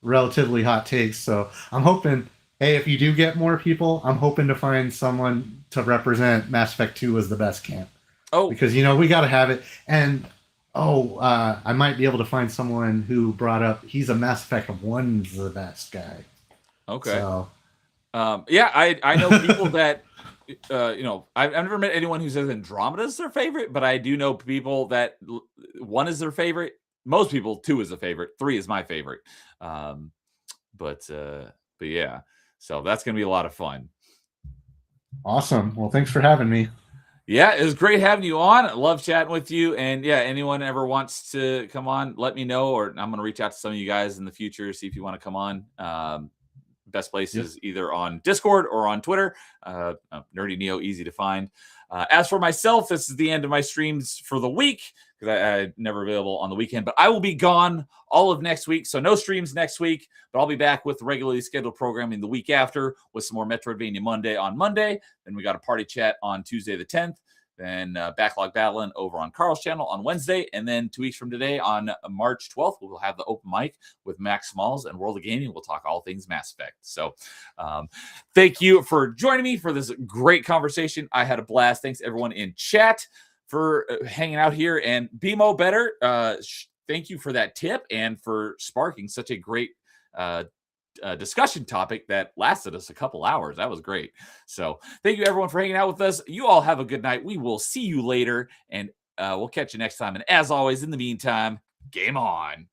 relatively hot takes. So I'm hoping, hey, if you do get more people, I'm hoping to find someone to represent Mass Effect 2 as the best camp. Oh, because we got to have it. And I might be able to find someone who brought up he's a Mass Effect 1's the best guy. Okay. So, yeah, I know people that. I've never met anyone who says Andromeda's their favorite, but I do know people that 1 is their favorite. Most people 2 is a favorite. 3 is my favorite. But yeah, so that's gonna be a lot of fun. Awesome. Well, thanks for having me. Yeah, it was great having you on. I love chatting with you. And yeah, anyone ever wants to come on, let me know, or I'm gonna reach out to some of you guys in the future, see if you want to come on. Best place is either on Discord or on Twitter. NerdyNeo, easy to find. As for myself, this is the end of my streams for the week because I'm never available on the weekend. But I will be gone all of next week, so no streams next week. But I'll be back with regularly scheduled programming the week after with some more Metroidvania Monday on Monday. Then we got a party chat on Tuesday the 10th. then Backlog Battling over on Carl's channel on Wednesday, and then 2 weeks from today on March 12th, we'll have the open mic with Max Smalls and World of Gaming. We'll talk all things Mass Effect. So thank you for joining me for this great conversation. I had a blast. Thanks everyone in chat for hanging out here, and BMO Better, thank you for that tip and for sparking such a great discussion topic that lasted us a couple hours. That was great. So thank you everyone for hanging out with us. You all have a good night. We will see you later, and we'll catch you next time. And as always, in the meantime, game on.